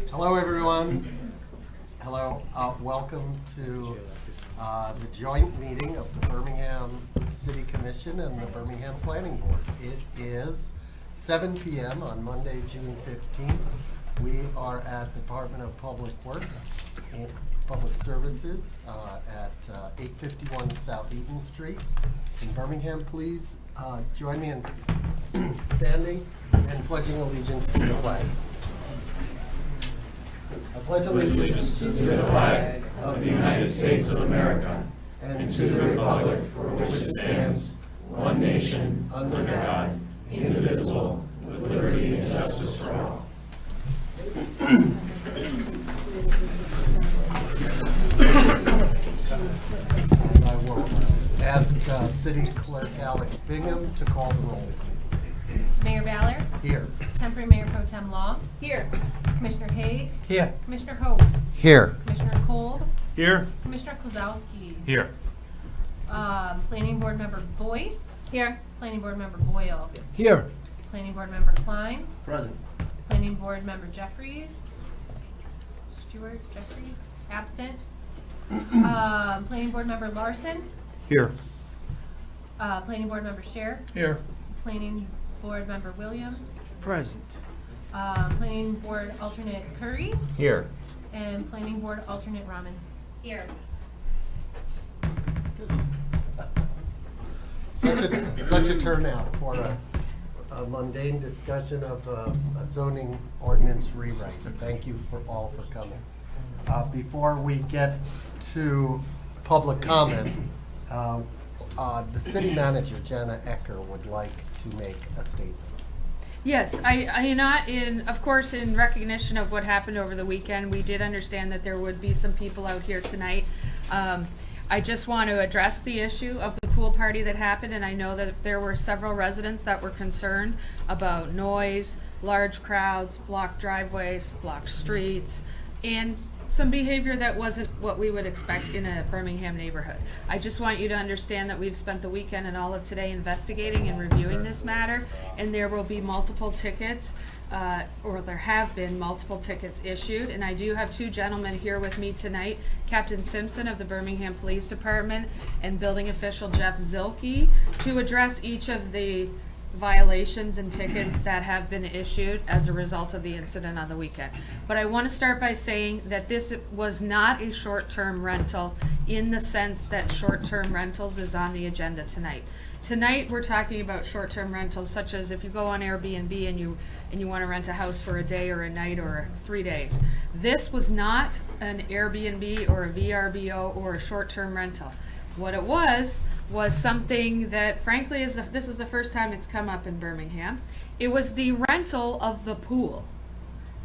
Hello, everyone. Hello. Welcome to the joint meeting of the Birmingham City Commission and the Birmingham Planning Board. It is 7 p.m. on Monday, June 15th. We are at the Department of Public Works and Public Services at 851 South Eaton Street in Birmingham. Please join me in standing and pledging allegiance to the flag. I pledge allegiance to the flag of the United States of America and to the republic for which it stands, one nation, under God, indivisible, with liberty and justice for all. And I will ask City Clerk Alex Bingham to call the roll. Mayor Ballard. Here. Temporary Mayor Pro Tem Law. Here. Commissioner Haig. Here. Commissioner Hose. Here. Commissioner Kolb. Here. Commissioner Kozowski. Here. Planning Board Member Boyce. Here. Planning Board Member Boyle. Here. Planning Board Member Klein. Present. Planning Board Member Jeffries. Stewart Jeffries. Absent. Planning Board Member Larson. Here. Planning Board Member Scher. Here. Planning Board Member Williams. Present. Planning Board Alternate Curry. Here. And Planning Board Alternate Rahman. Here. Such a turnout for a mundane discussion of a zoning ordinance rewrite. Thank you all for coming. Before we get to public comment, the city manager, Jana Ecker, would like to make a statement. Yes, of course, in recognition of what happened over the weekend, we did understand that there would be some people out here tonight. I just want to address the issue of the pool party that happened, and I know that there were several residents that were concerned about noise, large crowds, blocked driveways, blocked streets, and some behavior that wasn't what we would expect in a Birmingham neighborhood. I just want you to understand that we've spent the weekend and all of today investigating and reviewing this matter, and there will be multiple tickets, or there have been multiple tickets issued, and I do have two gentlemen here with me tonight, Captain Simpson of the Birmingham Police Department and Building Official Jeff Zilke, to address each of the violations and tickets that have been issued as a result of the incident on the weekend. But I want to start by saying that this was not a short-term rental in the sense that short-term rentals is on the agenda tonight. Tonight we're talking about short-term rentals such as if you go on Airbnb and you want to rent a house for a day or a night or 3 days. This was not an Airbnb or a VRBO or a short-term rental. What it was something that frankly this is the first time it's come up in Birmingham. It was the rental of the pool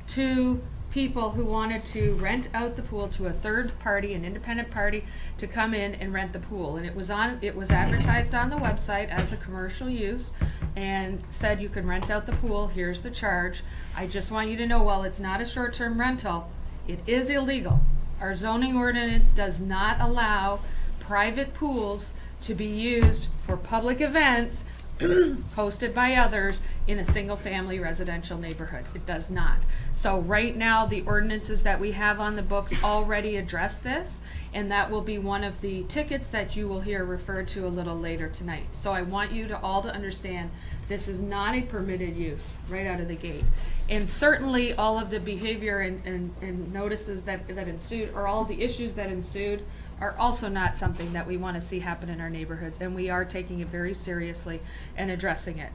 to people who wanted to rent out the pool to a third party, an independent party, to come in and rent the pool. And it was advertised on the website as a commercial use and said you can rent out the pool, here's the charge. I just want you to know, while it's not a short-term rental, it is illegal. Our zoning ordinance does not allow private pools to be used for public events hosted by others in a single-family residential neighborhood. It does not. So right now, the ordinances that we have on the books already address this, and that will be one of the tickets that you will hear referred to a little later tonight. So I want you to all to understand this is not a permitted use right out of the gate. And certainly all of the behavior and notices that ensued, or all of the issues that ensued, are also not something that we want to see happen in our neighborhoods, and we are taking it very seriously and addressing it.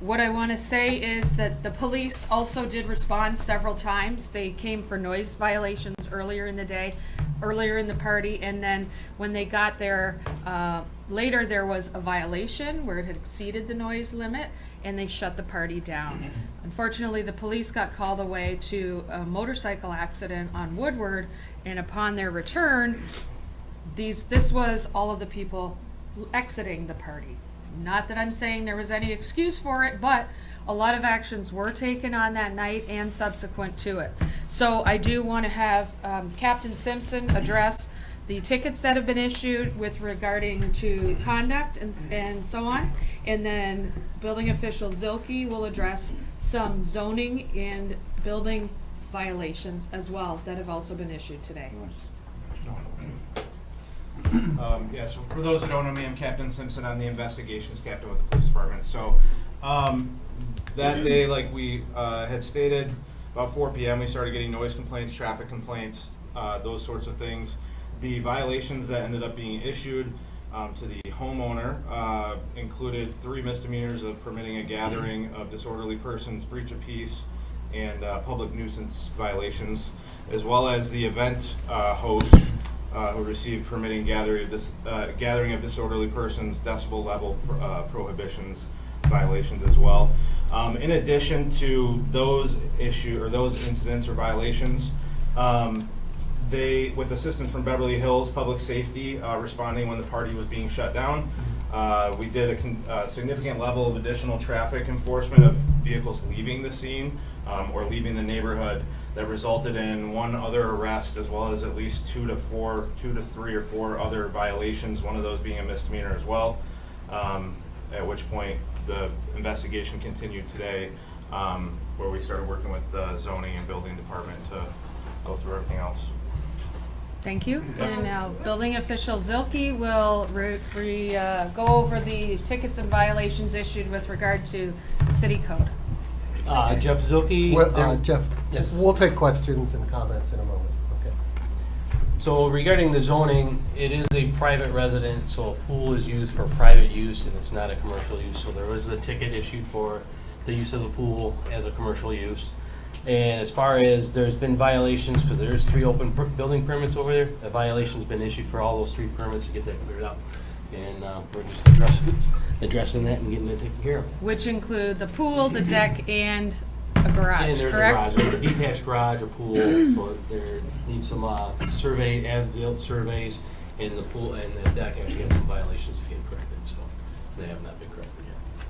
What I want to say is that the police also did respond several times. They came for noise violations earlier in the day, earlier in the party, and then when they got there later, there was a violation where it had exceeded the noise limit, and they shut the party down. Unfortunately, the police got called away to a motorcycle accident on Woodward, and upon their return, this was all of the people exiting the party. Not that I'm saying there was any excuse for it, but a lot of actions were taken on that night and subsequent to it. So I do want to have Captain Simpson address the tickets that have been issued with regarding to conduct and so on. And then Building Official Zilke will address some zoning and building violations as well that have also been issued today. Yeah, so for those who don't know me, I'm Captain Simpson. I'm the investigations captain with the police department. So that day, like we had stated, about 4 p.m., we started getting noise complaints, traffic complaints, those sorts of things. The violations that ended up being issued to the homeowner included 3 misdemeanors of permitting a gathering of disorderly persons, breach of peace, and public nuisance violations, as well as the event host who received permitting gathering of disorderly persons, decibel level prohibitions violations as well. In addition to those incidents or violations, they, with assistance from Beverly Hills Public Safety, responding when the party was being shut down, we did a significant level of additional traffic enforcement of vehicles leaving the scene or leaving the neighborhood that resulted in 1 other arrest, as well as at least 2 to 3 or 4 other violations, one of those being a misdemeanor as well, at which point the investigation continued today, where we started working with the zoning and building department to go through everything else. Thank you. And now, building official Zilke will go over the tickets and violations issued with regard to city code. Jeff Zilke. Well, Jeff, Yes. we'll take questions and comments in a moment. Okay. So regarding the zoning, it is a private residence, so a pool is used for private use and it's not a commercial use. So there was a ticket issued for the use of the pool as a commercial use. And as far as there's been violations, because there's 3 open building permits over there, a violation's been issued for all those 3 permits to get that cleared up. And we're just addressing that and getting it taken care of. Which include the pool, the deck, and a garage, And there's correct? a garage, a detached garage, a pool, so there needs some as-built surveys, and the pool and the deck actually had some violations to get corrected, so they have not been corrected yet.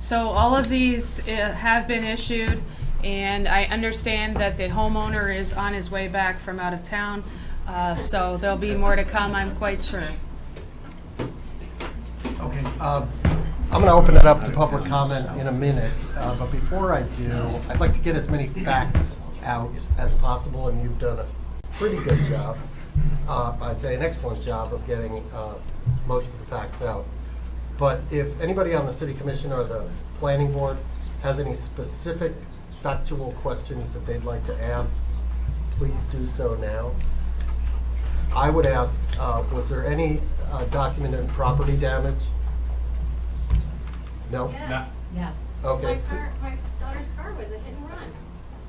So all of these have been issued, and I understand that the homeowner is on his way back from out of town, so there'll be more to come, I'm quite sure. Okay, I'm going to open it up to public comment in a minute, but before I do, I'd like to get as many facts out as possible, and you've done a pretty good job. I'd say an excellent job of getting most of the facts out. But if anybody on the City Commission or the Planning Board has any specific factual questions that they'd like to ask, please do so now. I would ask, was there any documented property damage? No? Yes. Okay, My daughter's car was a hit and run.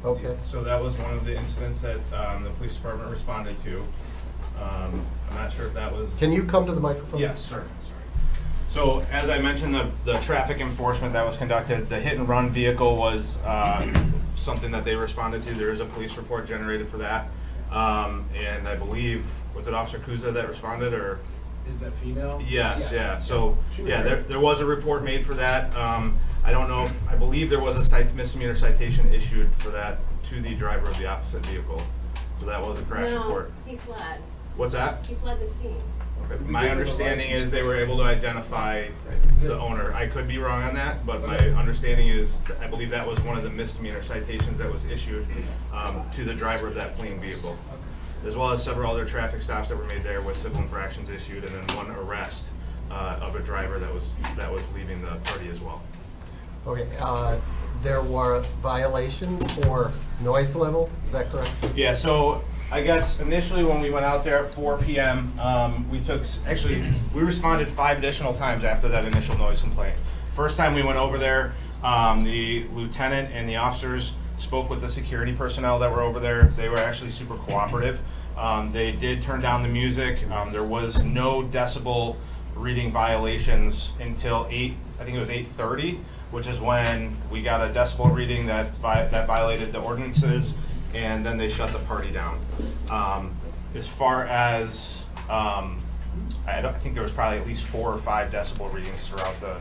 okay. So that was one of the incidents that the police department responded to. I'm not sure if that was. Can you come to the microphone? Yes, sir. Sorry. So as I mentioned, the traffic enforcement that was conducted, the hit and run vehicle was something that they responded to. There is a police report generated for that. And I believe, was it Officer Kuza that responded, or? Is that female? Yes, yeah. So, yeah, there was a report made for that. I don't know if, I believe there was a misdemeanor citation issued for that to the driver of the opposite vehicle. So that was a crash report. No, he fled. What's that? He fled the scene. Okay. My understanding is they were able to identify the owner. I could be wrong on that, but my understanding is, I believe that was one of the misdemeanor citations that was issued to the driver of that fleeing vehicle, as well as several other traffic stops that were made there with civil infractions issued, and then 1 arrest of a driver that was leaving the party as well. Okay, there were violations for noise level, is that correct? Yeah, so I guess initially when we went out there at 4 p.m., we responded 5 additional times after that initial noise complaint. First time we went over there, the lieutenant and the officers spoke with the security personnel that were over there. They were actually super cooperative. They did turn down the music. There was no decibel reading violations until 8:30, which is when we got a decibel reading that violated the ordinances, and then they shut the party down. As far as, I think there was probably at least 4 or 5 decibel readings throughout the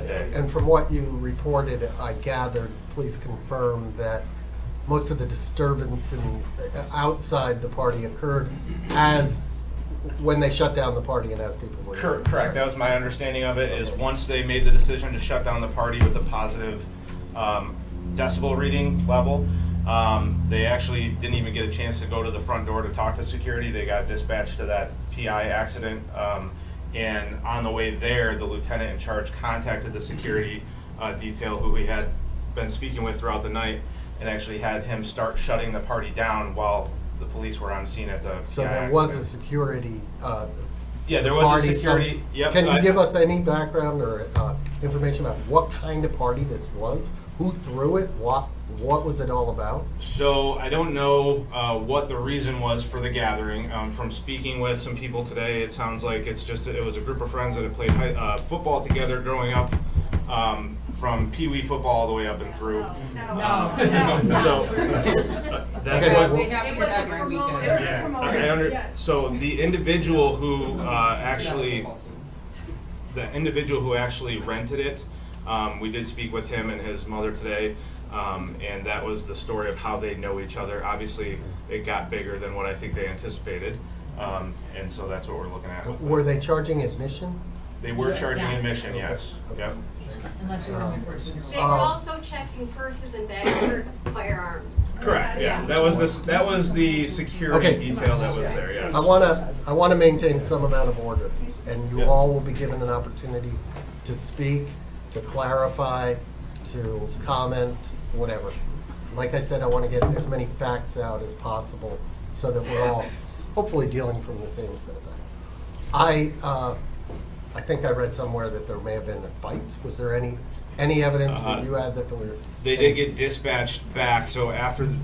day. And from what you reported, I gathered, please confirm that most of the disturbance outside the party occurred when they shut down the party and as people were there. Correct. That was my understanding of it, is once they made the decision to shut down the party with a positive decibel reading level. They actually didn't even get a chance to go to the front door to talk to security. They got dispatched to that PI accident. And on the way there, the lieutenant in charge contacted the security detail who we had been speaking with throughout the night, and actually had him start shutting the party down while the police were on scene at the So PI there was a accident. security Yeah, there was party. a security, yep. Can you give us any background or information about what kind of party this was? Who threw it? What was it all about? So I don't know what the reason was for the gathering. From speaking with some people today, it sounds like it was a group of friends that had played football together growing up, from Pee Wee football all the way up and through. So that's Okay, what. well- It was a promoter. Yeah, so the individual who actually rented it, we did speak with him and his mother today, and that was the story of how they know each other. Obviously, it got bigger than what I think they anticipated, and so that's what we're looking at. with it. Were they charging admission? They were charging admission, yes. Yep. Unless you're running for a They were also checking purses and bags for firearms. Correct. Yeah. That was the security Okay. detail that was there. Yes. I wanna maintain some amount of order, and you Yeah. all will be given an opportunity to speak, to clarify, to comment, whatever. Like I said, I wanna get as many facts out as possible so that we're all hopefully dealing from the same set of facts. I think I read somewhere that there may have been fights. Was there any evidence that you had that there were? They did get dispatched back. So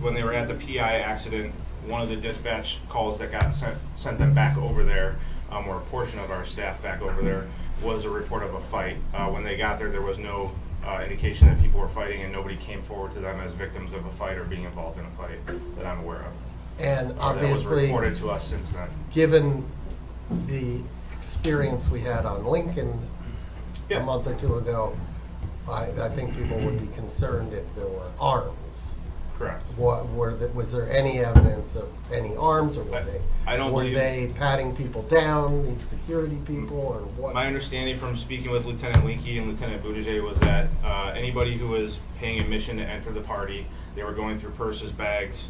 when they were at the PI accident, one of the dispatch calls that got sent them back over there, or a portion of our staff back over there, was a report of a fight. When they got there, there was no indication that people were fighting, and nobody came forward to them as victims of a fight or being involved in a fight that I'm aware of. And Or that was obviously, reported to us since then. given the experience we had on Lincoln Yeah. a month or two ago, I think people would be concerned if there were arms. Correct. Was there any evidence of any arms, or I don't were believe- they patting people down, these security people, or what? My understanding from speaking with Lieutenant Linky and Lieutenant Buttigieg was that anybody who was paying admission to enter the party, they were going through purses, bags,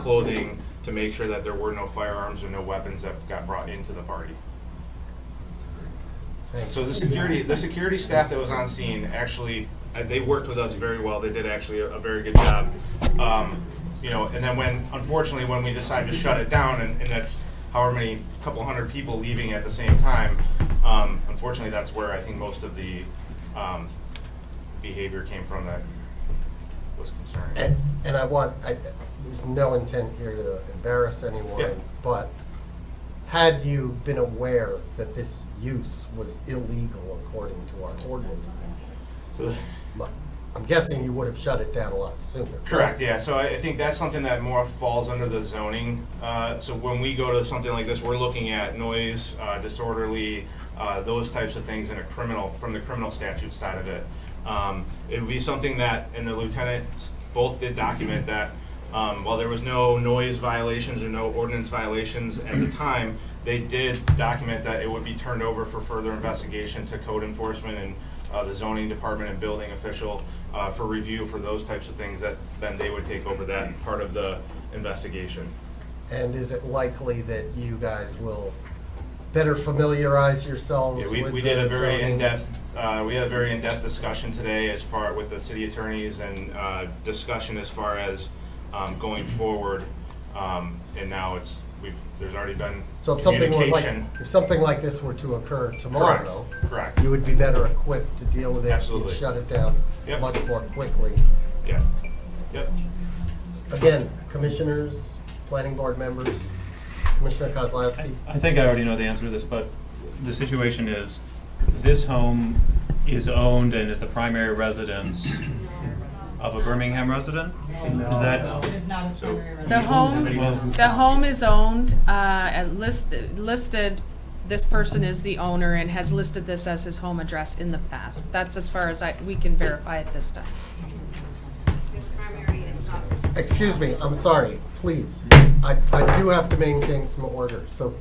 clothing, to make sure that there were no firearms or no weapons that got brought into the party. Thanks. So the security staff that was on scene, actually, they worked with us very well. They did actually a very good job. And then unfortunately, when we decided to shut it down, and that's however many, couple hundred people leaving at the same time, unfortunately, that's where I think most of the behavior came from that was concerning. And there's no intent here to embarrass anyone, Yeah. but had you been aware that this use was illegal according to our ordinances, So- I'm guessing you would have shut it down a lot sooner. Correct, yeah, so I think that's something that more falls under the zoning. So when we go to something like this, we're looking at noise, disorderly, those types of things from the criminal statute side of it. It would be something that, and the lieutenants both did document that, while there was no noise violations or no ordinance violations at the time, they did document that it would be turned over for further investigation to code enforcement and the zoning department and building official for review for those types of things, that then they would take over that part of the investigation. And is it likely that you guys will better familiarize yourselves Yeah, with we did a the very zoning? in-depth discussion today with the city attorneys, and discussion as far as going forward. And now there's already been So if communication. something like this were to occur tomorrow, Correct. you would be better equipped to deal with it. Absolutely. You'd shut it down Yep. much more quickly. Yeah. Yep. Again, commissioners, planning board members, Commissioner Kozlowski. I think I already know the answer to this, but the situation is, this home is owned and is the primary residence of a Birmingham resident? Is that? It is not his primary residence. The home is owned, and listed, this person is the owner and has listed this as his home address in the past. That's as far as we can verify at this time. His primary is not. Excuse me, I'm sorry, please. I do have to maintain some order, so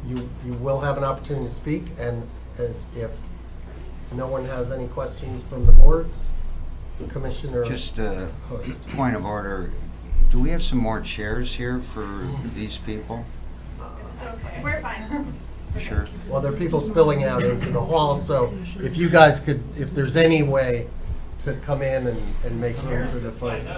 you will have an opportunity to speak, and as if no one has any questions from the boards, Commissioner. Just a Host. point of order. Do we have some more chairs here for these people? We're fine. Sure. Well, there are people spilling out into the hall, so if you guys could, if there's any way to come in and make room for the folks.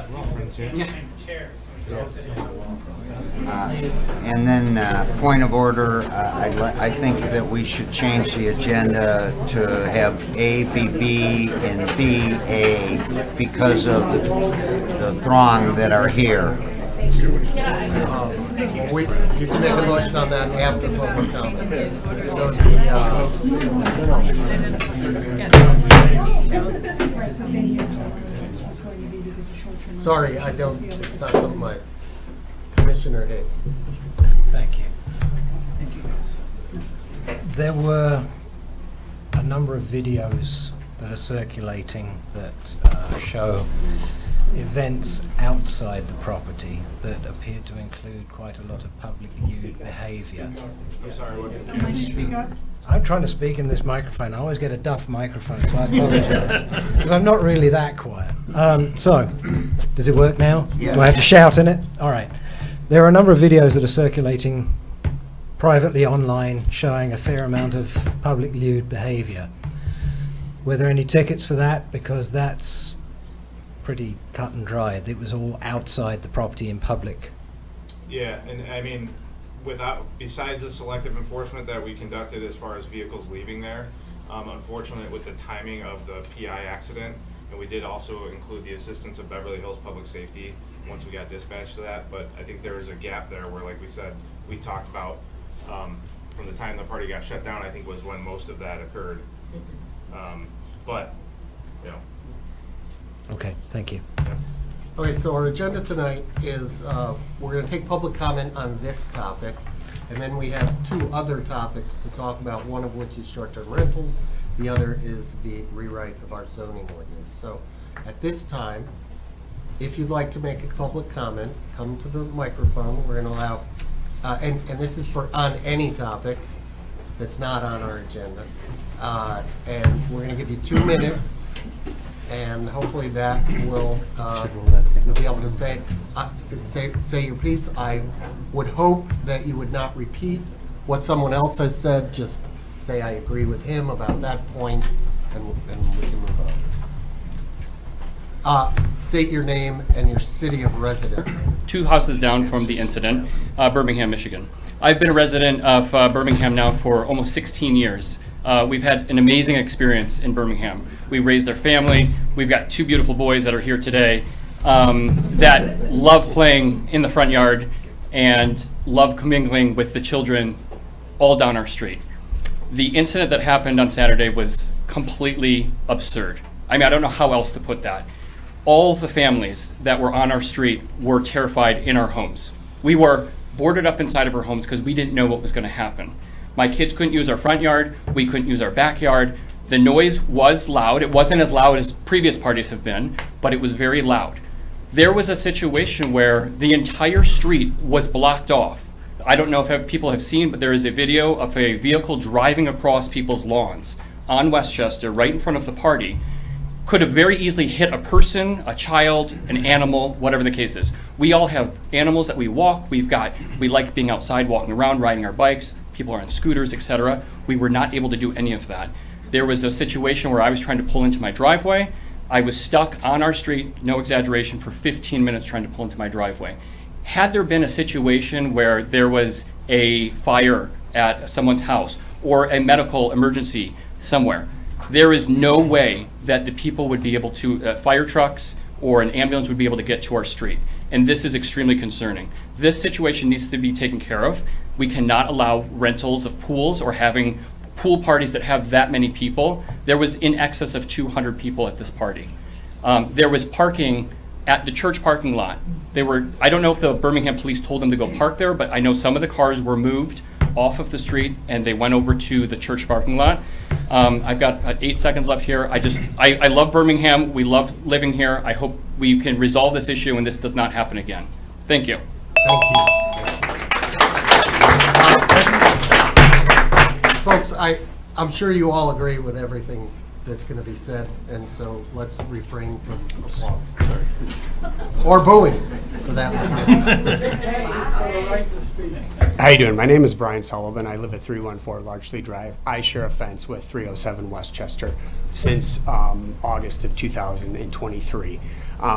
And then, point of order, I think that we should change the agenda to have A be B and B A because of the throng that are here. You can make a motion on that after public comment. So sorry, I don't, it's not something my Commissioner Hay. Thank you. There were a number of videos that are circulating that show events outside the property that appear to include quite a lot of public lewd behavior. I'm sorry, what? I'm trying to speak in this microphone. I always get a duff microphone, so I apologize. Because I'm not really that quiet. So, does it work now? Yes. Do I have to shout in it? All right. There are a number of videos that are circulating privately online showing a fair amount of public lewd behavior. Were there any tickets for that? Because that's pretty cut and dried. It was all outside the property in public. Yeah, and I mean, besides the selective enforcement that we conducted as far as vehicles leaving there, unfortunately with the timing of the PI accident, and we did also include the assistance of Beverly Hills Public Safety once we got dispatched to that, but I think there was a gap there where, like we said, we talked about from the time the party got shut down, I think was when most of that occurred. But, you know. Okay, thank you. Yeah. Okay, so our agenda tonight is, we're going to take public comment on this topic, and then we have two other topics to talk about, one of which is short-term rentals, the other is the rewrite of our zoning ordinance. So at this time, if you'd like to make a public comment, come to the microphone. We're going to allow, and this is for on any topic that's not on our agenda. And we're going to give you 2 minutes. And hopefully that will, you'll be able to say your piece. I would hope that you would not repeat what someone else has said, just say I agree with him about that point, and we can move on. State your name and your city of residence. 2 houses down from the incident, Birmingham, Michigan. I've been a resident of Birmingham now for almost 16 years. We've had an amazing experience in Birmingham. We raised our family. We've got 2 beautiful boys that are here today that love playing in the front yard and love commingling with the children all down our street. The incident that happened on Saturday was completely absurd. I mean, I don't know how else to put that. All the families that were on our street were terrified in our homes. We were boarded up inside of our homes because we didn't know what was going to happen. My kids couldn't use our front yard. We couldn't use our backyard. The noise was loud. It wasn't as loud as previous parties have been, but it was very loud. There was a situation where the entire street was blocked off. I don't know if people have seen, but there is a video of a vehicle driving across people's lawns on Westchester right in front of the party. Could have very easily hit a person, a child, an animal, whatever the case is. We all have animals that we walk. We like being outside, walking around, riding our bikes. People are on scooters, etc. We were not able to do any of that. There was a situation where I was trying to pull into my driveway. I was stuck on our street, no exaggeration, for 15 minutes trying to pull into my driveway. Had there been a situation where there was a fire at someone's house or a medical emergency somewhere, there is no way that the people would be able to, fire trucks or an ambulance would be able to get to our street. And this is extremely concerning. This situation needs to be taken care of. We cannot allow rentals of pools or having pool parties that have that many people. There was in excess of 200 people at this party. There was parking at the church parking lot. I don't know if the Birmingham police told them to go park there, but I know some of the cars were moved off of the street and they went over to the church parking lot. I've got 8 seconds left here. I love Birmingham. We love living here. I hope we can resolve this issue and this does not happen again. Thank you. Thank you. Folks, I'm sure you all agree with everything that's going to be said, and so let's refrain from applause. Or booing, for that matter. How you doing? My name is Brian Sullivan. I live at 314 Larchley Drive. I share a fence with 307 Westchester since August of 2023.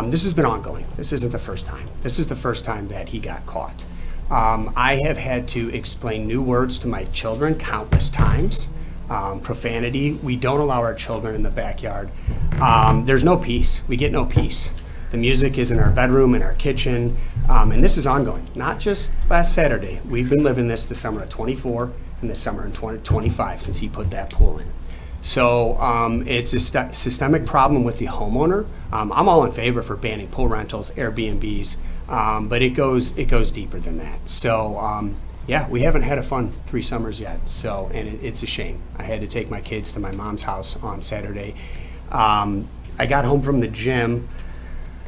This has been ongoing. This isn't the first time. This is the first time that he got caught. I have had to explain new words to my children countless times. Profanity. We don't allow our children in the backyard. There's no peace. We get no peace. The music is in our bedroom, in our kitchen, and this is ongoing. Not just last Saturday. We've been living this the summer of 24 and the summer in 2025 since he put that pool in. So it's a systemic problem with the homeowner. I'm all in favor for banning pool rentals, Airbnbs, but it goes deeper than that. So yeah, we haven't had a fun 3 summers yet. So, and it's a shame. I had to take my kids to my mom's house on Saturday. I got home from the gym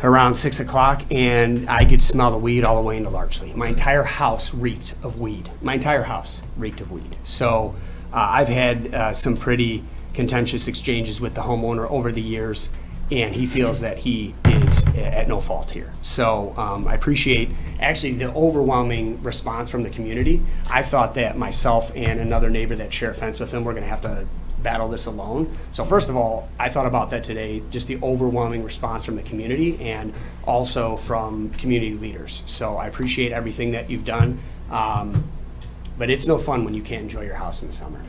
around 6 o'clock, and I could smell the weed all the way into Larchley. My entire house reeked of weed. My entire house reeked of weed. So I've had some pretty contentious exchanges with the homeowner over the years, and he feels that he is at no fault here. So I appreciate actually the overwhelming response from the community. I thought that myself and another neighbor that share a fence with him were gonna have to battle this alone. So first of all, I thought about that today, just the overwhelming response from the community and also from community leaders. So I appreciate everything that you've done, but it's no fun when you can't enjoy your house in the summer.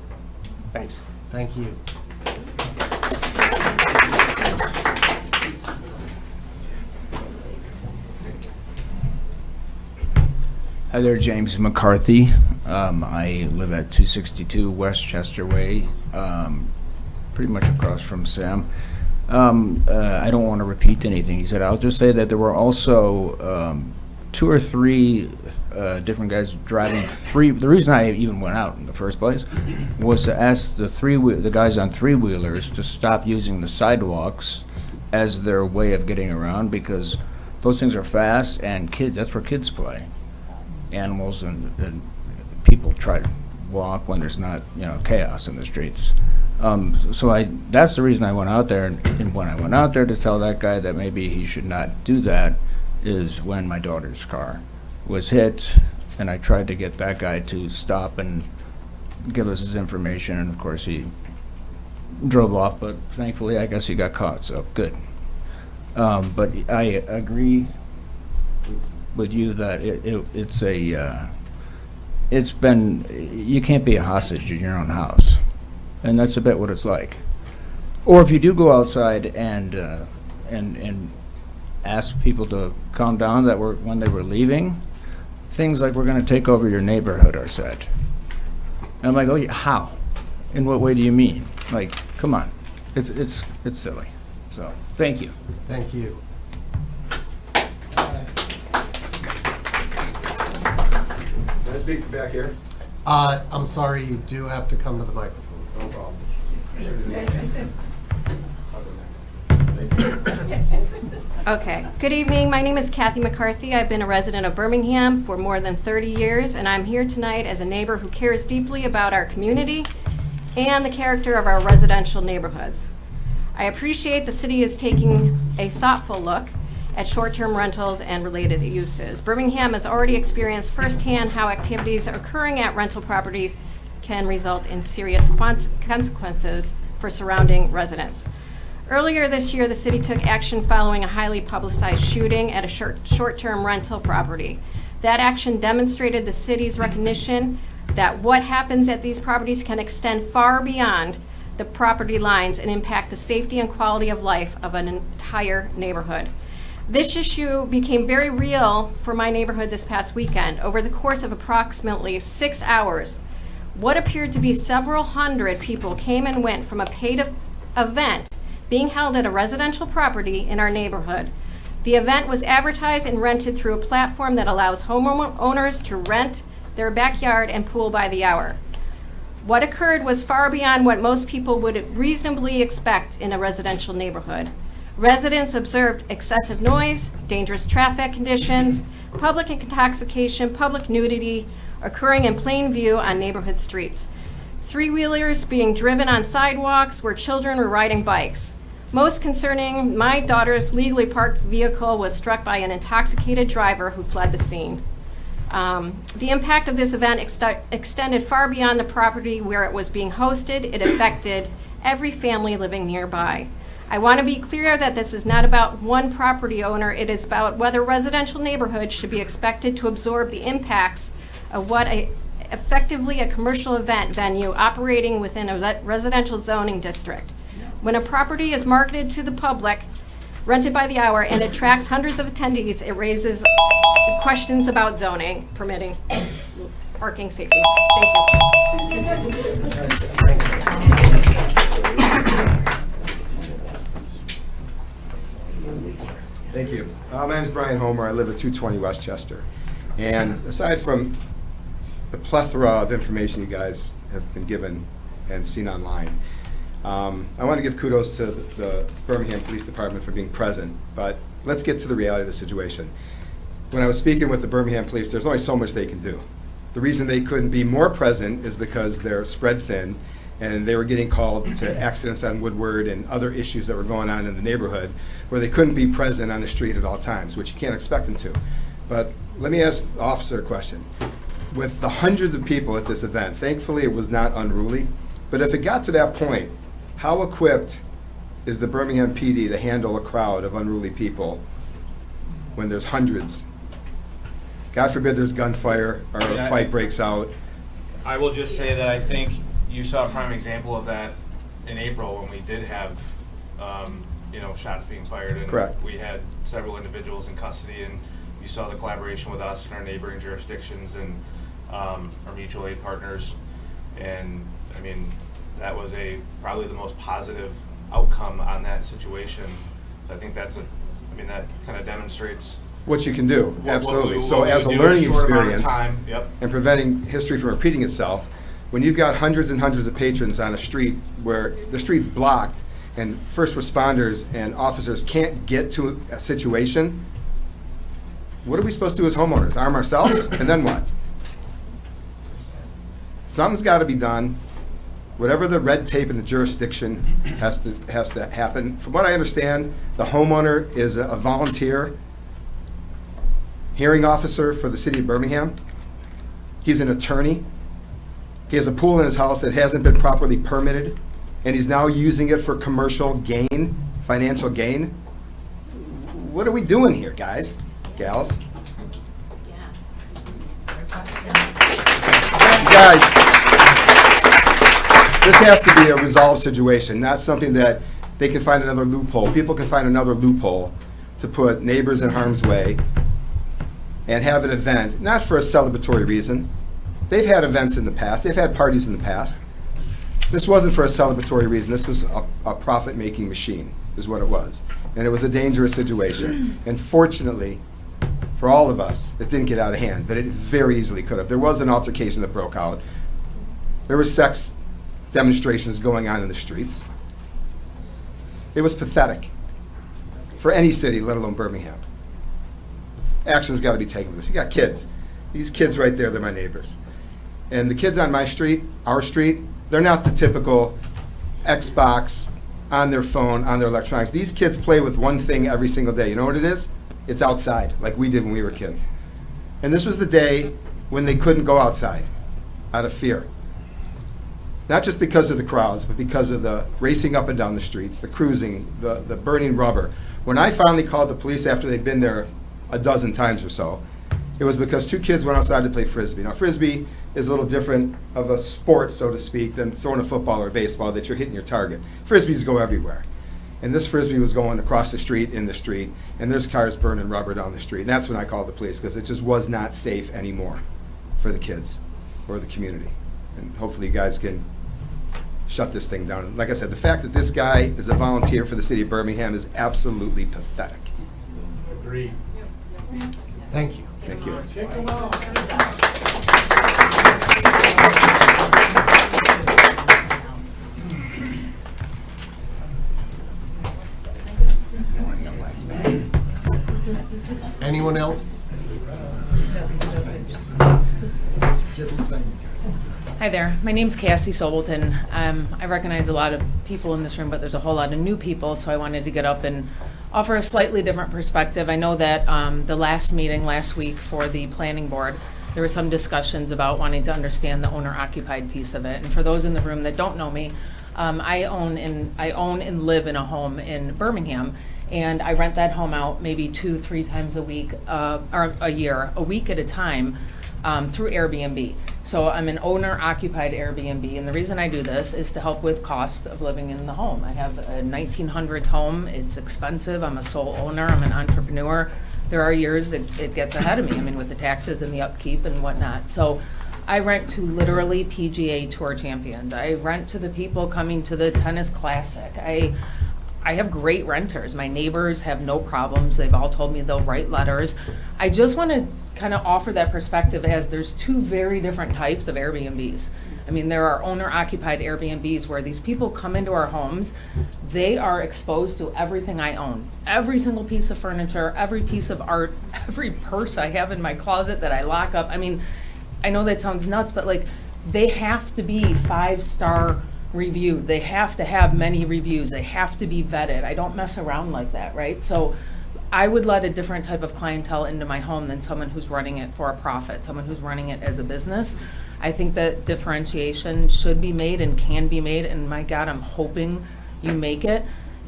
Thanks. Thank you. Hi there, James McCarthy. I live at 262 Westchester Way, pretty much across from Sam. I don't want to repeat anything he said. I'll just say that there were also 2 or 3 different guys driving the reason I even went out in the first place was to ask the guys on 3-wheelers to stop using the sidewalks as their way of getting around, because those things are fast, and kids, that's where kids play. Animals and people try to walk when there's not, chaos in the streets. So that's the reason I went out there, and when I went out there to tell that guy that maybe he should not do that is when my daughter's car was hit, and I tried to get that guy to stop and give us his information, and of course he drove off, but thankfully I guess he got caught, so good. But I agree with you that you can't be a hostage in your own house, and that's a bit what it's like. Or if you do go outside and ask people to calm down when they were leaving, things like, we're going to take over your neighborhood are said. And I'm like, oh yeah, how? In what way do you mean? Like, come on, it's silly. So thank you. Thank you. Can I speak from back here? I'm sorry, you do have to come to the microphone. No problem. Okay. Good evening. My name is Kathy McCarthy. I've been a resident of Birmingham for more than 30 years, and I'm here tonight as a neighbor who cares deeply about our community and the character of our residential neighborhoods. I appreciate the city is taking a thoughtful look at short-term rentals and related uses. Birmingham has already experienced firsthand how activities occurring at rental properties can result in serious consequences for surrounding residents. Earlier this year, the city took action following a highly publicized shooting at a short-term rental property. That action demonstrated the city's recognition that what happens at these properties can extend far beyond the property lines and impact the safety and quality of life of an entire neighborhood. This issue became very real for my neighborhood this past weekend. Over the course of approximately 6 hours, what appeared to be several hundred people came and went from a paid event being held at a residential property in our neighborhood. The event was advertised and rented through a platform that allows homeowners to rent their backyard and pool by the hour. What occurred was far beyond what most people would reasonably expect in a residential neighborhood. Residents observed excessive noise, dangerous traffic conditions, public intoxication, public nudity occurring in plain view on neighborhood streets. three-wheelers being driven on sidewalks where children were riding bikes. Most concerning, my daughter's legally parked vehicle was struck by an intoxicated driver who fled the scene. The impact of this event extended far beyond the property where it was being hosted. It affected every family living nearby. I want to be clear that this is not about one property owner. It is about whether residential neighborhoods should be expected to absorb the impacts of what effectively a commercial event venue operating within a residential zoning district. When a property is marketed to the public, rented by the hour, and attracts hundreds of attendees, it raises questions about zoning, permitting, parking, safety. Thank you. Thank you. My name is Brian Homer. I live at 220 Westchester. And aside from the plethora of information you guys have been given and seen online, I want to give kudos to the Birmingham Police Department for being present. But let's get to the reality of the situation. When I was speaking with the Birmingham Police, there's only so much they can do. The reason they couldn't be more present is because they're spread thin, and they were getting called to accidents on Woodward and other issues that were going on in the neighborhood where they couldn't be present on the street at all times, which you can't expect them to. But let me ask the officer a question. With the hundreds of people at this event, thankfully it was not unruly, but if it got to that point, how equipped is the Birmingham PD to handle a crowd of unruly people when there's hundreds? God forbid there's gunfire or a fight breaks out. I will just say that I think you saw a prime example of that in April when we did have, shots being fired. And Correct. We had several individuals in custody, and you saw the collaboration with us and our neighboring jurisdictions and our mutual aid partners. And I mean, that was probably the most positive outcome on that situation. I think that kind of demonstrates what you can do, what absolutely. we So as a do in learning short amount of experience time. Yep. and preventing history from repeating itself, when you've got hundreds and hundreds of patrons on a street where the street's blocked and first responders and officers can't get to a situation, what are we supposed to do as homeowners? Arm ourselves? And then what? Something's got to be done. Whatever the red tape in the jurisdiction has to happen. From what I understand, the homeowner is a volunteer hearing officer for the city of Birmingham. He's an attorney. He has a pool in his house that hasn't been properly permitted, and he's now using it for commercial gain, financial gain. What are we doing here, guys, gals? Guys, this has to be a resolved situation, not something that they can find another loophole. People can find another loophole to put neighbors in harm's way and have an event, not for a celebratory reason. They've had events in the past. They've had parties in the past. This wasn't for a celebratory reason. This was a profit-making machine, is what it was. And it was a dangerous situation. And fortunately, for all of us, it didn't get out of hand, but it very easily could have. There was an altercation that broke out. There were sex demonstrations going on in the streets. It was pathetic for any city, let alone Birmingham. Action's got to be taken for this. You got kids. These kids right there, they're my neighbors. And the kids on my street, our street, they're not the typical Xbox on their phone, on their electronics. These kids play with one thing every single day. You know what it is? It's outside, like we did when we were kids. And this was the day when they couldn't go outside out of fear. Not just because of the crowds, but because of the racing up and down the streets, the cruising, the burning rubber. When I finally called the police after they'd been there a dozen times or so, it was because two kids went outside to play Frisbee. Now, Frisbee is a little different of a sport, so to speak, than throwing a football or a baseball that you're hitting your target. Frisbees go everywhere. And this Frisbee was going across the street, in the street, and there's cars burning rubber down the street. And that's when I called the police, because it just was not safe anymore for the kids or the community. And hopefully you guys can shut this thing down. Like I said, the fact that this guy is a volunteer for the city of Birmingham is absolutely pathetic. Agreed. Thank you. Thank you. Anyone else? Hi there, my name's Cassie Sobelton. I recognize a lot of people in this room, but there's a whole lot of new people, so I wanted to get up and offer a slightly different perspective. I know that the last meeting last week for the planning board, there were some discussions about wanting to understand the owner-occupied piece of it. And for those in the room that don't know me, I own and live in a home in Birmingham, and I rent that home out maybe 2-3 times a week, or a year, a week at a time, through Airbnb. So I'm an owner-occupied Airbnb, and the reason I do this is to help with costs of living in the home. I have a 1900s home. It's expensive. I'm a sole owner. I'm an entrepreneur. There are years that it gets ahead of me, I mean, with the taxes and the upkeep and whatnot. So I rent to literally PGA Tour champions. I rent to the people coming to the tennis classic. I have great renters. My neighbors have no problems. They've all told me they'll write letters. I just want to kind of offer that perspective, as there's two very different types of Airbnbs. I mean, there are owner-occupied Airbnbs where these people come into our homes. They are exposed to everything I own. Every single piece of furniture, every piece of art, every purse I have in my closet that I lock up. I mean, I know that sounds nuts, but like, they have to be 5-star reviewed. They have to have many reviews. They have to be vetted. I don't mess around like that, right? So I would let a different type of clientele into my home than someone who's running it for a profit, someone who's running it as a business. I think that differentiation should be made and can be made, and my God, I'm hoping you make it.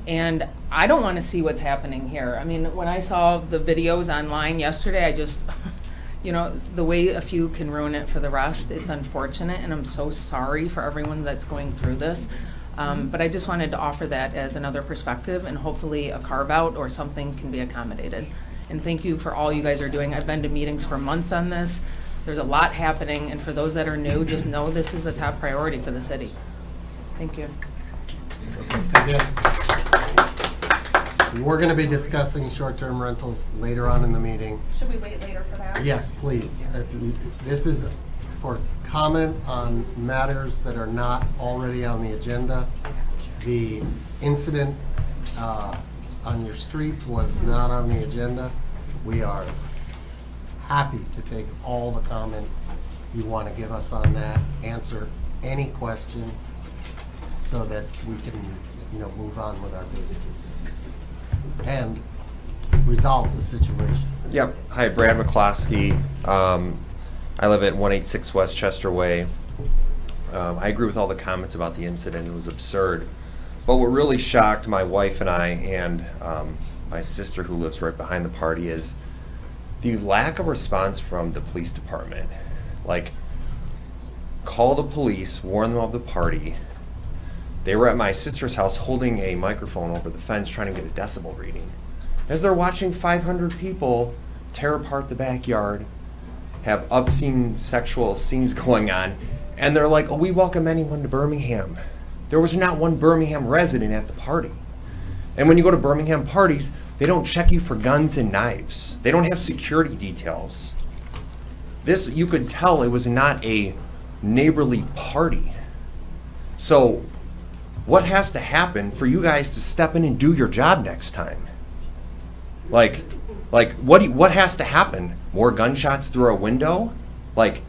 And I don't want to see what's happening here. I mean, when I saw the videos online yesterday, I just, you know, the way a few can ruin it for the rest, it's unfortunate, and I'm so sorry for everyone that's going through this. But I just wanted to offer that as another perspective, and hopefully a carve-out or something can be accommodated. And thank you for all you guys are doing. I've been to meetings for months on this. There's a lot happening, and for those that are new, just know this is a top priority for the city. Thank you. We're going to be discussing short-term rentals later on in the meeting. Should we wait later for that? Yes, please. This is for comment on matters that are not already on the agenda. The incident on your street was not on the agenda. We are happy to take all the comment you want to give us on that, answer any question so that we can, you know, move on with our business and resolve the situation. Yep. Hi, Brad McCloskey. I live at 186 West Chester Way. I agree with all the comments about the incident. It was absurd. But what really shocked my wife and I and my sister, who lives right behind the party, is the lack of response from the police department. Like, call the police, warn them of the party. They were at my sister's house holding a microphone over the fence trying to get a decibel reading. As they're watching 500 people tear apart the backyard, have obscene sexual scenes going on, and they're like, oh, we welcome anyone to Birmingham. There was not one Birmingham resident at the party. And when you go to Birmingham parties, they don't check you for guns and knives. They don't have security details. This, you could tell it was not a neighborly party. So what has to happen for you guys to step in and do your job next time? Like what has to happen? More gunshots through a window? Like,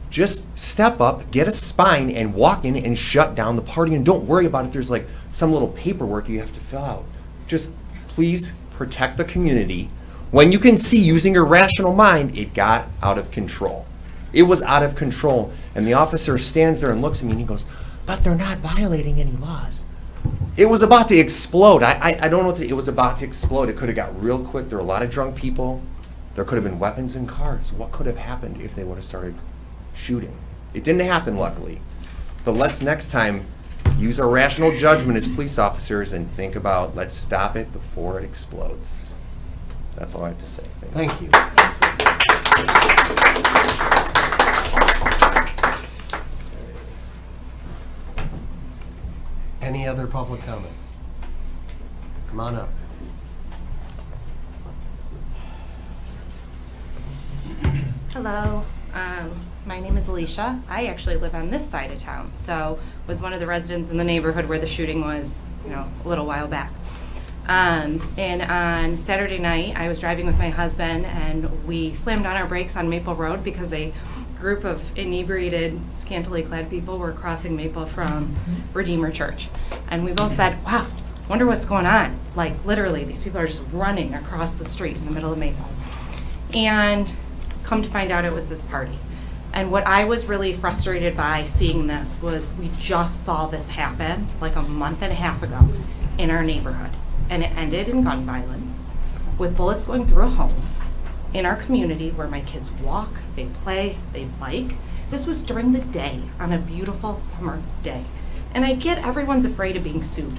just step up, get a spine, and walk in and shut down the party, and don't worry about if there's like some little paperwork you have to fill out. Just please protect the community. When you can see, using your rational mind, it got out of control. It was out of control. And the officer stands there and looks at me and he goes, but they're not violating any laws. It was about to explode. I don't know what it was about to explode. It could have got real quick. There were a lot of drunk people. There could have been weapons in cars. What could have happened if they would have started shooting? It didn't happen, luckily. But let's next time use our rational judgment as police officers and think about, let's stop it before it explodes. That's all I have to say. Thank you. Any other public comment? Come on up. Hello, my name is Alicia. I actually live on this side of town, so was one of the residents in the neighborhood where the shooting was, a little while back. And on Saturday night, I was driving with my husband, and we slammed on our brakes on Maple Road because a group of inebriated, scantily clad people were crossing Maple from Redeemer Church. And we both said, wow, wonder what's going on. Like, literally, these people are just running across the street in the middle of Maple. And come to find out, it was this party. And what I was really frustrated by seeing this was we just saw this happen like a month and a half ago in our neighborhood. And it ended in gun violence with bullets going through a home in our community where my kids walk, they play, they bike. This was during the day on a beautiful summer day. And I get everyone's afraid of being sued.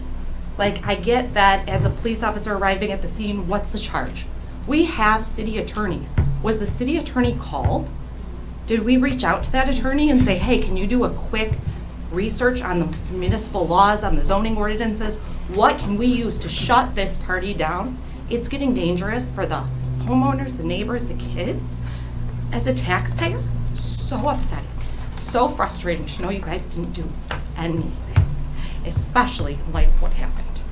Like, I get that as a police officer arriving at the scene, what's the charge? We have city attorneys. Was the city attorney called? Did we reach out to that attorney and say, hey, can you do a quick research on the municipal laws, on the zoning ordinances? What can we use to shut this party down? It's getting dangerous for the homeowners, the neighbors, the kids. As a taxpayer, so upsetting, so frustrating to know you guys didn't do anything, especially in light of what happened.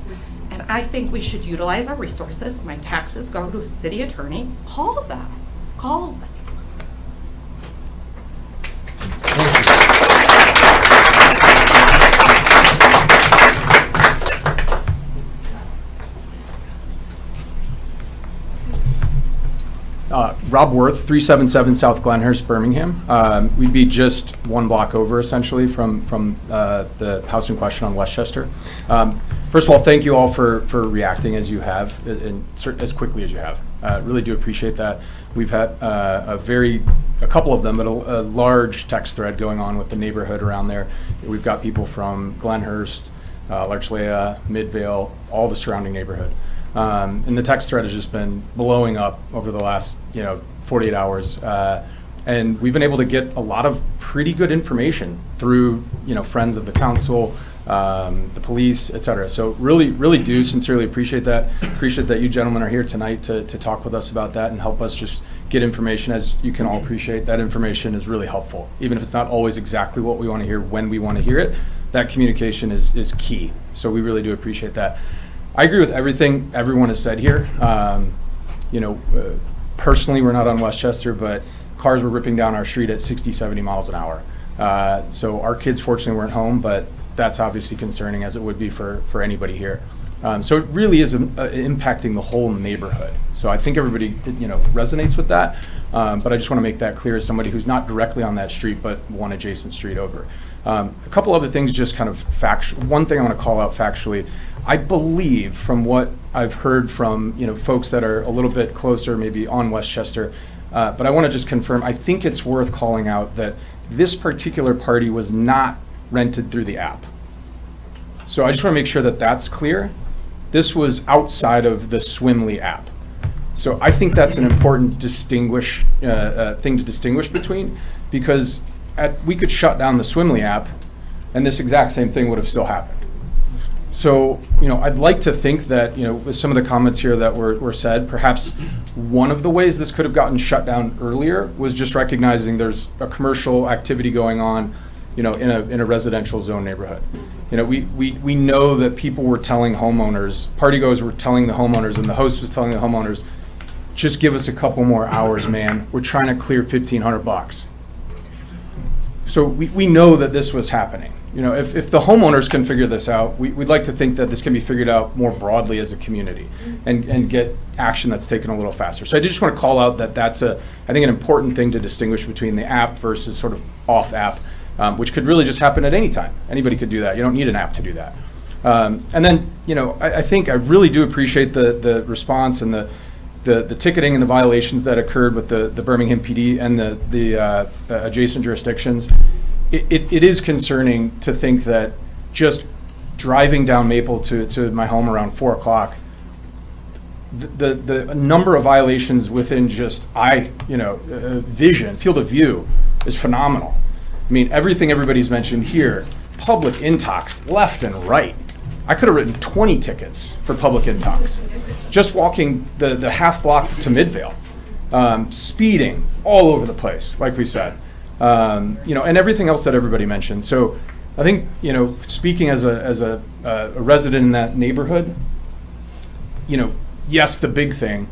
And I think we should utilize our resources. My taxes go to a city attorney. Call them. Call them. Rob Worth, 377 South Glenhurst, Birmingham. We'd be just one block over, essentially, from the house in question on Westchester. First of all, thank you all for reacting as you have, and as quickly as you have. Really do appreciate that. We've had a couple of them, but a large text thread going on with the neighborhood around there. We've got people from Glenhurst, Larchlea, Midvale, all the surrounding neighborhood. And the text thread has just been blowing up over the last 48 hours. And we've been able to get a lot of pretty good information through friends of the council, the police, et cetera. So really do sincerely appreciate that. Appreciate that you gentlemen are here tonight to talk with us about that and help us just get information. As you can all appreciate, that information is really helpful. Even if it's not always exactly what we want to hear when we want to hear it, that communication is key. So we really do appreciate that. I agree with everything everyone has said here. Personally, we're not on Westchester, but cars were ripping down our street at 60, 70 miles an hour. So our kids fortunately weren't home, but that's obviously concerning, as it would be for anybody here. So it really is impacting the whole neighborhood. So I think everybody resonates with that. But I just want to make that clear as somebody who's not directly on that street, but one adjacent street over. A couple other things, just kind of factual. One thing I want to call out factually. I believe, from what I've heard from folks that are a little bit closer, maybe on Westchester, but I want to just confirm. I think it's worth calling out that this particular party was not rented through the app. So I just want to make sure that that's clear. This was outside of the Swimly app. So I think that's an important thing to distinguish between, because we could shut down the Swimly app, and this exact same thing would have still happened. So, I'd like to think that, with some of the comments here that were said, perhaps one of the ways this could have gotten shut down earlier was just recognizing there's a commercial activity going on, in a residential zone neighborhood. We know that people were telling homeowners, partygoers were telling the homeowners, and the host was telling the homeowners, just give us a couple more hours, man. We're trying to clear $1,500. So we know that this was happening. If the homeowners can figure this out, we'd like to think that this can be figured out more broadly as a community and get action that's taken a little faster. So I just want to call out that that's I think an important thing to distinguish between the app versus sort of off app, which could really just happen at any time. Anybody could do that. You don't need an app to do that. And then, I think I really do appreciate the response and the ticketing and the violations that occurred with the Birmingham PD and the adjacent jurisdictions. It is concerning to think that just driving down Maple to my home around 4 o'clock, the number of violations within just vision, field of view, is phenomenal. I mean, everything everybody's mentioned here, public intox left and right. I could have written 20 tickets for public intox. Just walking the half block to Midvale, speeding all over the place, like we said. And everything else that everybody mentioned. So I think, speaking as a resident in that neighborhood, yes, the big thing,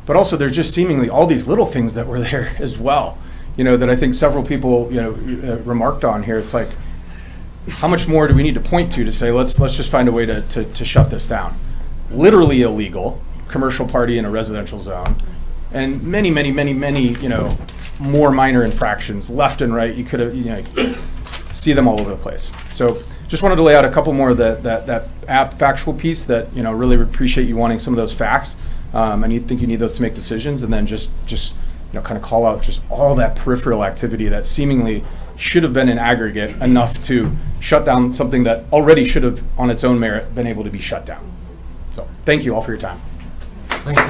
but also there's just seemingly all these little things that were there as well, that I think several people, remarked on here. It's like, how much more do we need to point to say, let's just find a way to shut this down? Literally illegal, commercial party in a residential zone, and many, many, many, many, more minor infractions left and right. You could have, see them all over the place. So just wanted to lay out a couple more of that factual piece that, really appreciate you wanting some of those facts. And you think you need those to make decisions, and then just kind of call out just all that peripheral activity that seemingly should have been in aggregate enough to shut down something that already should have, on its own merit, been able to be shut down. So thank you all for your time. Thank you.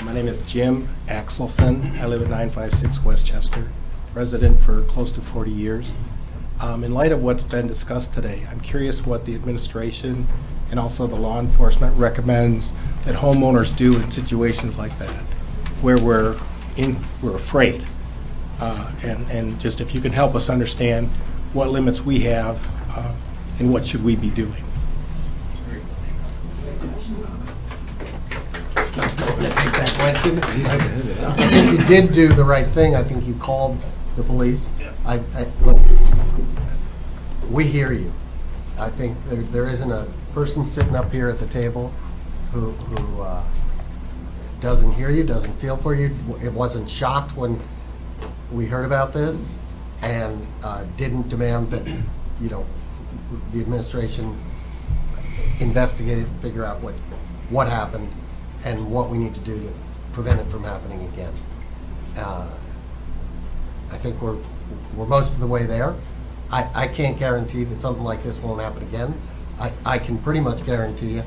My name is Jim Axelson. I live at 956 Westchester, resident for close to 40 years. In light of what's been discussed today, I'm curious what the administration and also the law enforcement recommends that homeowners do in situations like that, where we're afraid. And just if you can help us understand what limits we have and what should we be doing. That question. I think you did do the right thing. I think you called the police. Look, we hear you. I think there isn't a person sitting up here at the table who doesn't hear you, doesn't feel for you. It wasn't shocked when we heard about this, and didn't demand that the administration investigate it and figure out what happened and what we need to do to prevent it from happening again. I think we're most of the way there. I can't guarantee that something like this won't happen again. I can pretty much guarantee you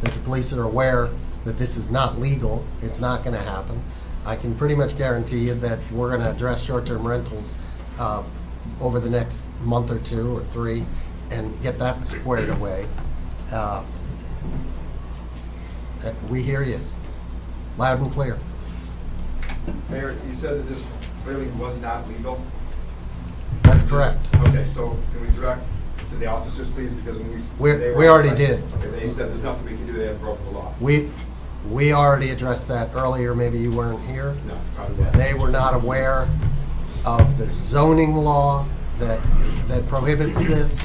that the police are aware that this is not legal. It's not going to happen. I can pretty much guarantee you that we're going to address short-term rentals over the next month or 2 or 3 and get that squared away. We hear you loud and clear. Mayor, you said that this clearly was not legal? That's correct. Okay, so can we direct to the officers, please? Because when we already did. Okay, they said there's nothing we can do, they have broken the law. We already addressed that earlier. Maybe you weren't here. No, probably not. They were not aware of the zoning law that prohibits this.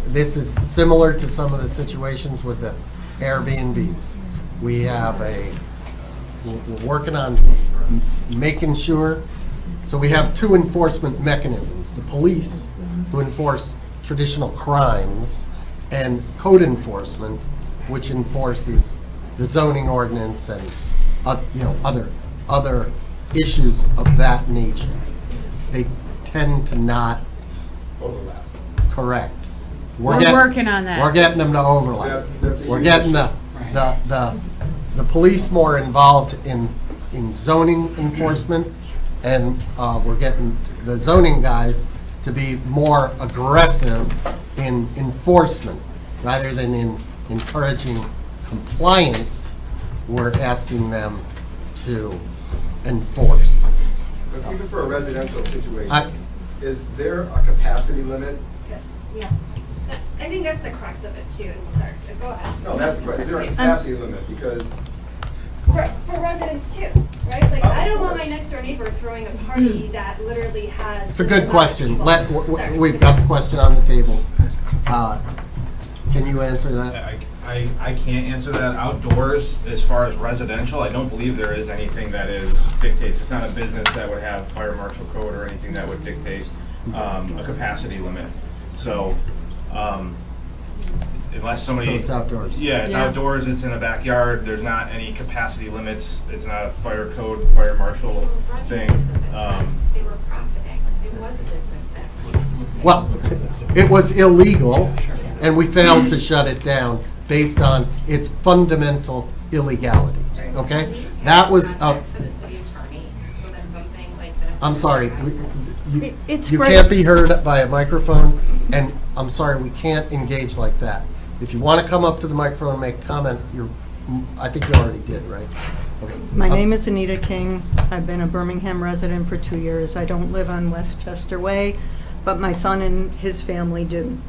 This is similar to some of the situations with the Airbnbs. We have we're working on making sure, so we have 2 enforcement mechanisms: the police, who enforce traditional crimes, and code enforcement, which enforces the zoning ordinance and other issues of that nature. They tend to not overlap. Correct. We're working on that. We're getting them to overlap. That's We're getting the police more involved in zoning enforcement, and we're getting the zoning guys to be more aggressive in enforcement rather than in encouraging compliance. We're asking them to enforce. But even for a residential situation, is there a capacity limit? Yes, yeah. I think that's the crux of it too. Sorry, go ahead. No, that's the question. Is there a capacity limit? Because for residents too, right? Like, I don't want my next door neighbor throwing a party that literally has. It's a good question. We've got the question on the table. Can you answer that? I can't answer that. Outdoors, as far as residential, I don't believe there is anything that dictates. It's not a business that would have fire marshal code or anything that would dictate a capacity limit. So, unless somebody. So it's outdoors. Yeah, it's outdoors. It's in a backyard. There's not any capacity limits. It's not a fire code, fire marshal thing. They were profiting. It was a business that. Well, it was illegal, and we failed to shut it down based on its fundamental illegality. Okay, that was. I'm sorry. You can't be heard by a microphone, and I'm sorry, we can't engage like that. If you want to come up to the microphone and make a comment, I think you already did, right? Okay. My name is Anita King. I've been a Birmingham resident for 2 years. I don't live on Westchester Way, but my son and his family do.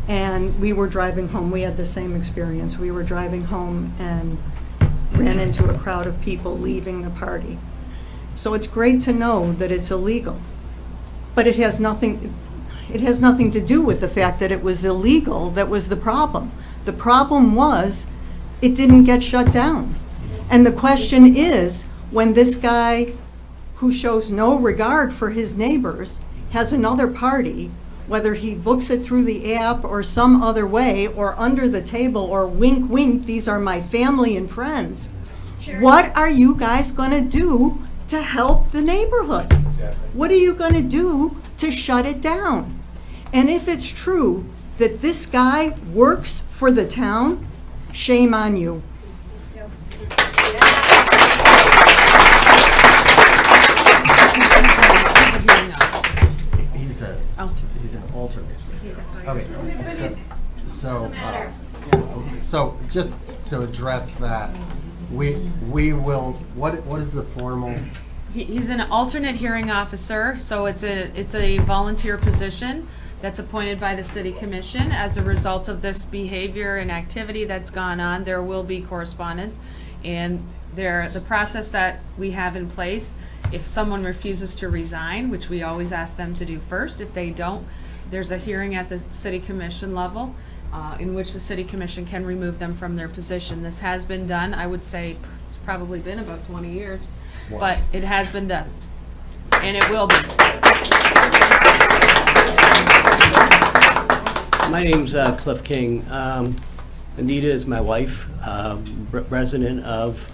And we were driving home. We had the same experience. We were driving home and ran into a crowd of people leaving the party. So it's great to know that it's illegal, but it has nothing to do with the fact that it was illegal that was the problem. The problem was it didn't get shut down. And the question is, when this guy who shows no regard for his neighbors has another party, whether he books it through the app or some other way, or under the table, or wink, wink, these are my family and friends, what are you guys gonna do to help the neighborhood? What are you gonna do to shut it down? And if it's true that this guy works for the town, shame on you. He's an alternate. Okay, so just to address that, we will, what is the formal? He's an alternate hearing officer, so it's a volunteer position that's appointed by the city commission. As a result of this behavior and activity that's gone on, there will be correspondence, and the process that we have in place, if someone refuses to resign, which we always ask them to do first, if they don't, there's a hearing at the city commission level in which the city commission can remove them from their position. This has been done. I would say it's probably been about 20 years, but it has been done, and it will be. My name's Cliff King. Anita is my wife, resident of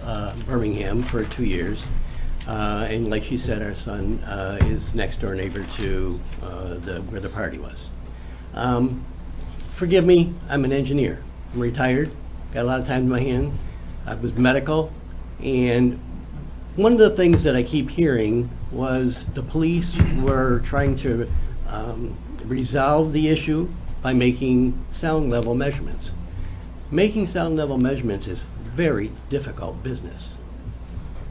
Birmingham for 2 years. And like she said, our son is next door neighbor to where the party was. Forgive me, I'm an engineer. I'm retired, got a lot of time in my hand. I was medical, and one of the things that I keep hearing was the police were trying to resolve the issue by making sound level measurements. Making sound level measurements is very difficult business.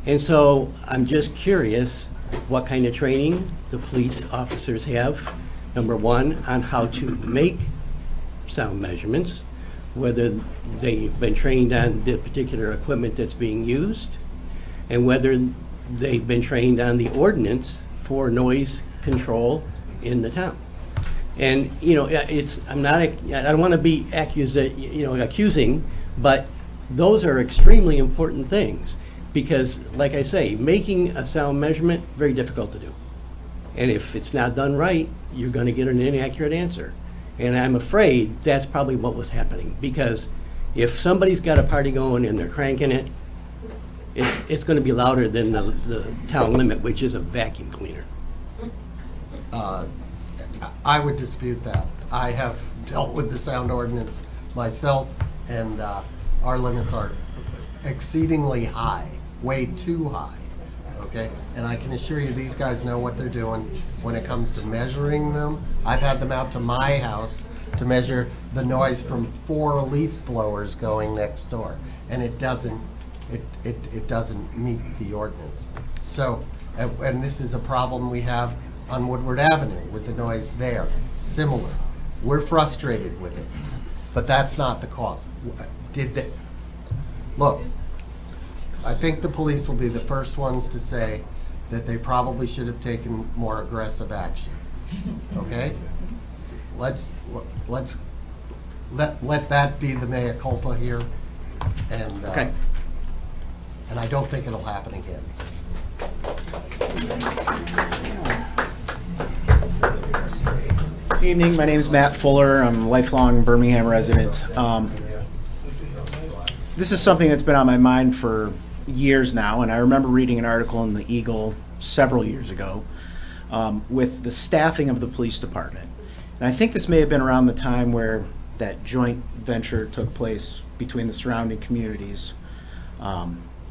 And so I'm just curious what kind of training the police officers have, number one, on how to make sound measurements, whether they've been trained on the particular equipment that's being used, and whether they've been trained on the ordinance for noise control in the town. And, you know, I don't want to be accusing, but those are extremely important things. Because, like I say, making a sound measurement, very difficult to do. And if it's not done right, you're going to get an inaccurate answer. And I'm afraid that's probably what was happening. Because if somebody's got a party going and they're cranking it, it's going to be louder than the town limit, which is a vacuum cleaner. I would dispute that. I have dealt with the sound ordinance myself, and our limits are exceedingly high. Way too high, okay? And I can assure you these guys know what they're doing when it comes to measuring them. I've had them out to my house to measure the noise from 4 leaf blowers going next door, and it doesn't meet the ordinance. So, and this is a problem we have on Woodward Avenue with the noise there, similar. We're frustrated with it, but that's not the cause. Look, I think the police will be the first ones to say that they probably should have taken more aggressive action. Okay? Let that be the mea culpa here, and Okay. And I don't think it'll happen again. Good evening, my name is Matt Fuller. I'm a lifelong Birmingham resident. This is something that's been on my mind for years now, and I remember reading an article in the Eagle several years ago with the staffing of the police department. And I think this may have been around the time where that joint venture took place between the surrounding communities.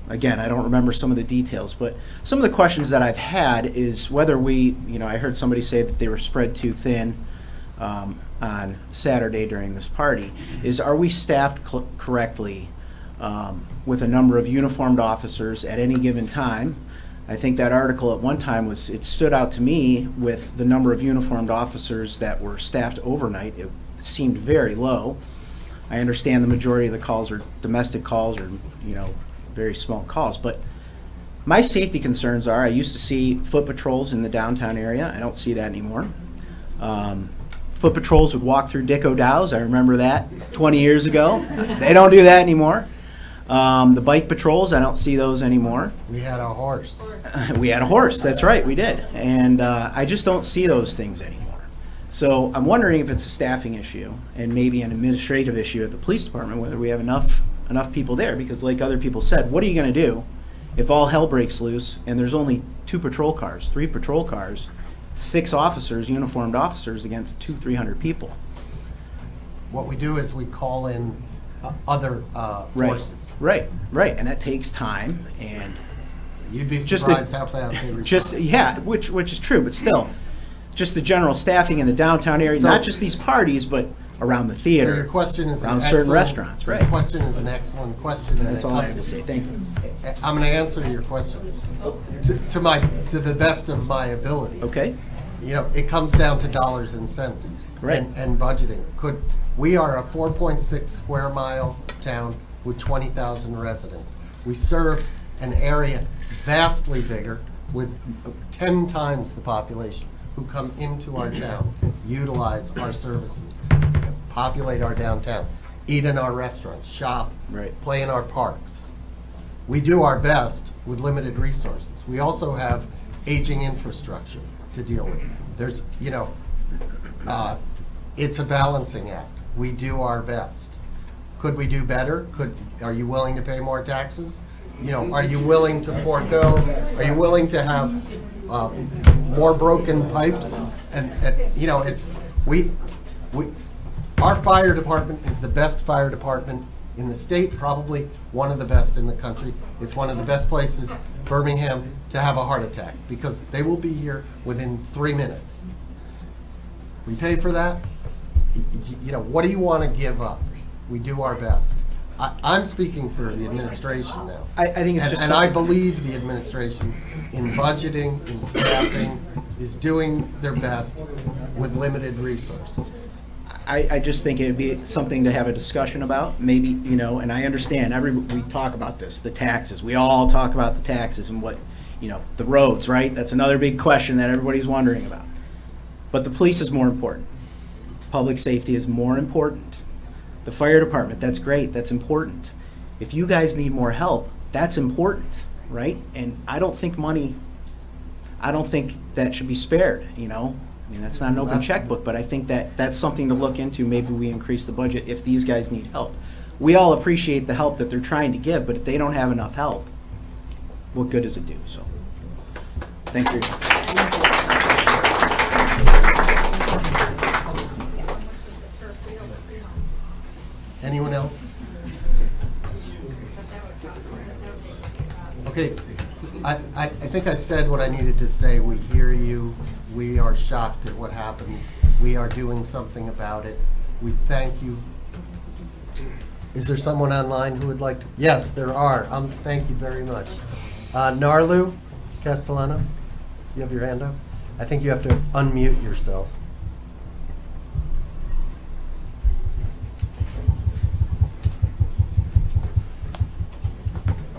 Again, I don't remember some of the details, but some of the questions that I've had is whether I heard somebody say that they were spread too thin on Saturday during this party, are we staffed correctly with a number of uniformed officers at any given time. I think that article at one time it stood out to me with the number of uniformed officers that were staffed overnight. It seemed very low. I understand the majority of the calls are domestic calls or, very small calls, but my safety concerns are, I used to see foot patrols in the downtown area. I don't see that anymore. Foot patrols would walk through Dick O'Dow's. I remember that 20 years ago. They don't do that anymore. The bike patrols, I don't see those anymore. We had a horse. We had a horse, that's right, we did. And I just don't see those things anymore. So I'm wondering if it's a staffing issue and maybe an administrative issue at the police department, whether we have enough people there, because like other people said, what are you going to do if all hell breaks loose and there's only 2 patrol cars, 3 patrol cars, 6 officers, uniformed officers against 200-300 people? What we do is we call in other forces. Right, and that takes time, and you'd be surprised how fast they respond. Which is true, but still, just the general staffing in the downtown area, So- not just these parties, but around the theater, So your question is around an certain excellent- restaurants, right? Your question is an excellent question. and That's it all I comes- have to say. Thank you. I'm going to answer your question to the best of my ability. Okay. It comes down to dollars and cents, Right. and budgeting. We are a 4.6 square mile town with 20,000 residents. We serve an area vastly bigger with 10 times the population who come into our town, utilize our services, populate our downtown, eat in our restaurants, shop, play in our parks. We do our best with limited resources. We also have aging infrastructure to deal with. There's, it's a balancing act. We do our best. Could we do better? Are you willing to pay more taxes? Are you willing to forego? Are you willing to have more broken pipes? Our fire department is the best fire department in the state, probably one of the best in the country. It's one of the best places, Birmingham, to have a heart attack, because they will be here within 3 minutes. We pay for that. What do you want to give up? We do our best. I'm speaking for the administration now. I think it's just and I believe the administration in budgeting, in staffing, is doing their best with limited resources. I just think it'd be something to have a discussion about, maybe, and I understand, we talk about this, the taxes. We all talk about the taxes and what, the roads, right? That's another big question that everybody's wondering about. But the police is more important. Public safety is more important. The fire department, that's great, that's important. If you guys need more help, that's important, right? And I don't think that should be spared, that's not an open checkbook, but I think that's something to look into. Maybe we increase the budget if these guys need help. We all appreciate the help that they're trying to give, but if they don't have enough help, what good does it do? So, thanks for your time. Anyone else? Okay, I think I said what I needed to say. We hear you. We are shocked at what happened. We are doing something about it. We thank you. Is there someone online who would like to? Yes, there are. Thank you very much. Narlu Castellano, you have your hand up? I think you have to unmute yourself.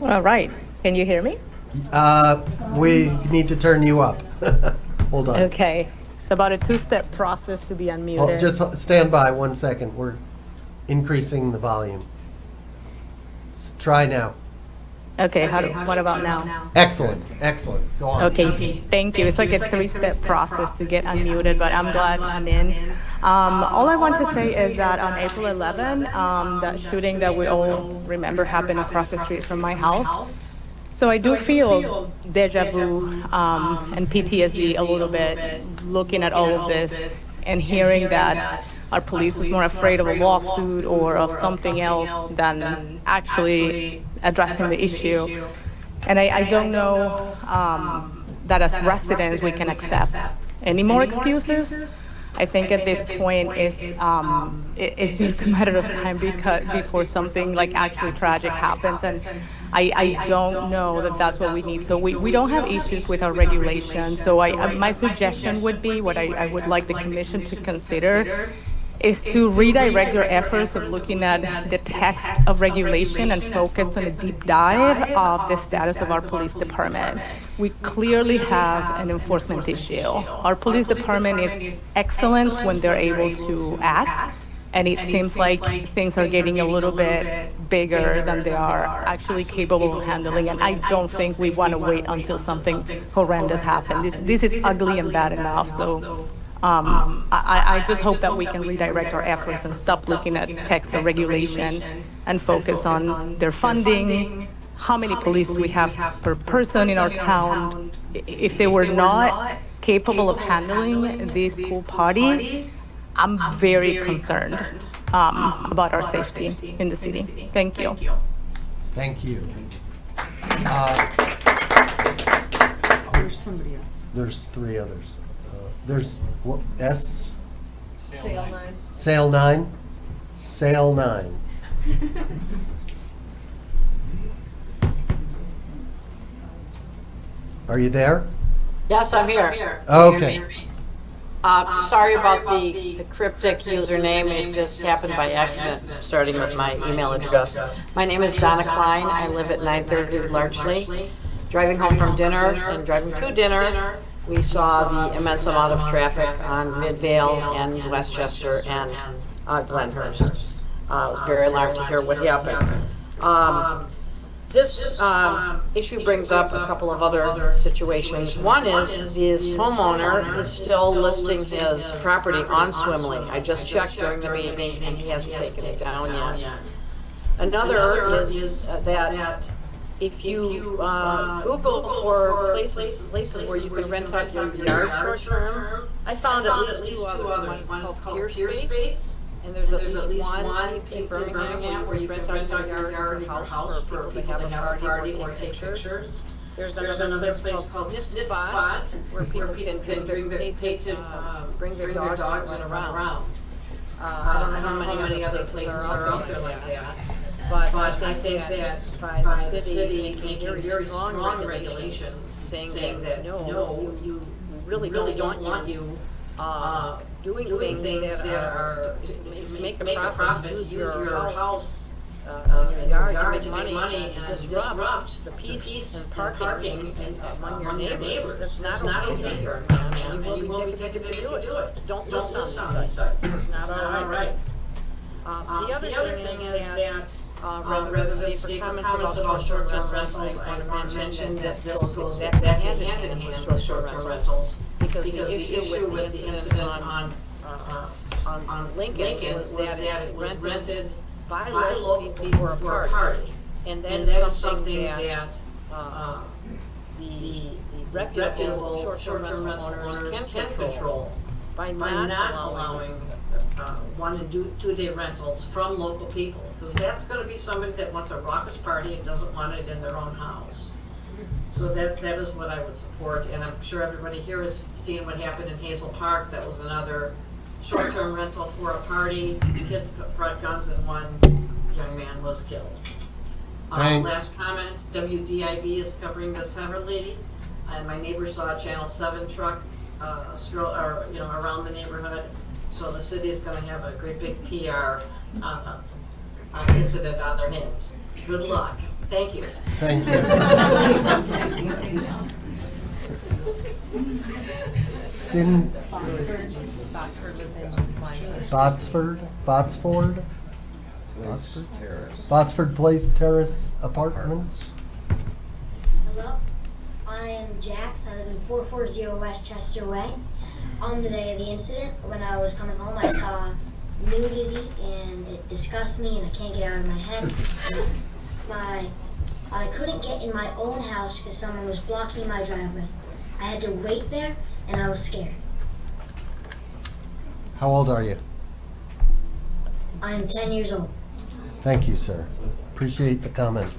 All right. Can you hear me? We need to turn you up. Hold on. Okay. It's about a 2-step process to be unmuted. Oh, just stand by 1 second. We're increasing the volume. Try now. Okay. What about now? Excellent. Go on. Okay. Thank you. It's like a 3-step process to get unmuted, but I'm glad I'm in. All I want to say is that on April 11, that shooting that we all remember happened across the street from my house. So I do feel deja vu and PTSD a little bit looking at all of this and hearing that our police was more afraid of a lawsuit or of something else than actually addressing the issue. And I don't know that as residents we can accept any more excuses. I think at this point it's just a matter of time before something like actually tragic happens, and I don't know that that's what we need. So we don't have issues with our regulations. So my suggestion would be, what I would like the commission to consider is to redirect your efforts of looking at the text of regulation and focus on a deep dive of the status of our police department. We clearly have an enforcement issue. Our police department is excellent when they're able to act, and it seems like things are getting a little bit bigger than they are actually capable of handling, and I don't think we want to wait until something horrendous happens. This is ugly and bad enough, so I just hope that we can redirect our efforts and stop looking at text of regulation and focus on their funding, how many police we have per person in our town. If they were not capable of handling this pool party, I'm very concerned about our safety in the city. Thank you. Thank you. There's somebody else. There's three others. There's what, S? Sale 9. Sale 9? Sale 9. Are you there? Yes, I'm here. Okay. Sorry about the cryptic username. It just happened by accident, starting with my email address. My name is Donna Klein. I live at 930 Larchley. Driving home from dinner and driving to dinner, we saw the immense amount of traffic on Midvale and Westchester and Glenhurst. I was very alarmed to hear what happened. This issue brings up a couple of other situations. One is this homeowner is still listing his property on Swimley. I just checked during the meeting and he hasn't taken it down yet. Another is that if you Google for places where you can rent out your yard short term, I found at least two others. One is called Peer Space, and there's at least one in Birmingham where you rent out your yard or house for people to have a party or take pictures. There's another place called Sniff Spot where people can pay to bring their dogs and run around. I don't know how many other places are out there like that. But I think that by the city making very strong regulations saying that no, you really don't want you doing things that are make a profit, use your house, your yard to make money and disrupt the peace and parking among your neighbors. That's not okay here, and you will be taken to do it. Don't list on these sites. It's not all right. The other thing is that rather than speak for comments about short-term rentals, I mentioned that this goes exactly hand in hand with short-term rentals, because the issue with the incident on Lincoln was that it was rented by local people for a party, and that is something that the reputable short-term rental owners can control by not allowing 1 and 2 day rentals from local people, because that's going to be somebody that wants a raucous party and doesn't want it in their own house. So that is what I would support, and I'm sure everybody here has seen what happened in Hazel Park. That was another short-term rental for a party. Kids brought guns and one young man was killed. Last comment, WDIB is covering this heavily, and my neighbor saw a Channel 7 truck around the neighborhood. So the city is going to have a great big PR incident on their hands. Good luck. Thank you. Thank you. Botsford Place Terrace Apartments. Hello, I am Jax. I live in 440 Westchester Way. On the day of the incident, when I was coming home, I saw nudity and it disgusts me and I can't get out of my head. I couldn't get in my own house because someone was blocking my driveway. I had to wait there and I was scared. How old are you? I am 10 years old. Thank you, sir. Appreciate the comment.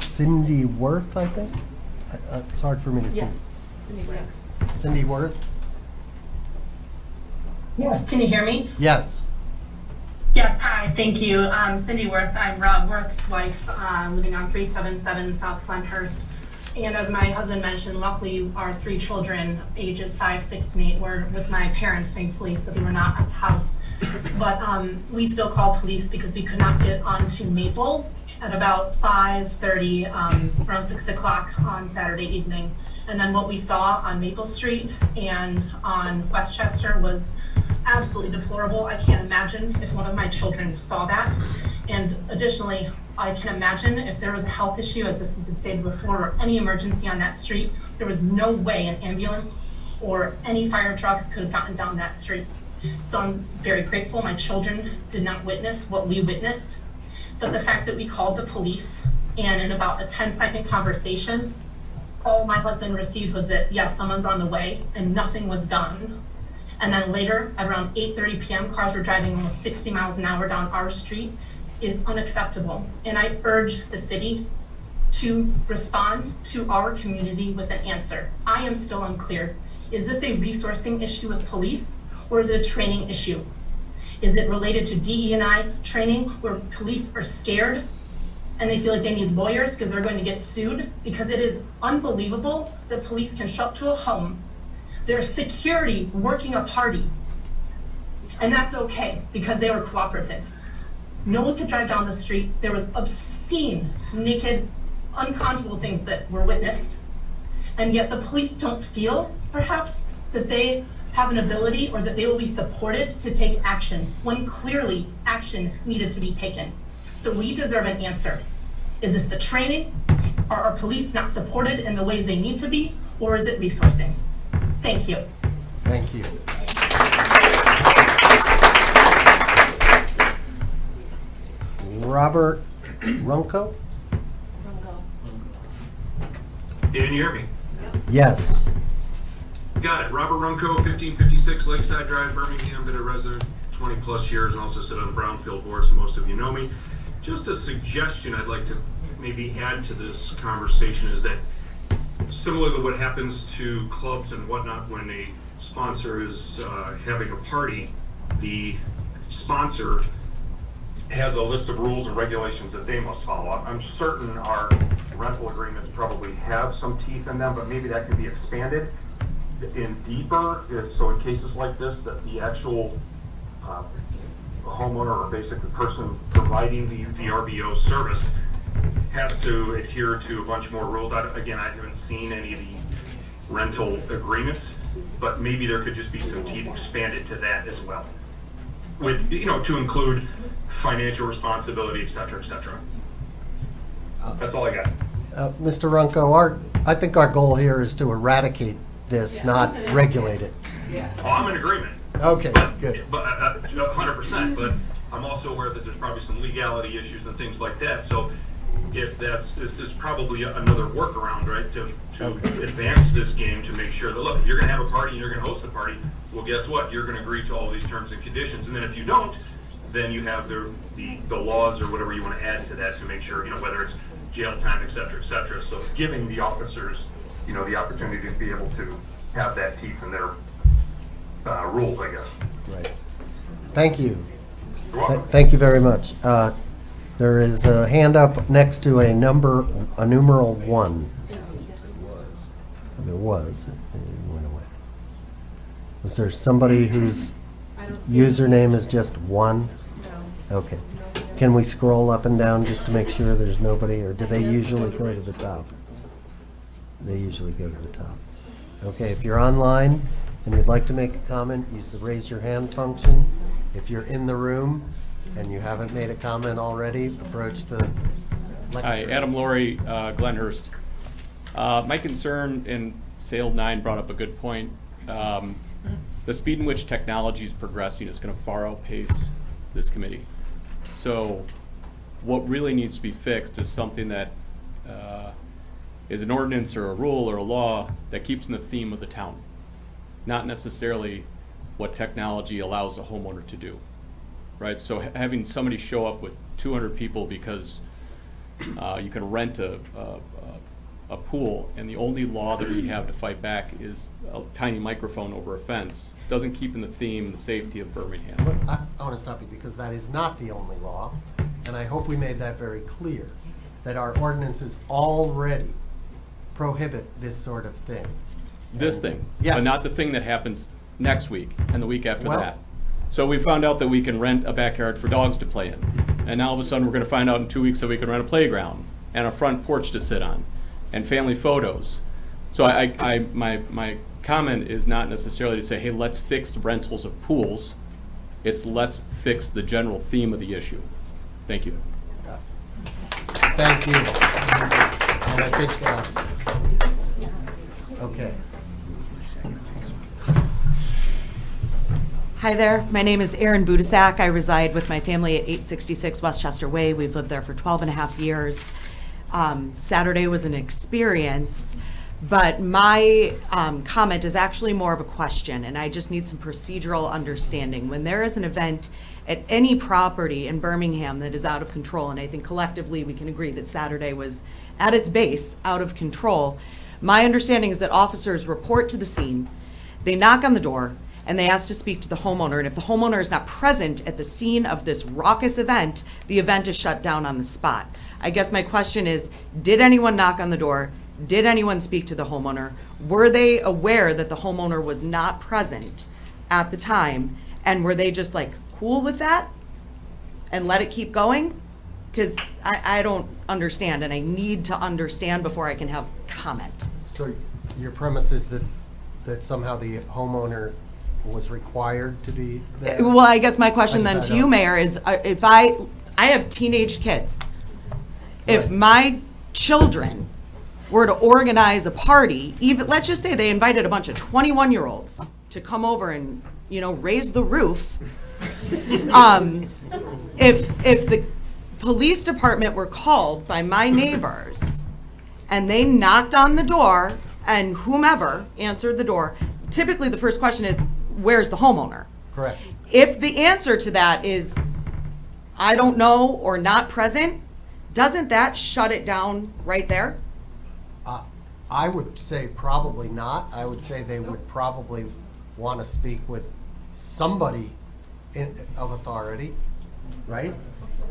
Cindy Worth, I think? It's hard for me to see. Yes. Cindy Worth? Yes, can you hear me? Yes. Yes, hi, thank you. Cindy Worth, I'm Rob Worth's wife, living on 377 South Glenhurst. And as my husband mentioned, luckily our 3 children, ages 5, 6, and 8, were with my parents, thankfully, so they were not at the house. But we still called police because we could not get onto Maple at about 5:30, around 6 o'clock on Saturday evening. And then what we saw on Maple Street and on Westchester was absolutely deplorable. I can't imagine if one of my children saw that. And additionally, I can imagine if there was a health issue, as this has been stated before, or any emergency on that street, there was no way an ambulance or any fire truck could have gotten down that street. So I'm very grateful my children did not witness what we witnessed. But the fact that we called the police and in about a 10-second conversation, all my husband received was that, yes, someone's on the way, and nothing was done. And then later, at around 8:30 p.m., cars were driving almost 60 miles an hour down our street, is unacceptable. And I urge the city to respond to our community with an answer. I am still unclear. Is this a resourcing issue with police, or is it a training issue? Is it related to DE&I training where police are scared and they feel like they need lawyers because they're going to get sued? Because it is unbelievable that police can show up to a home, there's security working a party, and that's okay because they were cooperative. No one could drive down the street. There was obscene, naked, unconscionable things that were witnessed, and yet the police don't feel, perhaps, that they have an ability or that they will be supported to take action when clearly action needed to be taken. So we deserve an answer. Is this the training? Are our police not supported in the ways they need to be? Or is it resourcing? Thank you. Thank you. Robert Runco? Can you hear me? Yes. Got it. Robert Runco, 1556 Lakeside Drive, Birmingham. Been a resident 20 plus years and also sit on the Brownfield board, so most of you know me. Just a suggestion I'd like to maybe add to this conversation is that similar to what happens to clubs and whatnot when a sponsor is having a party, the sponsor has a list of rules and regulations that they must follow. I'm certain our rental agreements probably have some teeth in them, but maybe that can be expanded in deeper, so in cases like this, that the actual homeowner or basically person providing the VRBO service has to adhere to a bunch more rules. Again, I haven't seen any of the rental agreements, but maybe there could just be some teeth expanded to that as well, with, you know, to include financial responsibility, et cetera, et cetera. That's all I got. Mr. Runco, I think our goal here is to eradicate this, not regulate it. Oh, I'm in agreement. Okay, good. But 100%, but I'm also aware that there's probably some legality issues and things like that. So if this is probably another workaround, right, to advance this game to make sure that, look, if you're gonna have a party and you're gonna host the party, well, guess what? You're gonna agree to all these terms and conditions. And then if you don't, then you have the laws or whatever you want to add to that to make sure, you know, whether it's jail time, et cetera, et cetera. So giving the officers, you know, the opportunity to be able to have that teeth in their rules, I guess. Right. Thank you. You're welcome. Thank you very much. There is a hand up next to a numeral 1. There was. It went away. Was there somebody whose username is just 1? No. Okay. Can we scroll up and down just to make sure there's nobody, or do they usually go to the top? They usually go to the top. Okay, if you're online and you'd like to make a comment, use the raise your hand function. If you're in the room and you haven't made a comment already, approach the lectern. Hi, Adam Laurie, Glenhurst. My concern, and Sale 9 brought up a good point, the speed in which technology is progressing is going to far outpace this committee. So what really needs to be fixed is something that is an ordinance or a rule or a law that keeps in the theme of the town, not necessarily what technology allows a homeowner to do, right? So having somebody show up with 200 people because you can rent a a pool, and the only law that we have to fight back is a tiny microphone over a fence, doesn't keep in the theme the safety of Birmingham. Look, I want to stop you because that is not the only law, and I hope we made that very clear, that our ordinances already prohibit this sort of thing. This thing, Yes. but not the thing that happens next week and the week after Well- that. So we found out that we can rent a backyard for dogs to play in. And now all of a sudden, we're gonna find out in 2 weeks that we can rent a playground and a front porch to sit on and family photos. So my comment is not necessarily to say, hey, let's fix the rentals of pools. It's let's fix the general theme of the issue. Thank you. Thank you. And I think, okay. Hi there, my name is Erin Budisak. I reside with my family at 866 Westchester Way. We've lived there for 12 and a half years. Saturday was an experience, but my comment is actually more of a question, and I just need some procedural understanding. When there is an event at any property in Birmingham that is out of control, and I think collectively we can agree that Saturday was at its base out of control, my understanding is that officers report to the scene, they knock on the door, and they ask to speak to the homeowner. And if the homeowner is not present at the scene of this raucous event, the event is shut down on the spot. I guess my question is, did anyone knock on the door? Did anyone speak to the homeowner? Were they aware that the homeowner was not present at the time? And were they just like cool with that and let it keep going? Because I don't understand, and I need to understand before I can have comment. So your premise is that somehow the homeowner was required to be there? Well, I guess my question I then just- to I you, don't- Mayor, is if I have teenage kids. If my children were to organize a party, even, let's just say they invited a bunch of 21-year-olds to come over and, raise the roof. If the police department were called by my neighbors and they knocked on the door and whomever answered the door, typically the first question is, where's the homeowner? Correct. If the answer to that is, I don't know, or not present, doesn't that shut it down right there? I would say probably not. I would say they would probably want to speak with somebody of authority, right?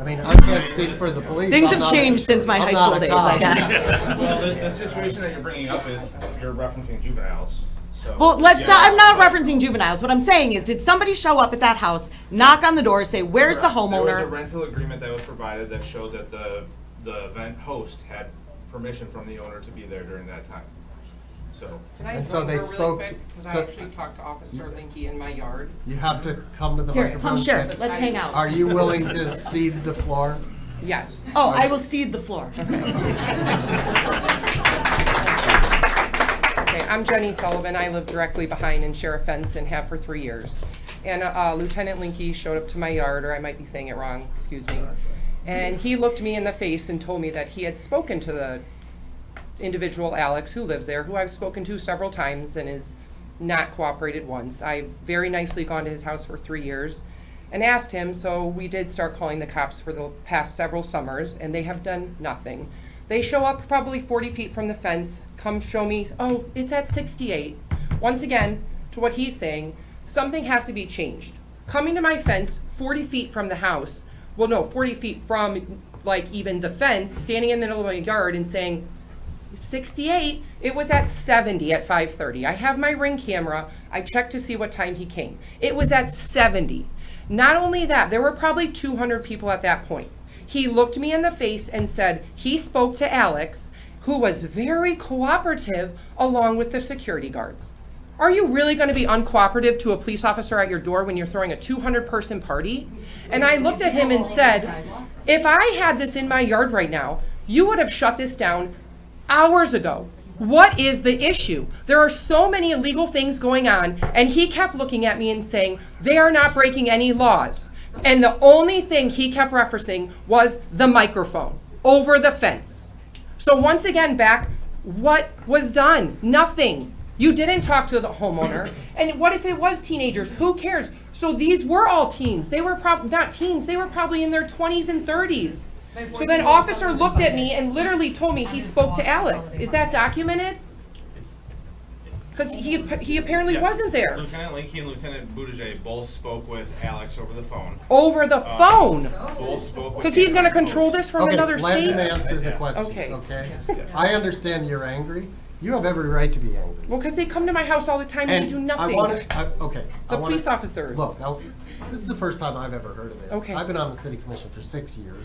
I mean, I can't speak for the police. Things I'm have not changed since my I'm high not school a days, cop. I guess. Well, the situation that you're bringing up is you're referencing juveniles. So, Well, yeah, I'm not referencing juveniles. What I'm saying is, did somebody show up at that house, knock on the door, say, where's the There was a homeowner? rental agreement that was provided that showed that the event host had permission from the owner to be there during that time. So. Can I And so they interrupt spoke really to- quick? Because so- I actually talked to Officer Linky in my yard. You have to come to the Here, microphone. come share. And- Let's hang out. Are you willing to cede the floor? Yes. Oh, I will cede the floor. Okay, I'm Jenny Sullivan. I live directly behind and share a fence and have for 3 years. And Lieutenant Linky showed up to my yard, or I might be saying it wrong, excuse me. And he looked me in the face and told me that he had spoken to the individual, Alex, who lives there, who I've spoken to several times and is not cooperated once. I've very nicely gone to his house for 3 years and asked him, so we did start calling the cops for the past several summers, and they have done nothing. They show up probably 40 feet from the fence, come show me, oh, it's at 68. Once again, to what he's saying, something has to be changed. Coming to my fence 40 feet from the house, well, no, 40 feet from like even the fence, standing in the middle of my yard and saying, 68, it was at 70 at 5:30. I have my Ring camera. I checked to see what time he came. It was at 70. Not only that, there were probably 200 people at that point. He looked me in the face and said he spoke to Alex, who was very cooperative along with the security guards. Are you really going to be uncooperative to a police officer at your door when you're throwing a 200-person party? And I looked at him and said, if I had this in my yard right now, you would have shut this down hours ago. What is the issue? There are so many illegal things going on, and he kept looking at me and saying, they are not breaking any laws. And the only thing he kept referencing was the microphone over the fence. So once again, back, what was done? Nothing. You didn't talk to the homeowner. And what if it was teenagers? Who cares? So these were all teens. They were not teens. They were probably in their 20s and 30s. So then officer looked at me and literally told me he spoke to Alex. Is that documented? Because he apparently Yeah. wasn't there. Lieutenant Linky and Lieutenant Buttigieg both spoke with Alex over the phone. Over the phone? Both spoke with. Because he's gonna control this from Okay, another let state? him answer the question, Okay. okay? I understand you're angry. You have every right to be angry. Well, because they come to my house all the time and they do nothing. The police officers. Look, this is the first time I've ever heard of this. Okay. I've been on the city commission for 6 years.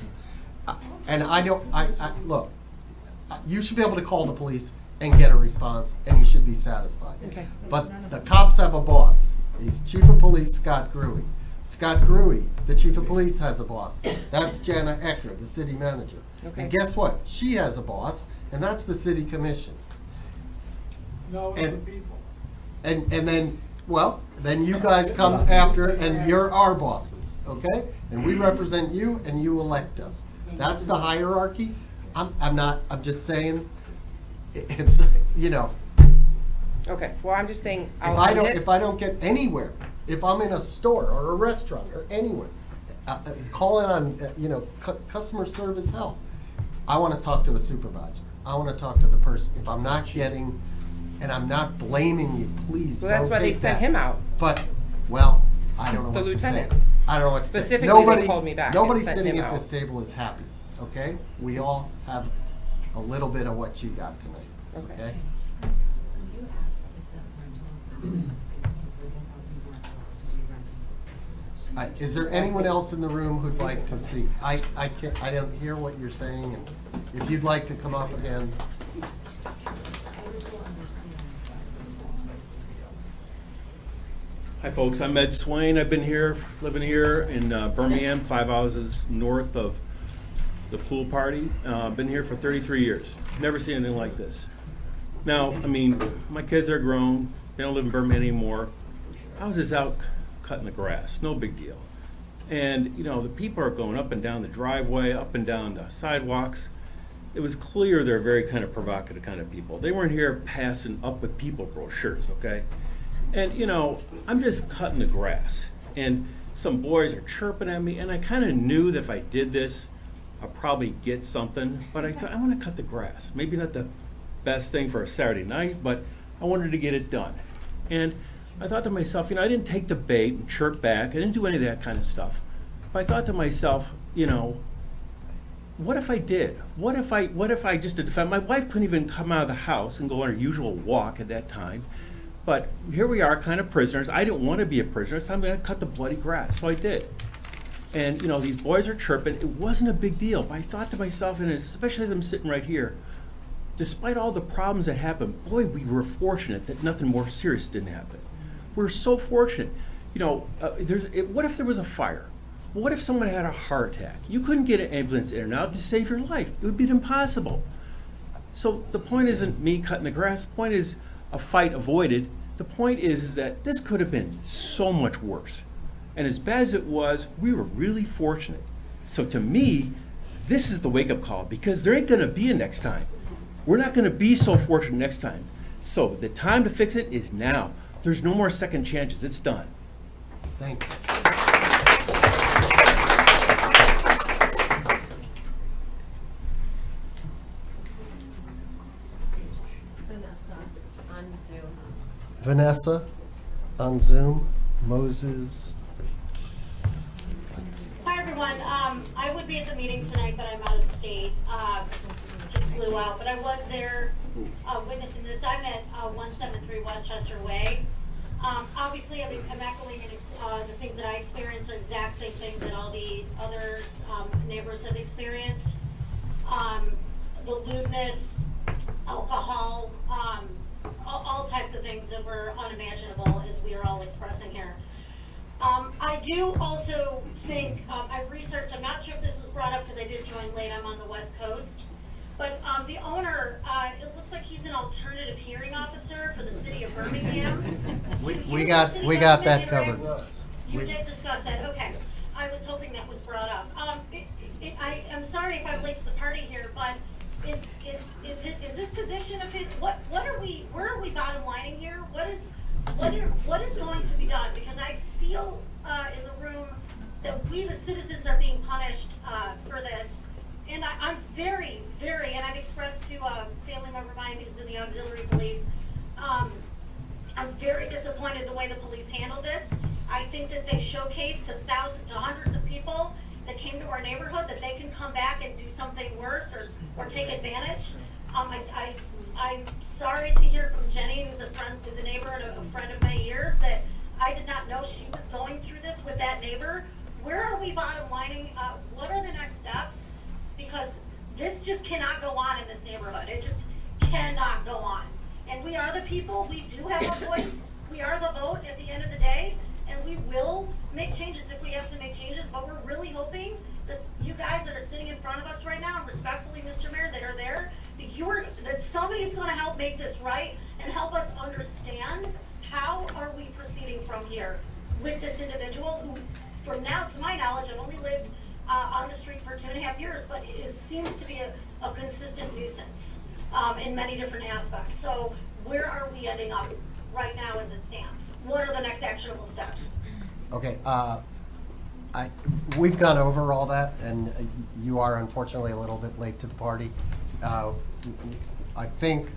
And look, you should be able to call the police and get a response, and you should be satisfied. Okay. But the cops have a boss. He's Chief of Police Scott Gruey. Scott Gruey, the Chief of Police, has a boss. That's Jana Ecker, the city manager. Okay. And guess what? She has a boss, and that's the city commission. No, it's the people. And then, well, then you guys come after, and you're our bosses, okay? And we represent you, and you elect us. That's the hierarchy. I'm just saying, it's, you know. Okay, well, I'm just saying, If I don't get anywhere, if I'm in a store or a restaurant or anywhere, calling on, customer service help, I want to talk to a supervisor. I want to talk to the person. If I'm not getting, and I'm not blaming you, please Well, that's don't why they take sent that. him out. But, well, I don't know The what lieutenant. to say. I don't know what to say. Specifically, they called me back and Nobody sent sitting him at out. this table is happy, okay? We all have a little bit of what you got tonight, okay? Is there anyone else in the room who'd like to speak? I don't hear what you're saying, and if you'd like to come up again. Hi, folks. I'm Ed Swain. I've been here, living here in Birmingham, 5 houses north of the pool party. Been here for 33 years. Never seen anything like this. Now, I mean, my kids are grown. They don't live in Birmingham anymore. I was just out cutting the grass. No big deal. And, the people are going up and down the driveway, up and down the sidewalks. It was clear they're very kind of provocative kind of people. They weren't here passing up with people brochures, okay? And, I'm just cutting the grass. And some boys are chirping at me, and I kind of knew that if I did this, I'd probably get something. But I said, I want to cut the grass. Maybe not the best thing for a Saturday night, but I wanted to get it done. And I thought to myself, I didn't take the bait and chirp back. I didn't do any of that kind of stuff. But I thought to myself, what if I did? What if I just to defend? My wife couldn't even come out of the house and go on her usual walk at that time. But here we are, kind of prisoners. I didn't want to be a prisoner, so I'm going to cut the bloody grass. So I did. And, these boys are chirping. It wasn't a big deal. But I thought to myself, and especially as I'm sitting right here, despite all the problems that happened, boy, we were fortunate that nothing more serious didn't happen. We're so fortunate. What if there was a fire? What if someone had a heart attack? You couldn't get an ambulance in and out to save your life. It would be impossible. So the point isn't me cutting the grass. The point is a fight avoided. The point is that this could have been so much worse. And as bad as it was, we were really fortunate. So to me, this is the wake-up call, because there ain't going to be a next time. We're not going to be so fortunate next time. So the time to fix it is now. There's no more second chances. It's done. Thank you. Vanessa on Zoom. Moses. Hi, everyone. I would be at the meeting tonight, but I'm out of state. Just flew out, but I was there witnessing this. I'm at 173 Westchester Way. Obviously, I'm echoing the things that I experienced are exact same things that all the others neighbors have experienced. The lewdness, alcohol, all types of things that were unimaginable, as we are all expressing here. I do also think, I've researched, I'm not sure if this was brought up because I did join late, I'm on the West Coast, but the owner, it looks like he's an alternative hearing officer for the city of Birmingham. We got that covered. You did discuss that, okay. I was hoping that was brought up. I'm sorry if I'm late to the party here, but is this position of his, where are we bottom lining here? What is going to be done? Because I feel in the room that we, the citizens, are being punished for this. And I'm very, and I've expressed to a family member of mine who's in the auxiliary police, I'm very disappointed the way the police handled this. I think that they showcased to thousands, to hundreds of people that came to our neighborhood that they can come back and do something worse or take advantage. I'm sorry to hear from Jenny, who's a neighbor and a friend of many years, that I did not know she was going through this with that neighbor. Where are we bottom lining? What are the next steps? Because this just cannot go on in this neighborhood. It just cannot go on. And we are the people. We do have a voice. We are the vote at the end of the day. And we will make changes if we have to make changes. But we're really hoping that you guys that are sitting in front of us right now, and respectfully, Mr. Mayor, that are there, that somebody's going to help make this right and help us understand how are we proceeding from here with this individual who, from now to my knowledge, I've only lived on the street for 2.5 years, but seems to be a consistent nuisance in many different aspects. So where are we ending up right now as it stands? What are the next actionable steps? Okay, we've gone over all that, and you are unfortunately a little bit late to the party. I think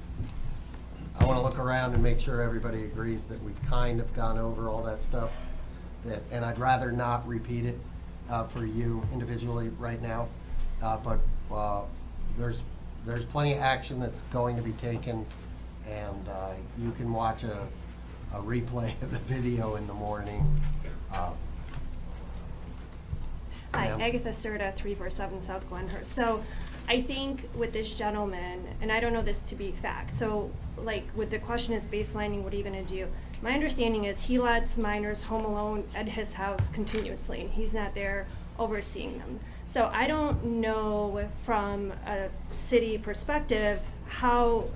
I want to look around and make sure everybody agrees that we've kind of gone over all that stuff. And I'd rather not repeat it for you individually right now. But there's plenty of action that's going to be taken, and you can watch a replay of the video in the morning. Hi, Agatha Serta, 347 South Glenhurst. So I think with this gentleman, and I don't know this to be fact, so like with the question is baselining, what are you gonna do? My understanding is he lets minors home alone at his house continuously, and he's not there overseeing them. So I don't know from a city perspective how,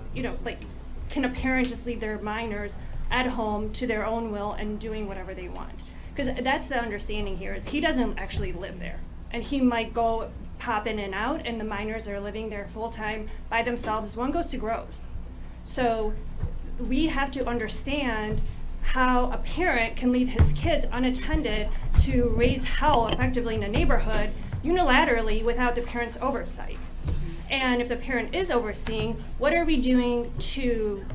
like, can a parent just leave their minors at home to their own will and doing whatever they want? Because that's the understanding here, is he doesn't actually live there. And he might go pop in and out, and the minors are living there full-time by themselves. One goes to Groves. So we have to understand how a parent can leave his kids unattended to raise hell effectively in a neighborhood unilaterally without the parent's oversight. And if the parent is overseeing, what are we doing to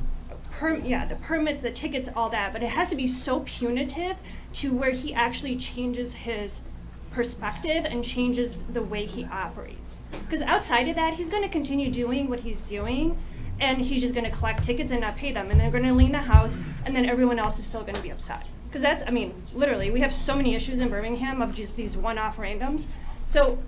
the permits, the tickets, all that, but it has to be so punitive to where he actually changes his perspective and changes the way he operates. Because outside of that, he's going to continue doing what he's doing, and he's just going to collect tickets and not pay them, and they're going to lien the house, and then everyone else is still going to be upset. Because literally, we have so many issues in Birmingham of just these one-off randoms. So,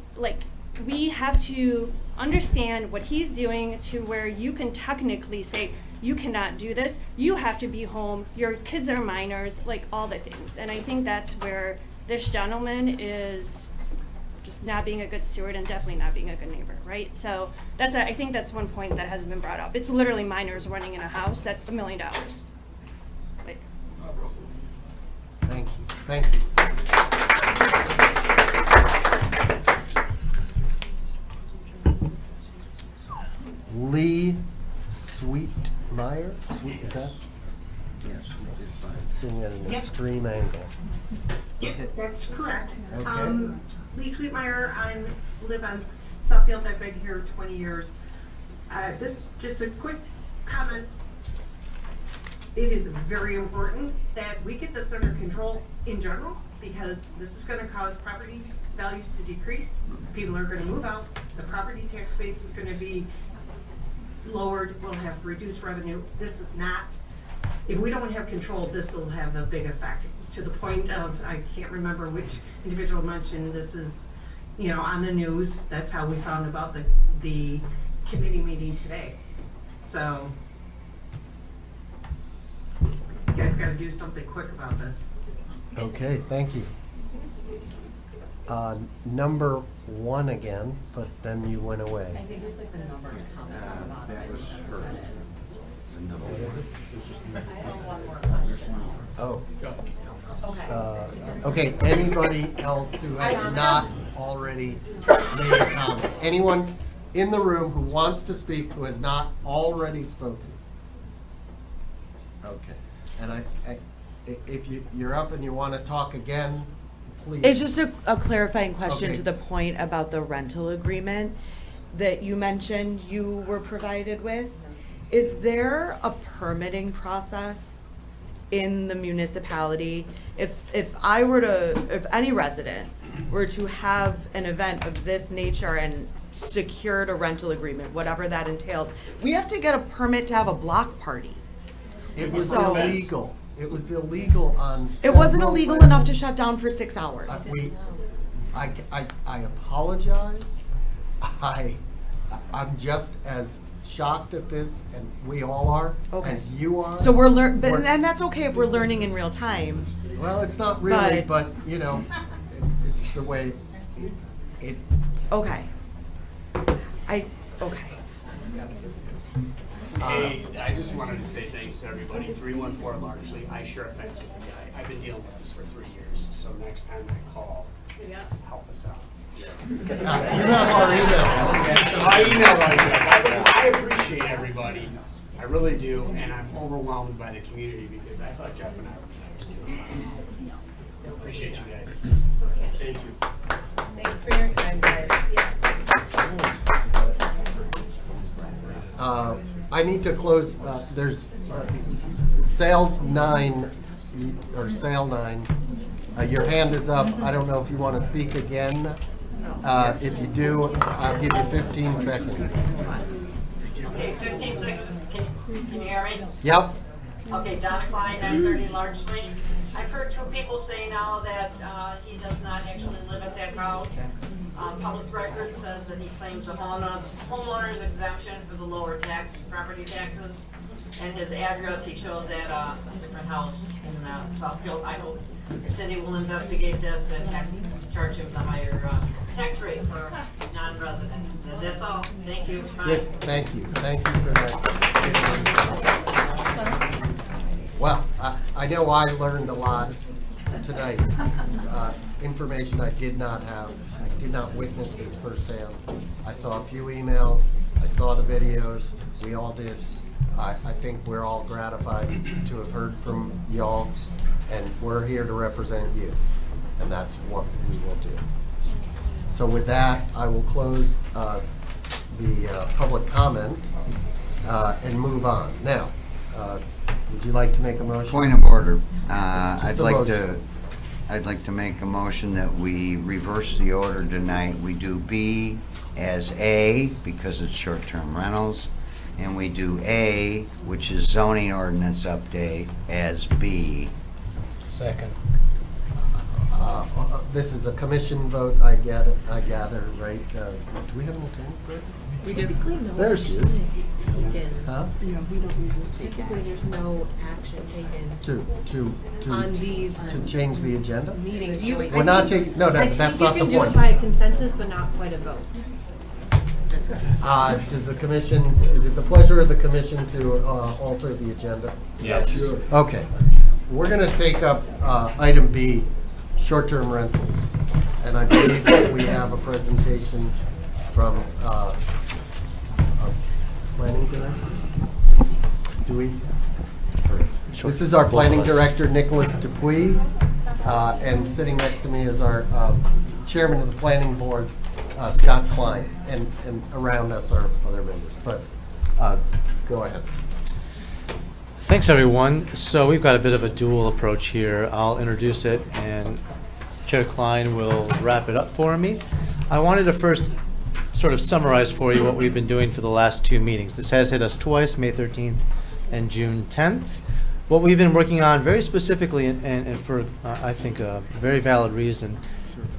we have to understand what he's doing to where you can technically say, you cannot do this, you have to be home, your kids are minors, all the things. And I think that's where this gentleman is just not being a good steward and definitely not being a good neighbor, right? So I think that's one point that hasn't been brought up. It's literally minors running in a house, that's $1 million. Thank you. Lee Sweetmeyer? Is that? Yes. Seeing at an extreme angle. Yep, that's correct. Okay. Lee Sweetmeyer, I live on Suffield. I've been here 20 years. Just a quick comment. It is very important that we get this under control in general, because this is going to cause property values to decrease. People are going to move out. The property tax base is going to be lowered. We'll have reduced revenue. This is not, if we don't have control, this will have a big effect, to the point of, I can't remember which individual mentioned this is, on the news. That's how we found about the committee meeting today. So you guys got to do something quick about this. Okay, thank you. Number 1 again, but then you went away. I think it's the number of comments about That was her. I have one more question. Oh. Okay. Okay, anybody else who has not already made a comment? Anyone in the room who wants to speak who has not already spoken? Okay, and if you're up and you want to talk again, please. It's just a clarifying question Okay. to the point about the rental agreement. that you mentioned you were provided with, is there a permitting process in the municipality? If any resident were to have an event of this nature and secured a rental agreement, whatever that entails, we have to get a permit to have a block party. It was So- illegal. It was illegal on It wasn't several illegal levels. enough to shut down for 6 hours. I apologize. I'm just as shocked at this, and we all are, Okay. as you are. So and that's okay if we're learning in real time. Well, it's not really, But- but, you know, it's the way it. Okay. Okay. Hey, I just wanted to say thanks to everybody. 314 largely, I share a fence with the guy. I've been dealing with this for 3 years, so next time I call, help us out. You have our email. My email address. I appreciate everybody. I really do, and I'm overwhelmed by the community because I thought Jeff and I were doing something. Appreciate you guys. Thank you. Thanks for your time, guys. I need to close, there's sales 9, or sale 9. Your hand is up. I don't know if you want to speak again. If you do, I'll give you 15 seconds. Okay, 15 seconds. Can you hear me? Yep. Okay, Donna Klein, 930 Large Street. I've heard 2 people say now that he does not actually live at that house. Public record says that he claims a homeowner's exemption for the lower property taxes. And his address, he shows at a different house in Southfield. I hope the city will investigate this and charge him the higher tax rate for non-resident. So that's all. Thank you. Bye. Good. Thank you for that. Well, I know I learned a lot tonight. Information I did not have. I did not witness this firsthand. I saw a few emails. I saw the videos. We all did. I think we're all gratified to have heard from y'all, and we're here to represent you, and that's what we will do. So with that, I will close the public comment and move on. Now, would you like to make a motion? Point of order. Just I'd a like to make a motion that we reverse the order tonight. We do B as A because it's short-term rentals, and we do A, which is zoning ordinance update, as B. Second. This is a commission vote, I gather, right? Do we have an attorney present? We do. Typically, no There's action you. is taken. Huh? Yeah, we don't. Typically, there's no action taken on these To change the agenda? meetings. We're not taking, no, that's not the You can do point. it by consensus, but not quite a vote. That's correct. Does the commission, is it the pleasure of the commission to alter the agenda? Yes. Sure. Okay. We're going to take up item B, short-term rentals. And I believe that we have a presentation from planning director? Do we? This is our planning director, Nicholas Dupuy. And sitting next to me is our chairman of the planning board, Scott Klein. And around us are other members. But go ahead. Thanks, everyone. So we've got a bit of a dual approach here. I'll introduce it, and Chair Klein will wrap it up for me. I wanted to first sort of summarize for you what we've been doing for the last 2 meetings. This has hit us twice, May 13th and June 10th. What we've been working on very specifically, and for, I think, a very valid reason,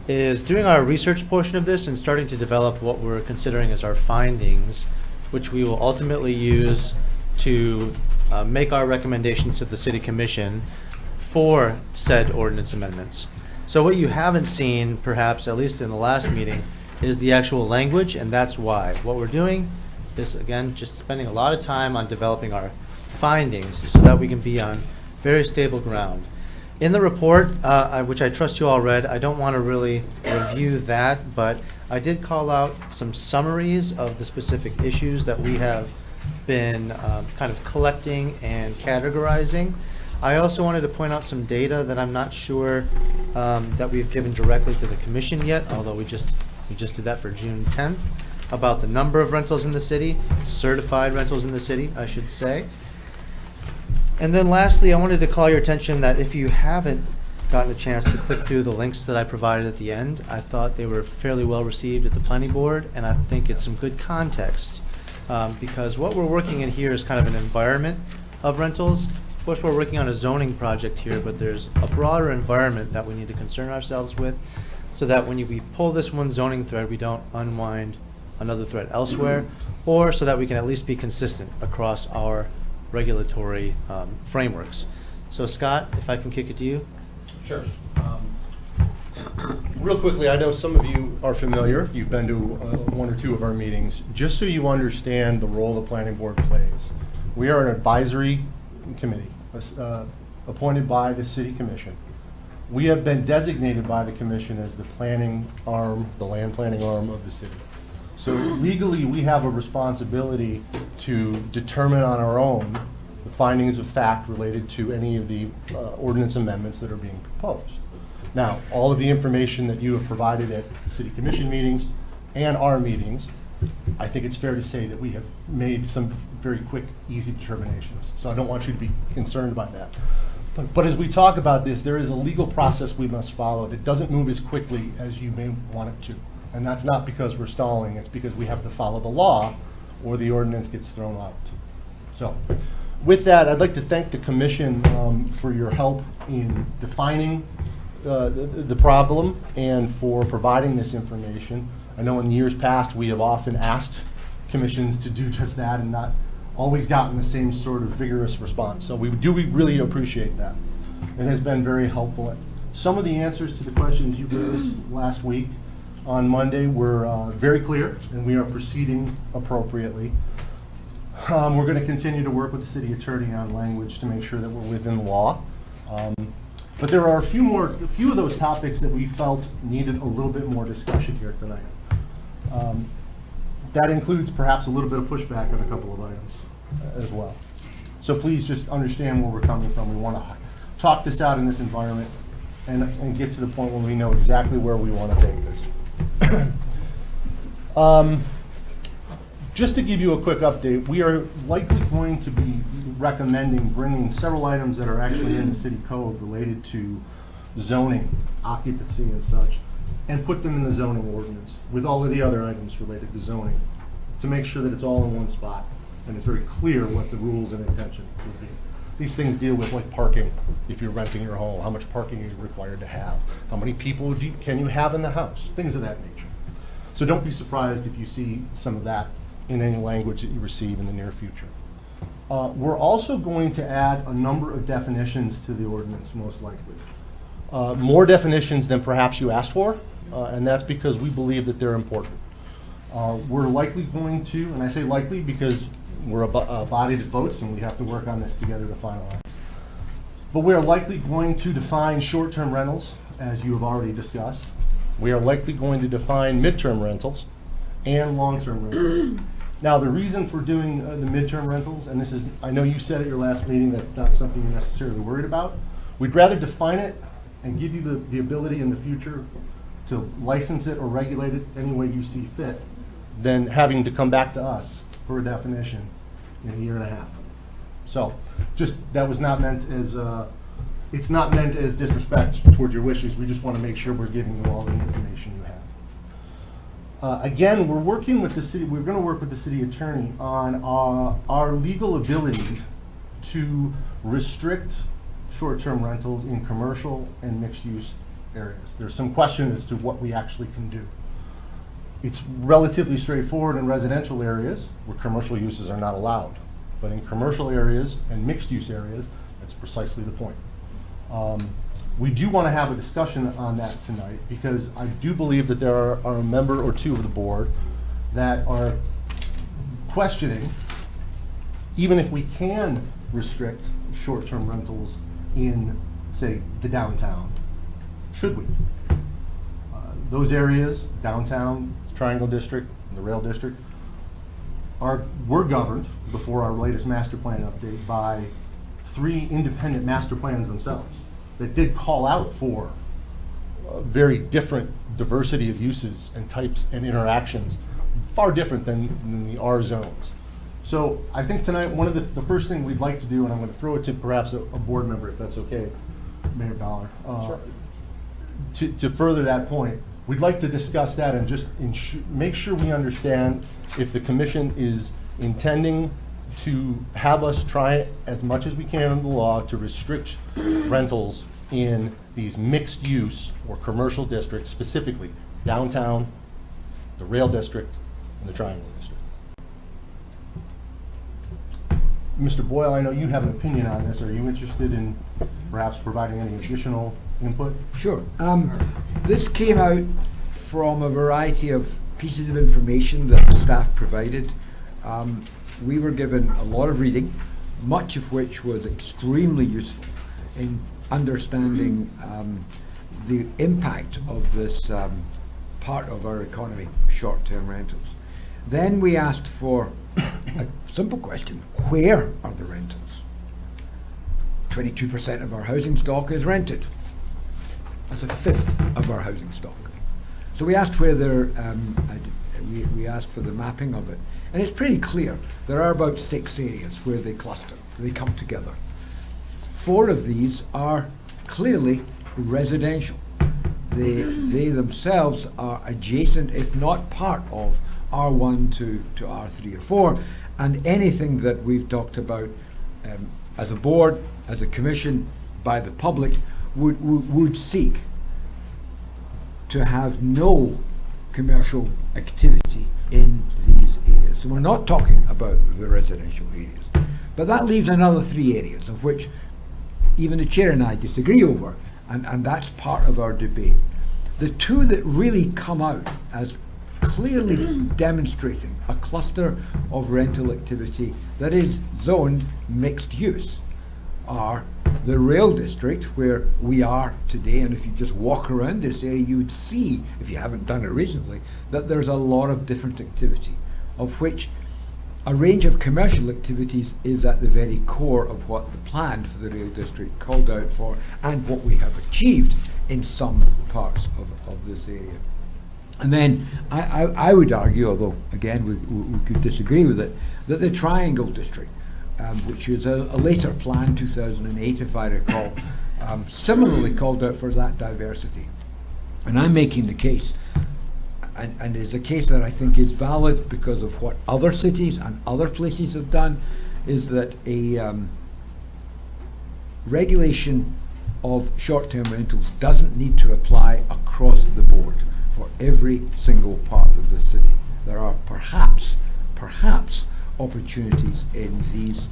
is doing our research portion of this and starting to develop what we're considering as our findings, which we will ultimately use to make our recommendations to the City Commission for said ordinance amendments. So what you haven't seen, perhaps, at least in the last meeting, is the actual language, and that's why. What we're doing is, again, just spending a lot of time on developing our findings so that we can be on very stable ground. In the report, which I trust you all read, I don't want to really review that, but I did call out some summaries of the specific issues that we have been kind of collecting and categorizing. I also wanted to point out some data that I'm not sure that we've given directly to the commission yet, although we just did that for June 10th. about the number of rentals in the city, certified rentals in the city, I should say. And then lastly, I wanted to call your attention that if you haven't gotten a chance to click through the links that I provided at the end, I thought they were fairly well received at the planning board, and I think it's some good context. Because what we're working in here is kind of an environment of rentals. Of course, we're working on a zoning project here, but there's a broader environment that we need to concern ourselves with, so that when we pull this one zoning thread, we don't unwind another thread elsewhere, or so that we can at least be consistent across our regulatory frameworks. So Scott, if I can kick it to you. Sure. Real quickly, I know some of you are familiar. You've been to one or two of our meetings. Just so you understand the role the planning board plays, we are an advisory committee appointed by the city commission. We have been designated by the commission as the planning arm, the land planning arm of the city. So legally, we have a responsibility to determine on our own the findings of fact related to any of the ordinance amendments that are being proposed. Now, all of the information that you have provided at city commission meetings and our meetings, I think it's fair to say that we have made some very quick, easy determinations. So I don't want you to be concerned by that. But as we talk about this, there is a legal process we must follow that doesn't move as quickly as you may want it to. And that's not because we're stalling, it's because we have to follow the law or the ordinance gets thrown out. So with that, I'd like to thank the commission for your help in defining the problem and for providing this information. I know in years past we have often asked commissions to do just that and not always gotten the same sort of vigorous response. So we really appreciate that. It has been very helpful. Some of the answers to the questions you gave us last week on Monday were very clear, and we are proceeding appropriately. We're going to continue to work with the city attorney on language to make sure that we're within the law. But there are a few of those topics that we felt needed a little bit more discussion here tonight. That includes perhaps a little bit of pushback on a couple of items as well. So please just understand where we're coming from. We want to talk this out in this environment and get to the point where we know exactly where we want to take this. Just to give you a quick update, we are likely going to be recommending bringing several items that are actually in the city code related to zoning, occupancy and such, and put them in the zoning ordinance with all of the other items related to zoning to make sure that it's all in one spot and it's very clear what the rules and intention would be. These things deal with like parking, if you're renting your home, how much parking are you required to have? How many people can you have in the house? Things of that nature. So don't be surprised if you see some of that in any language that you receive in the near future. We're also going to add a number of definitions to the ordinance, most likely. More definitions than perhaps you asked for, and that's because we believe that they're important. We're likely going to, and I say likely because we're a body that votes and we have to work on this together to finalize. But we are likely going to define short-term rentals, as you have already discussed. We are likely going to define midterm rentals and long-term rentals. Now, the reason for doing the midterm rentals, and this is, I know you said at your last meeting that's not something you're necessarily worried about. We'd rather define it and give you the ability in the future to license it or regulate it any way you see fit than having to come back to us for a definition in a year and a half. So, just, that was not meant as, it's not meant as disrespect toward your wishes. We just want to make sure we're giving you all the information you have. Again, we're working with the city, we're going to work with the city attorney on our legal ability to restrict short-term rentals in commercial and mixed-use areas. There's some question as to what we actually can do. It's relatively straightforward in residential areas where commercial uses are not allowed. But in commercial areas and mixed-use areas, that's precisely the point. We do want to have a discussion on that tonight because I do believe that there are a member or two of the board that are questioning, even if we can restrict short-term rentals in, say, the downtown, should we? Those areas, downtown, Triangle District, the Rail District, were governed before our latest master plan update by 3 independent master plans themselves that did call out for very different diversity of uses and types and interactions far different than the R zones. So I think tonight, one of the first thing we'd like to do, and I'm going to throw it to perhaps a board member, if that's okay, Mayor Ballard. Sure. To further that point, we'd like to discuss that and just make sure we understand if the commission is intending to have us try as much as we can in the law to restrict rentals in these mixed use or commercial districts, specifically downtown, the rail district, and the triangle district. Mr. Boyle, I know you have an opinion on this. Are you interested in perhaps providing any additional input? Sure. This came out from a variety of pieces of information that the staff provided. We were given a lot of reading, much of which was extremely useful in understanding the impact of this part of our economy, short-term rentals. Then we asked for a simple question: where are the rentals? 22% of our housing stock is rented. That's a fifth of our housing stock. So we asked where we asked for the mapping of it. And it's pretty clear. There are about 6 areas where they cluster, they come together. 4 of these are clearly residential. They themselves are adjacent, if not part of, R1 to R3 or 4. And anything that we've talked about as a board, as a commission, by the public, would seek to have no commercial activity in these areas. So we're not talking about the residential areas. But that leaves another 3 areas, of which even the chair and I disagree over, and that's part of our debate. The 2 that really come out as clearly demonstrating a cluster of rental activity that is zoned mixed use are the rail district, where we are today, and if you just walk around this area, you would see, if you haven't done it recently, that there's a lot of different activity, of which a range of commercial activities is at the very core of what the plan for the rail district called out for, and what we have achieved in some parts of this area. And then I would argue, although again we could disagree with it, that the Triangle District, which is a later plan, 2008 if I recall, similarly called out for that diversity. And I'm making the case, and it's a case that I think is valid because of what other cities and other places have done, is that a regulation of short-term rentals doesn't need to apply across the board for every single part of the city. There are perhaps opportunities in these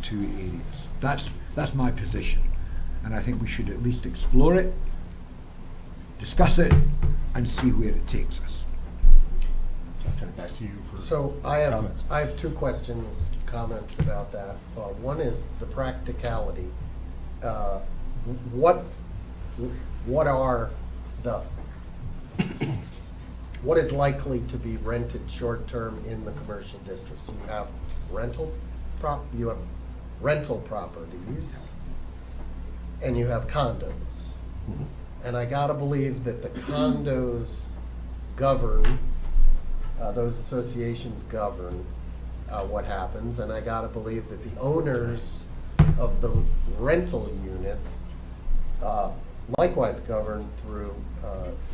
2 areas. That's my position, and I think we should at least explore it, discuss it, and see where it takes us. I'll turn it back to you for So I comments. have 2 comments about that. One is the practicality. What are the what is likely to be rented short term in the commercial districts? You have rental properties, and you have condos. Mm-hmm. And I gotta believe that the condos govern, those associations govern what happens, and I gotta believe that the owners of the rental units likewise govern through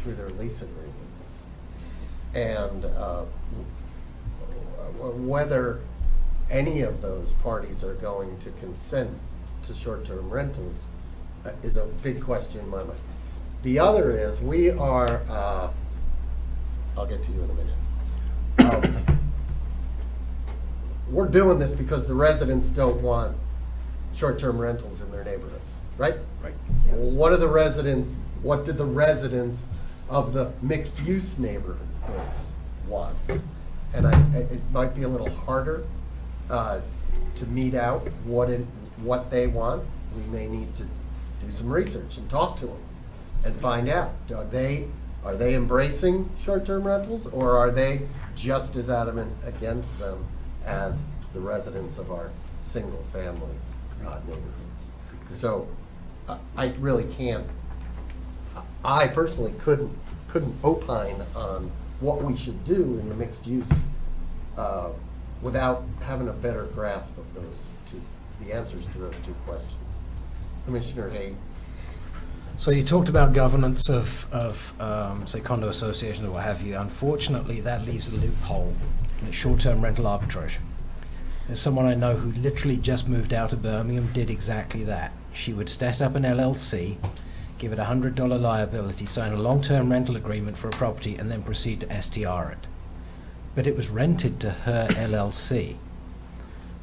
their lease agreements. And whether any of those parties are going to consent to short-term rentals is a big question in my mind. The other is, we are, I'll get to you in a minute. We're doing this because the residents don't want short-term rentals in their neighborhoods, right? Right. What did the residents of the mixed-use neighborhoods want? And it might be a little harder to meet out what they want. We may need to do some research and talk to them and find out. Are they embracing short-term rentals, or are they just as adamant against them as the residents of our single-family neighborhoods? So I really can't. I personally couldn't opine on what we should do in the mixed use without having a better grasp of the answers to those two questions. Commissioner Hay. So you talked about governance of say, condo associations or what have you. Unfortunately, that leaves a loophole in short-term rental arbitration. There's someone I know who literally just moved out of Birmingham, did exactly that. She would set up an LLC, give it a $100 liability, sign a long-term rental agreement for a property, and then proceed to STR it. But it was rented to her LLC.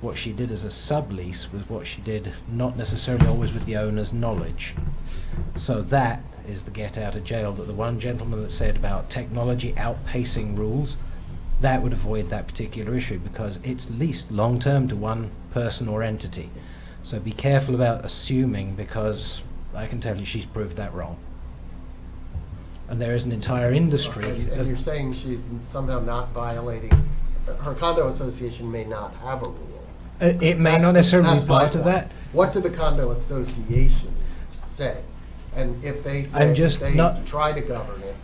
What she did as a sublease was what she did not necessarily always with the owner's knowledge. So that is the get out of jail that the one gentleman that said about technology outpacing rules, that would avoid that particular issue because it's leased long term to one person or entity. So be careful about assuming, because I can tell you she's proved that wrong. And there is an entire industry. And you're saying she's somehow not violating, her condo association may not have a rule. It may not necessarily be part of that. What do the condo associations say? And if they say they try to govern it,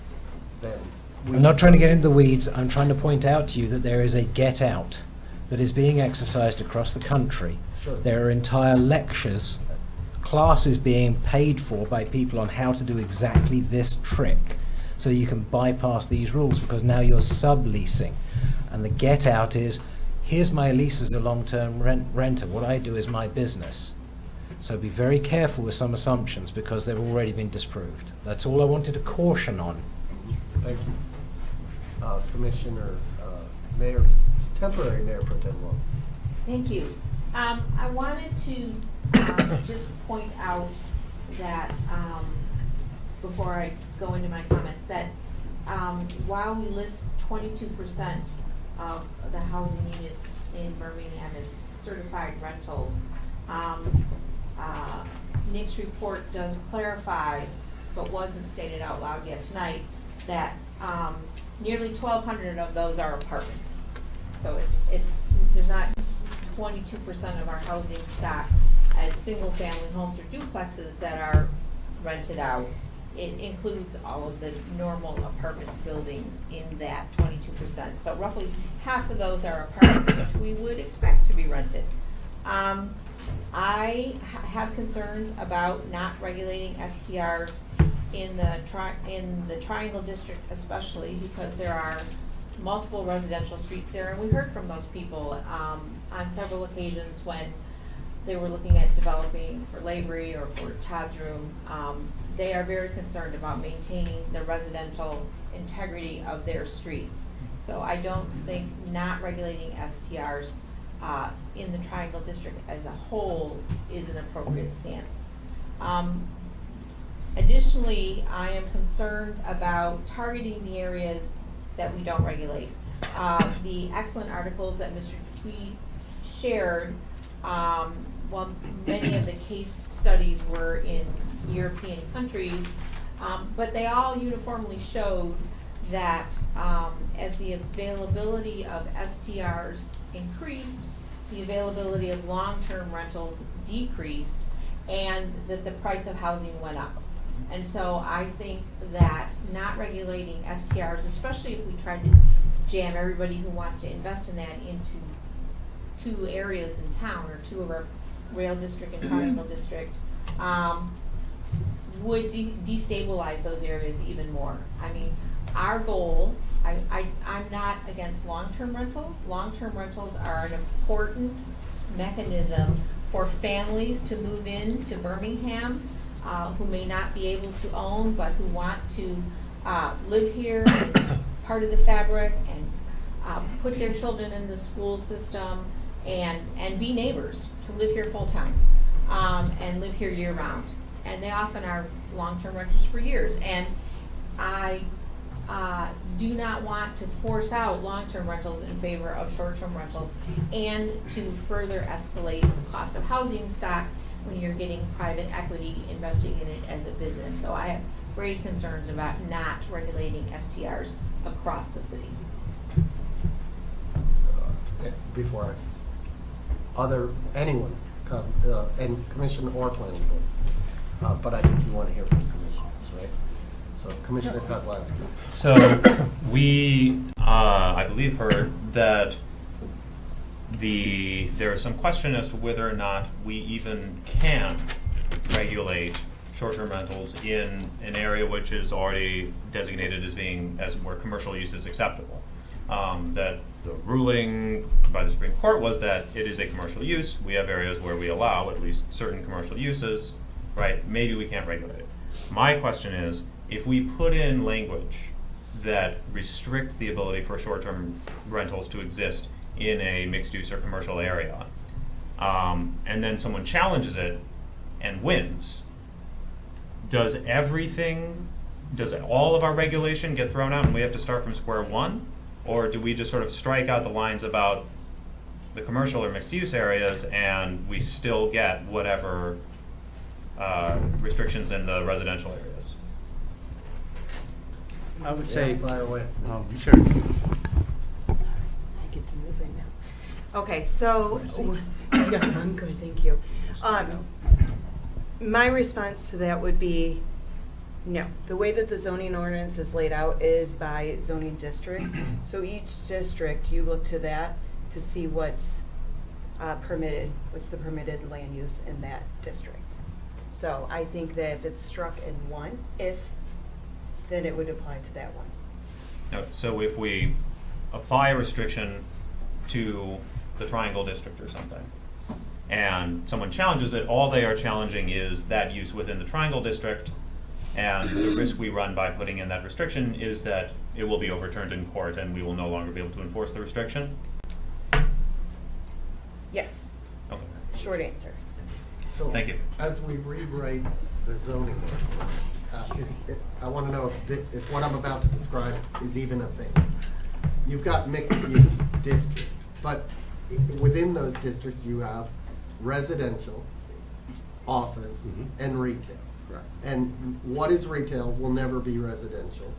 then I'm not trying to get into the weeds. I'm trying to point out to you that there is a get out that is being exercised across the country. Sure. There are entire lectures, classes being paid for by people on how to do exactly this trick so you can bypass these rules because now you're subleasing. And the get out is, here's my lease as a long-term renter. What I do is my business. So be very careful with some assumptions because they've already been disproved. That's all I wanted to caution on. Thank you. Commissioner, Mayor, temporary Mayor Pro Tem Long. Thank you. I wanted to just point out that, before I go into my comments, that while we list 22% of the housing units in Birmingham as certified rentals, Nick's report does clarify, but wasn't stated out loud yet tonight, that nearly 1,200 of those are apartments. So there's not 22% of our housing stock as single-family homes or duplexes that are rented out. It includes all of the normal apartment buildings in that 22%. So roughly half of those are apartments, which we would expect to be rented. I have concerns about not regulating STRs in the Triangle District, especially because there are multiple residential streets there, and we heard from those people on several occasions when they were looking at developing for Lavery or for Todd's Room. They are very concerned about maintaining the residential integrity of their streets. So I don't think not regulating STRs in the Triangle District as a whole is an appropriate stance. Additionally, I am concerned about targeting the areas that we don't regulate. The excellent articles that Mr. Tweed shared, well, many of the case studies were in European countries, but they all uniformly showed that as the availability of STRs increased, the availability of long-term rentals decreased, and that the price of housing went up. And so I think that not regulating STRs, especially if we tried to jam everybody who wants to invest in that into two areas in town, or two of our rail district and triangle district, would destabilize those areas even more. I mean, our goal, I'm not against long-term rentals. Long-term rentals are an important mechanism for families to move in to Birmingham who may not be able to own, but who want to live here, part of the fabric, and put their children in the school system, and be neighbors, to live here full-time, and live here year-round. And they often are long-term renters for years. And I do not want to force out long-term rentals in favor of short-term rentals, and to further escalate the cost of housing stock when you're getting private equity investing in it as a business. So I have great concerns about not regulating STRs across the city. Before anyone, and commission or planning board, but I think you want to hear from commissioners, right? So Commissioner Kozlowski. So we, I believe, heard that there is some question as to whether or not we even can regulate short-term rentals in an area which is already designated as being, where commercial use is acceptable. That the ruling by the Supreme Court was that it is a commercial use. We have areas where we allow at least certain commercial uses, right? Maybe we can't regulate it. My question is, if we put in language that restricts the ability for short-term rentals to exist in a mixed-use or commercial area, and then someone challenges it and wins, does all of our regulation get thrown out and we have to start from square one? Or do we just sort of strike out the lines about the commercial or mixed-use areas and we still get whatever restrictions in the residential areas? I would say, Fire away. Sure. I get to move in now. Okay, so, I'm good, thank you. My response to that would be, no. The way that the zoning ordinance is laid out is by zoning districts. So each district, you look to that to see what's permitted, what's the permitted land use in that district. So I think that if it's struck in one, then it would apply to that one. No, so if we apply a restriction to the Triangle District or something, and someone challenges it, all they are challenging is that use within the Triangle District, and the risk we run by putting in that restriction is that it will be overturned in court and we will no longer be able to enforce the restriction? Yes. Okay. Short answer. So Thank you. as we rewrite the zoning ordinance, I want to know if what I'm about to describe is even a thing. You've got mixed-use district, but within those districts you have residential, office, and retail. Right. And what is retail will never be residential,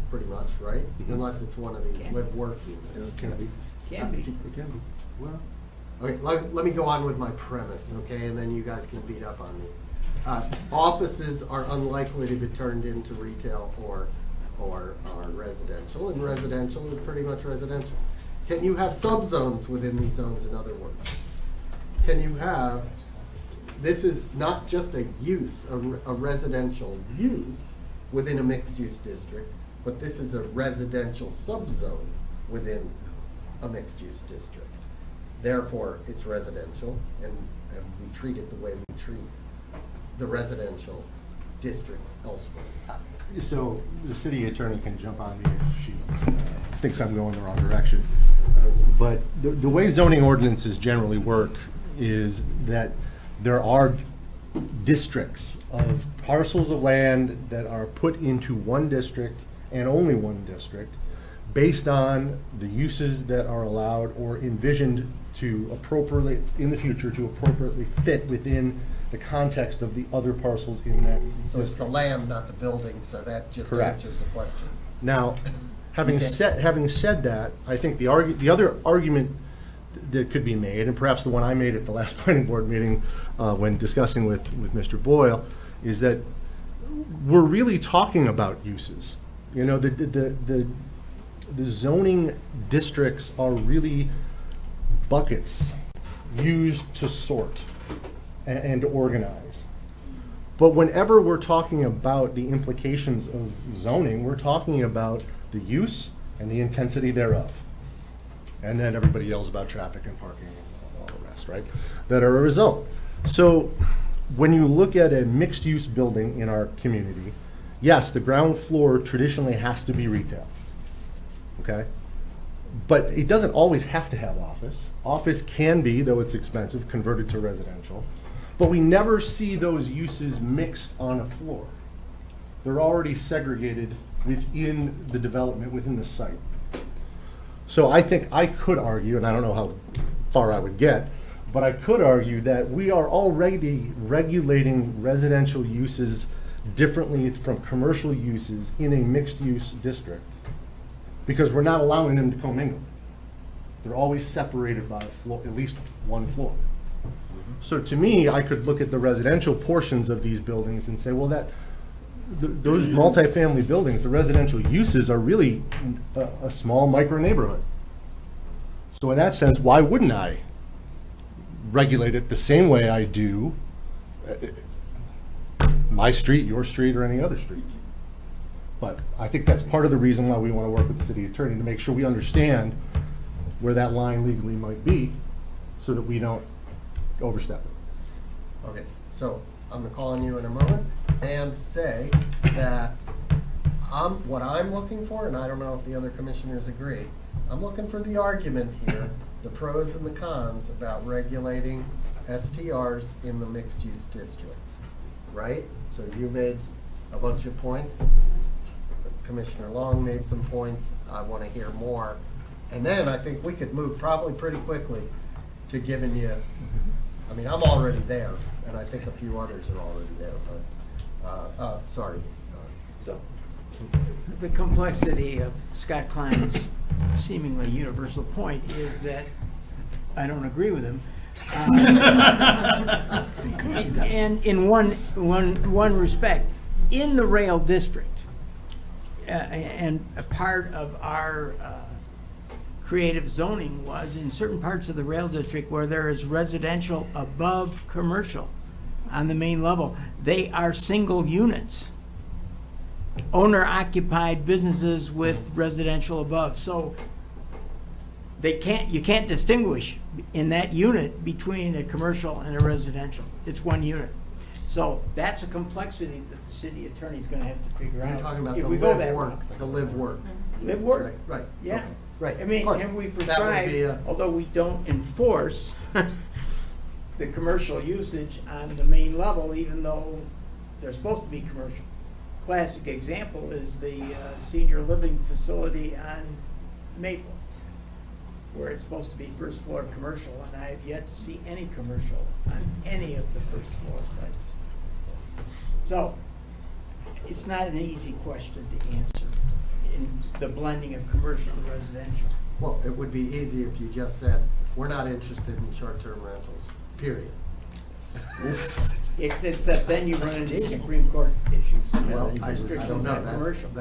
pretty much, right? Unless it's one of these live-work units. It can be. Can be. It can be. Well, okay, let me go on with my premise, okay, and then you guys can beat up on me. Offices are unlikely to be turned into retail or residential, and residential is pretty much residential. Can you have subzones within these zones, in other words? Can you have, this is not just a use, a residential use within a mixed-use district, but this is a residential subzone within a mixed-use district. Therefore, it's residential, and we treat it the way we treat the residential districts elsewhere. So the city attorney can jump on me if she thinks I'm going the wrong direction. But the way zoning ordinances generally work is that there are districts of parcels of land that are put into one district and only one district based on the uses that are allowed or envisioned to appropriately, in the future, to appropriately fit within the context of the other parcels in that So it's the land, not the building, so that just Correct. answers the question. Now, having Okay. said that, I think the other argument that could be made, and perhaps the one I made at the last planning board meeting when discussing with Mr. Boyle, is that we're really talking about uses. You know, the zoning districts are really buckets used to sort and organize. But whenever we're talking about the implications of zoning, we're talking about the use and the intensity thereof. And then everybody yells about traffic and parking and all the rest, right? That are a result. So when you look at a mixed-use building in our community, yes, the ground floor traditionally has to be retail, okay? But it doesn't always have to have office. Office can be, though it's expensive, converted to residential. But we never see those uses mixed on a floor. They're already segregated within the development, within the site. So I think I could argue, and I don't know how far I would get, but I could argue that we are already regulating residential uses differently from commercial uses in a mixed-use district because we're not allowing them to commingle. They're always separated by a floor, at least one floor. So to me, I could look at the residential portions of these buildings and say, well, those multifamily buildings, the residential uses are really a small micro neighborhood. So in that sense, why wouldn't I regulate it the same way I do my street, your street, or any other street? But I think that's part of the reason why we want to work with the city attorney, to make sure we understand where that line legally might be, so that we don't overstep it. Okay, so I'm gonna call on you in a moment and say that what I'm looking for, and I don't know if the other commissioners agree, I'm looking for the argument here, the pros and the cons about regulating STRs in the mixed-use districts, right? So you made a bunch of points. Commissioner Long made some points. I want to hear more. And then I think we could move probably pretty quickly to giving you, I mean, I'm already there, and I think a few others are already there, but, sorry. So, the complexity of Scott Klein's seemingly universal point is that I don't agree with him. And in one respect, in the rail district, and a part of our creative zoning was in certain parts of the rail district where there is residential above commercial on the main level. They are single units, owner-occupied businesses with residential above. So you can't distinguish in that unit between a commercial and a residential. It's one unit. So that's a complexity that the city attorney's going to have to figure out. You're talking about if the we go live that work, route. the live work. Live work? Right. Yeah. Okay. Right. I mean, Of course. and we That would prescribe, be although we don't enforce the commercial usage on the main level, even though they're supposed to be commercial. Classic example is the senior living facility on Maple, where it's supposed to be first floor commercial, and I have yet to see any commercial on any of the first floor sites. So, it's not an easy question to answer in the blending of commercial and residential. Well, it would be easy if you just said, we're not interested in short-term rentals, period. Except then you run into Supreme Court issues. Well, I Restrictions don't know, on commercial.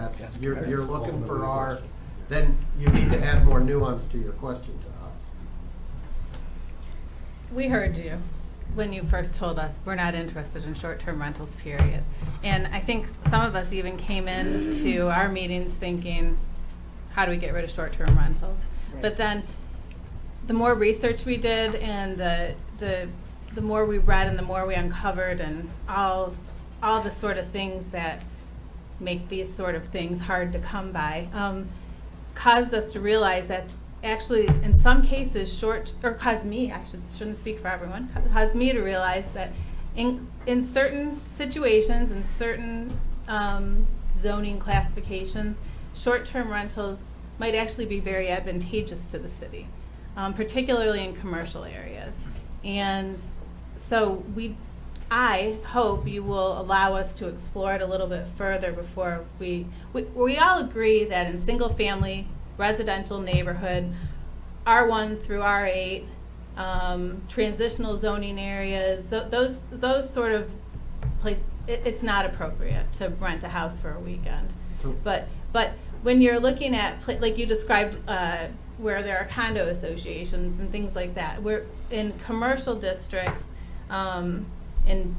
you're looking for our, then you need to add more nuance to your question to us. We heard you when you first told us we're not interested in short-term rentals, period. And I think some of us even came into our meetings thinking, how do we get rid of short-term rentals? Right. But then the more research we did and the more we read and the more we uncovered and all the sort of things that make these sort of things hard to come by, caused us to realize that actually in some cases caused me, I shouldn't speak for everyone, caused me to realize that in certain situations, in certain zoning classifications, short-term rentals might actually be very advantageous to the city, particularly in commercial areas. And so I hope you will allow us to explore it a little bit further before we all agree that in single-family residential neighborhood, R1 through R8, transitional zoning areas, those sort of places, it's not appropriate to rent a house for a weekend. So- But when you're looking at, like you described, where there are condo associations and things like that, we're in commercial districts, in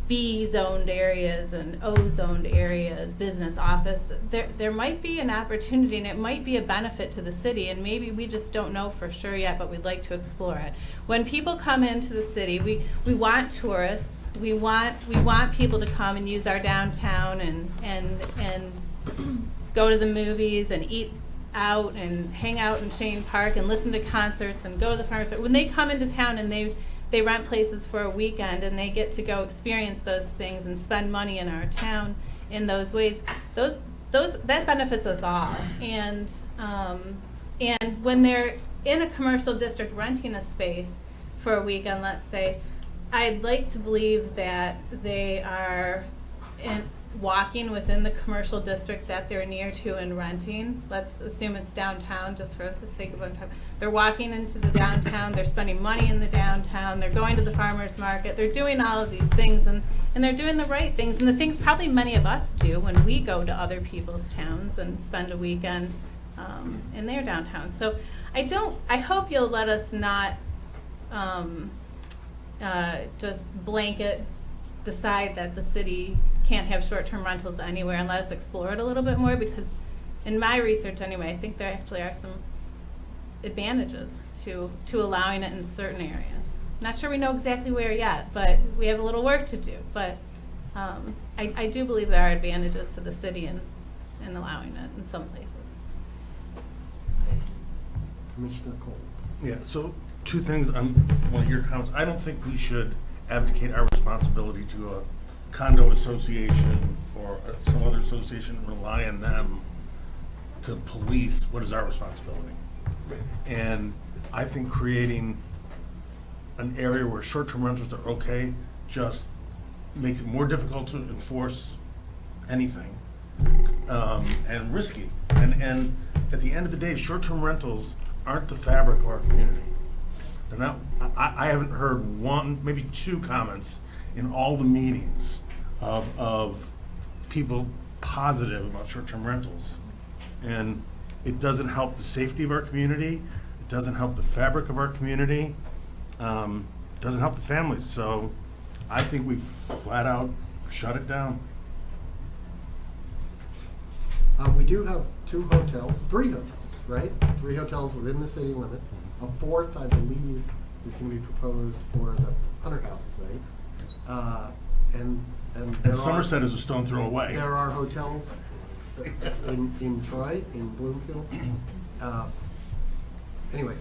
B-zoned areas and O-zoned areas, business office, there might be an opportunity and it might be a benefit to the city, and maybe we just don't know for sure yet, but we'd like to explore it. When people come into the city, we want tourists, we want people to come and use our downtown and go to the movies and eat out and hang out in Shane Park and listen to concerts and go to the farmers market. When they come into town and they rent places for a weekend and they get to go experience those things and spend money in our town in those ways, that benefits us all. And when they're in a commercial district renting a space for a weekend, let's say, I'd like to believe that they are walking within the commercial district that they're near to and renting. Let's assume it's downtown, just for the sake of what I'm talking. They're walking into the downtown, they're spending money in the downtown, they're going to the farmer's market, they're doing all of these things, and they're doing the right things, and the things probably many of us do when we go to other people's towns and spend a weekend in their downtown. So I hope you'll let us not just blanket decide that the city can't have short-term rentals anywhere, and let us explore it a little bit more, because in my research anyway, I think there actually are some advantages to allowing it in certain areas. Not sure we know exactly where yet, but we have a little work to do. But I do believe there are advantages to the city in allowing it in some places. Commissioner Cole. Yeah, so two things on one of your comments. I don't think we should abdicate our responsibility to a condo association or some other association and rely on them to police what is our responsibility. And I think creating an area where short-term rentals are okay just makes it more difficult to enforce anything and risky. And at the end of the day, short-term rentals aren't the fabric of our community. They're not. I haven't heard one, maybe two comments in all the meetings of people positive about short-term rentals. And it doesn't help the safety of our community. It doesn't help the fabric of our community. It doesn't help the families. So I think we flat out shut it down. We do have three hotels, right? 3 hotels within the city limits. A 4th, I believe, is going to be proposed for the Hunter House site. And Somerset is a stone throw away. There are hotels in Troy, in Bloomfield. Anyway,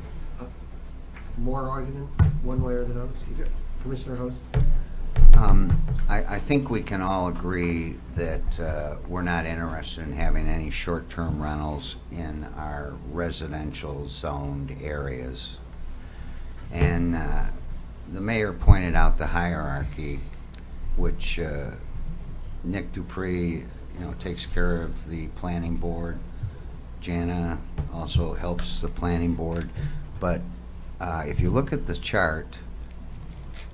more argument, one way or the other. Commissioner Host? I think we can all agree that we're not interested in having any short-term rentals in our residential zoned areas. And the mayor pointed out the hierarchy, which Nick Dupree, takes care of the planning board. Jana also helps the planning board. But if you look at the chart,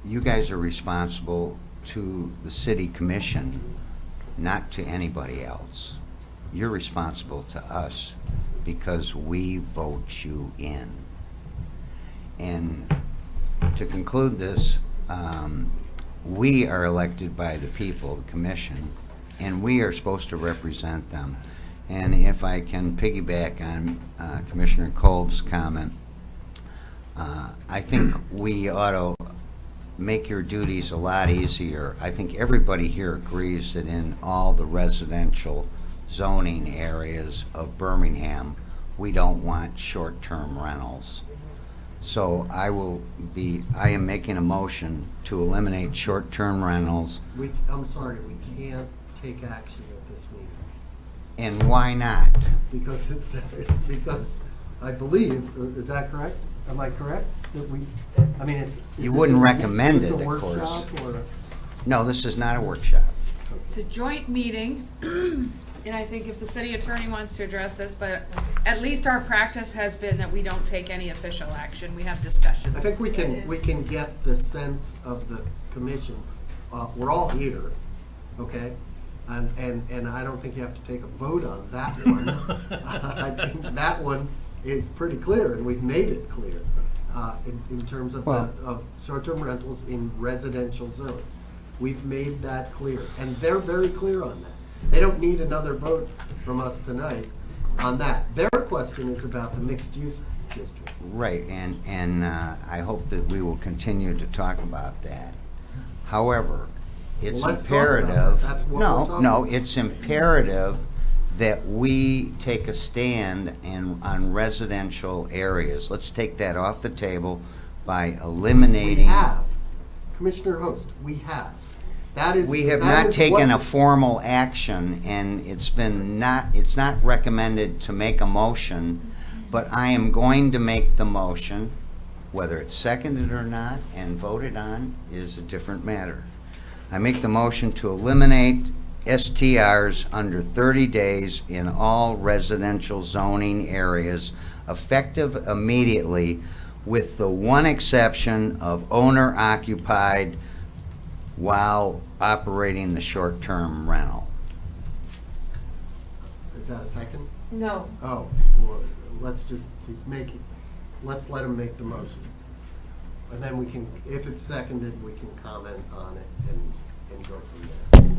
you guys are responsible to the city commission, not to anybody else. You're responsible to us because we vote you in. And to conclude this, we are elected by the people, the commission, and we are supposed to represent them. And if I can piggyback on Commissioner Kolb's comment, I think we ought to make your duties a lot easier. I think everybody here agrees that in all the residential zoning areas of Birmingham, we don't want short-term rentals. So I am making a motion to eliminate short-term rentals. I'm sorry, we can't take action at this meeting. And why not? Because because I believe, is that correct? Am I correct? That You wouldn't recommend it, is this a of course. workshop or? No, this is not a workshop. It's a joint meeting, and I think if the city attorney wants to address this, but at least our practice has been that we don't take any official action. We have discussions. I think we can get the sense of the commission. We're all here, okay? And I don't think you have to take a vote on that one. I think that one is pretty clear, and we've made it clear in terms of, of short-term rentals in residential zones. We've made that clear, and they're very clear on that. They don't need another vote from us tonight on that. Their question is about the mixed-use districts. Right, and I hope that we will continue to talk about that. However, it's imperative. That's what we're talking about. It's imperative that we take a stand on residential areas. Let's take that off the table by eliminating. We have. Commissioner Host, we have. We have not taken a formal action, and it's not recommended to make a motion, but I am going to make the motion. Whether it's seconded or not and voted on is a different matter. I make the motion to eliminate STRs under 30 days in all residential zoning areas, effective immediately, with the one exception of owner-occupied while operating the short-term rental. Is that a second? No. Oh, well, let's let him make the motion. And then we can, if it's seconded, we can comment on it and go from there.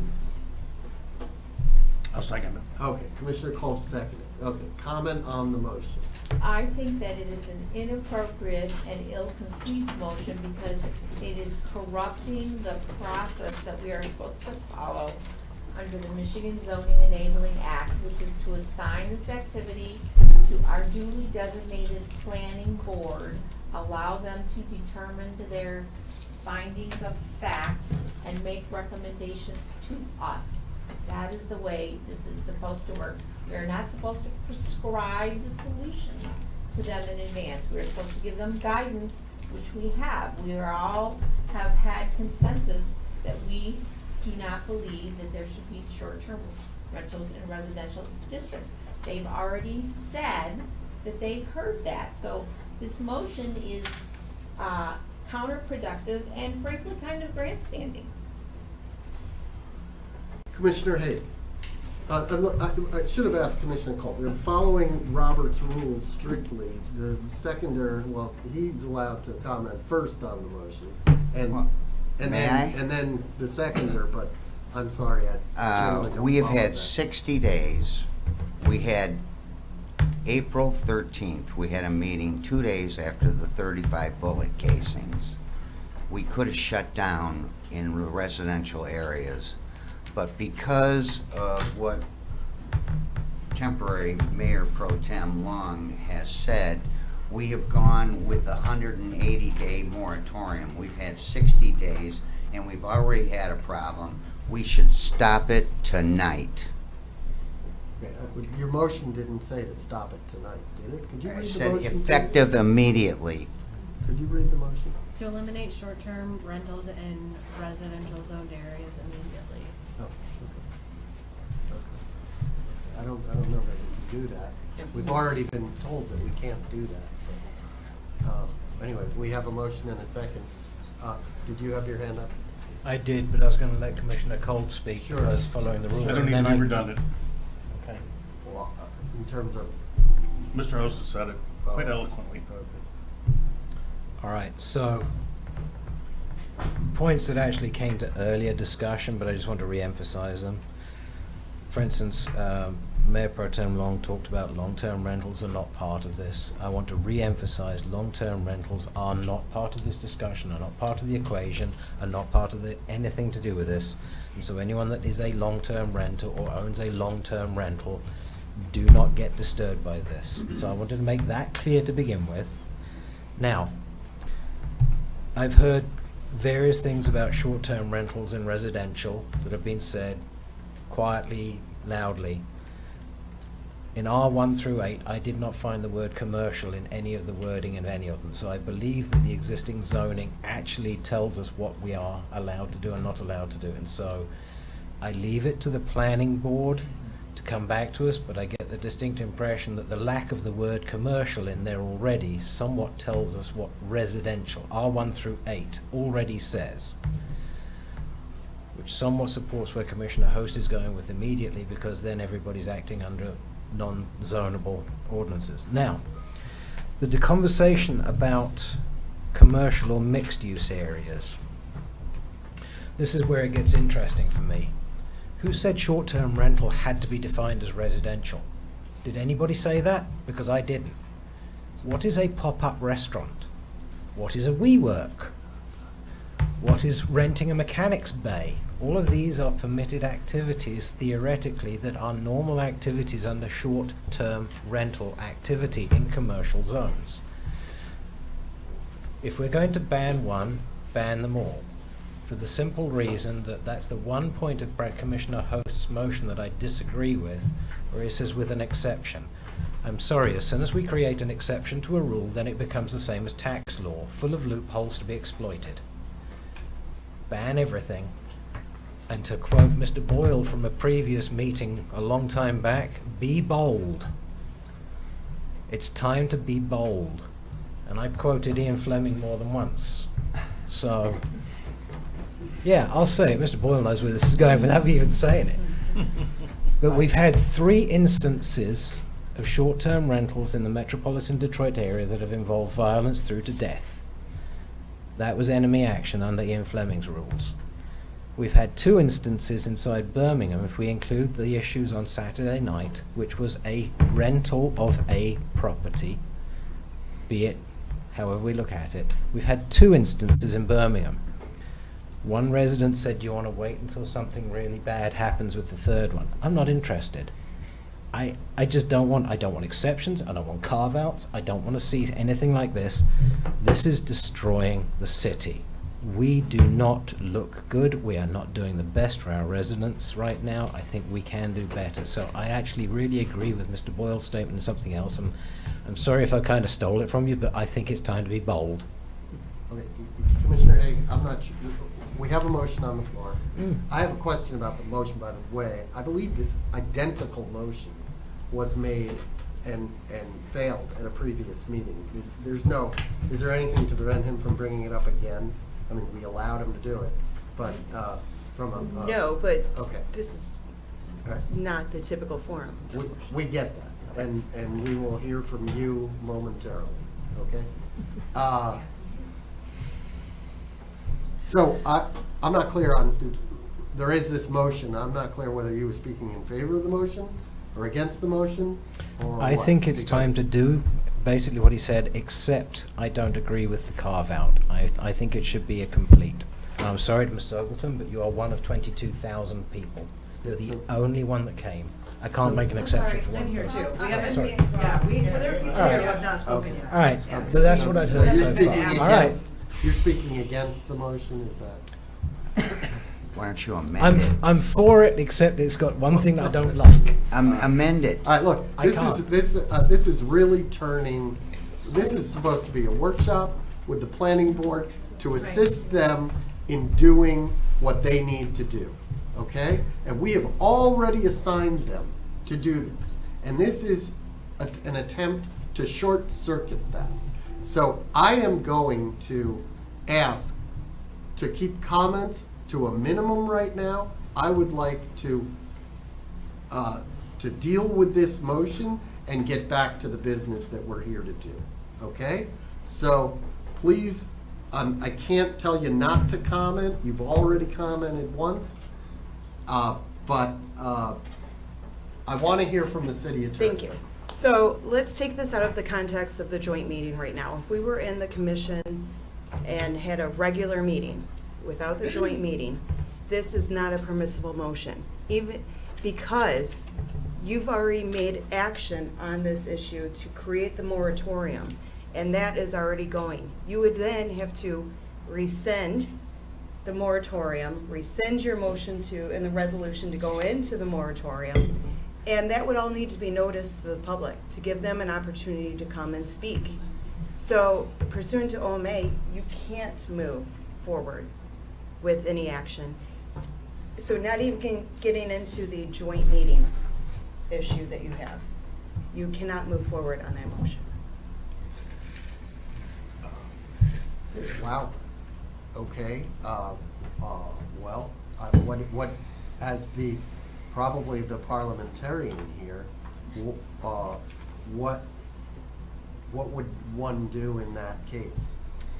I'll second it. Okay, Commissioner Kolb seconded. Okay, comment on the motion. I think that it is an inappropriate and ill-conceived motion because it is corrupting the process that we are supposed to follow under the Michigan Zoning Enabling Act, which is to assign this activity to our duly designated planning board, allow them to determine their findings of fact, and make recommendations to us. That is the way this is supposed to work. We are not supposed to prescribe the solution to them in advance. We are supposed to give them guidance, which we have. We are all have had consensus that we do not believe that there should be short-term rentals in residential districts. They've already said that they've heard that. So this motion is counterproductive and frankly kind of grandstanding. Commissioner Hay. I should have asked Commissioner Kolb. We're following Robert's rules strictly. The seconder, well, he's allowed to comment first on the motion, and then the seconder. But I'm sorry, I generally don't We have follow had that. 60 days. We had April 13th, we had a meeting 2 days after the 35 bullet casings. We could have shut down in the residential areas, but because of what temporary Mayor Pro Tem Long has said, we have gone with a 180-day moratorium. We've had 60 days, and we've already had a problem. We should stop it tonight. Okay, your motion didn't say to stop it tonight, did it? Could you read I the said motion, please? effective immediately. Could you read the motion? To eliminate short-term rentals in residential zoned areas immediately. Oh, okay. I don't know that we can do that. We've already been told that we can't do that. But, anyway, we have a motion and a second. Did you have your hand up? I did, but I was going to let Commissioner Kolb speak Sure. because following the rules. I don't and need to then be redundant. Okay. Well, in terms of... Mr. Host has said it quite eloquently. All right, so points that actually came to earlier discussion, but I just want to re-emphasize them. For instance, Mayor Pro Tem Long talked about long-term rentals are not part of this. I want to re-emphasize long-term rentals are not part of this discussion, are not part of the equation, are not part of anything to do with this. And so anyone that is a long-term renter or owns a long-term rental, do not get disturbed by this. So I wanted to make that clear to begin with. Now, I've heard various things about short-term rentals in residential that have been said quietly, loudly. In R1 through 8, I did not find the word commercial in any of the wording in any of them. So I believe that the existing zoning actually tells us what we are allowed to do and not allowed to do. And so I leave it to the planning board to come back to us, but I get the distinct impression that the lack of the word commercial in there already somewhat tells us what residential, R1 through 8, already says, which somewhat supports where Commissioner Host is going with immediately, because then everybody's acting under non-zonable ordinances. Now, the conversation about commercial or mixed-use areas, this is where it gets interesting for me. Who said short-term rental had to be defined as residential? Did anybody say that? Because I didn't. What is a pop-up restaurant? What is a WeWork? What is renting a mechanic's bay? All of these are permitted activities, theoretically, that are normal activities under short-term rental activity in commercial zones. If we're going to ban one, ban them all, for the simple reason that that's the one point of Commissioner Host's motion that I disagree with, where he says with an exception. I'm sorry, as soon as we create an exception to a rule, then it becomes the same as tax law, full of loopholes to be exploited. Ban everything, And to quote Mr. Boyle from a previous meeting a long time back, be bold. It's time to be bold. And I quoted Ian Fleming more than once. So, yeah, I'll say it. Mr. Boyle knows where this is going without me even saying it. But we've had 3 instances of short-term rentals in the metropolitan Detroit area that have involved violence through to death. That was enemy action under Ian Fleming's rules. We've had 2 instances inside Birmingham, if we include the issues on Saturday night, which was a rental of a property, be it however we look at it. We've had 2 instances in Birmingham. One resident said, "Do you want to wait until something really bad happens with the 3rd one?" I'm not interested. I just don't want exceptions, I don't want carve-outs, I don't want to see anything like this. This is destroying the city. We do not look good. We are not doing the best for our residents right now. I think we can do better. So I actually really agree with Mr. Boyle's statement and something else. I'm sorry if I kind of stole it from you, but I think it's time to be bold. Okay, Commissioner Haig, I'm not sure, we have a motion on the floor. I have a question about the motion, by the way. I believe this identical motion was made and failed at a previous meeting. Is there anything to prevent him from bringing it up again? I mean, we allowed him to do it, but from a... No, but okay. this is All right. not the typical forum. We get that, and we will hear from you momentarily, okay? So I'm not clear on, there is this motion. I'm not clear whether you were speaking in favor of the motion or against the motion, or I what, think it's time to do basically what he said, except I don't agree with the carve-out. I think it should be a complete. And I'm sorry to Mr. Ogleton, but you are one of 22,000 people. You're the only one that came. I can't make an exception for one I'm here person. too. We haven't, Sorry. there are people All right. here who have not spoken yet. All right, but that's what I've heard so far. All right. You're speaking against the motion, is that? Why don't you amend it? I'm for it, except it's got one thing I don't like. Amend it. All right, look, I this can't. this is really turning, this is supposed to be a workshop with the planning board to assist them in doing what they need to do, okay? And we have already assigned them to do this. And this is an attempt to short circuit that. So I am going to ask to keep comments to a minimum right now. I would like to deal with this motion and get back to the business that we're here to do, okay? So please, I can't tell you not to comment. You've already commented once, but I want to hear from the city attorney. Thank you. So let's take this out of the context of the joint meeting right now. If we were in the commission and had a regular meeting without the joint meeting, this is not a permissible motion, even because you've already made action on this issue to create the moratorium, and that is already going. You would then have to rescind the moratorium, rescind your motion to, and the resolution to go into the moratorium, and that would all need to be noticed to the public to give them an opportunity to come and speak. So pursuant to OMA, you can't move forward with any action. So not even getting into the joint meeting issue that you have, you cannot move forward on that motion. Wow. Okay. Well, what, as the, probably the parliamentarian here, what would one do in that case?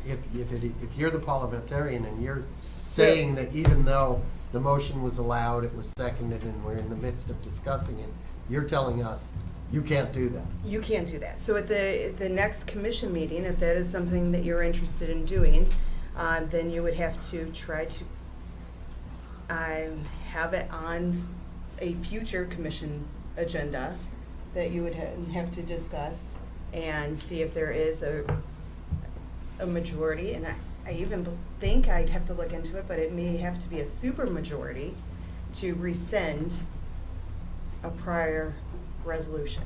If you're the parliamentarian and you're saying that even though the motion was allowed, it was seconded, and we're in the midst of discussing it, you're telling us you can't do that. You can't do that. So at the next commission meeting, if that is something that you're interested in doing, then you would have to try to have it on a future commission agenda that you would have to discuss and see if there is a majority. And I even think I'd have to look into it, but it may have to be a super majority to rescind a prior resolution.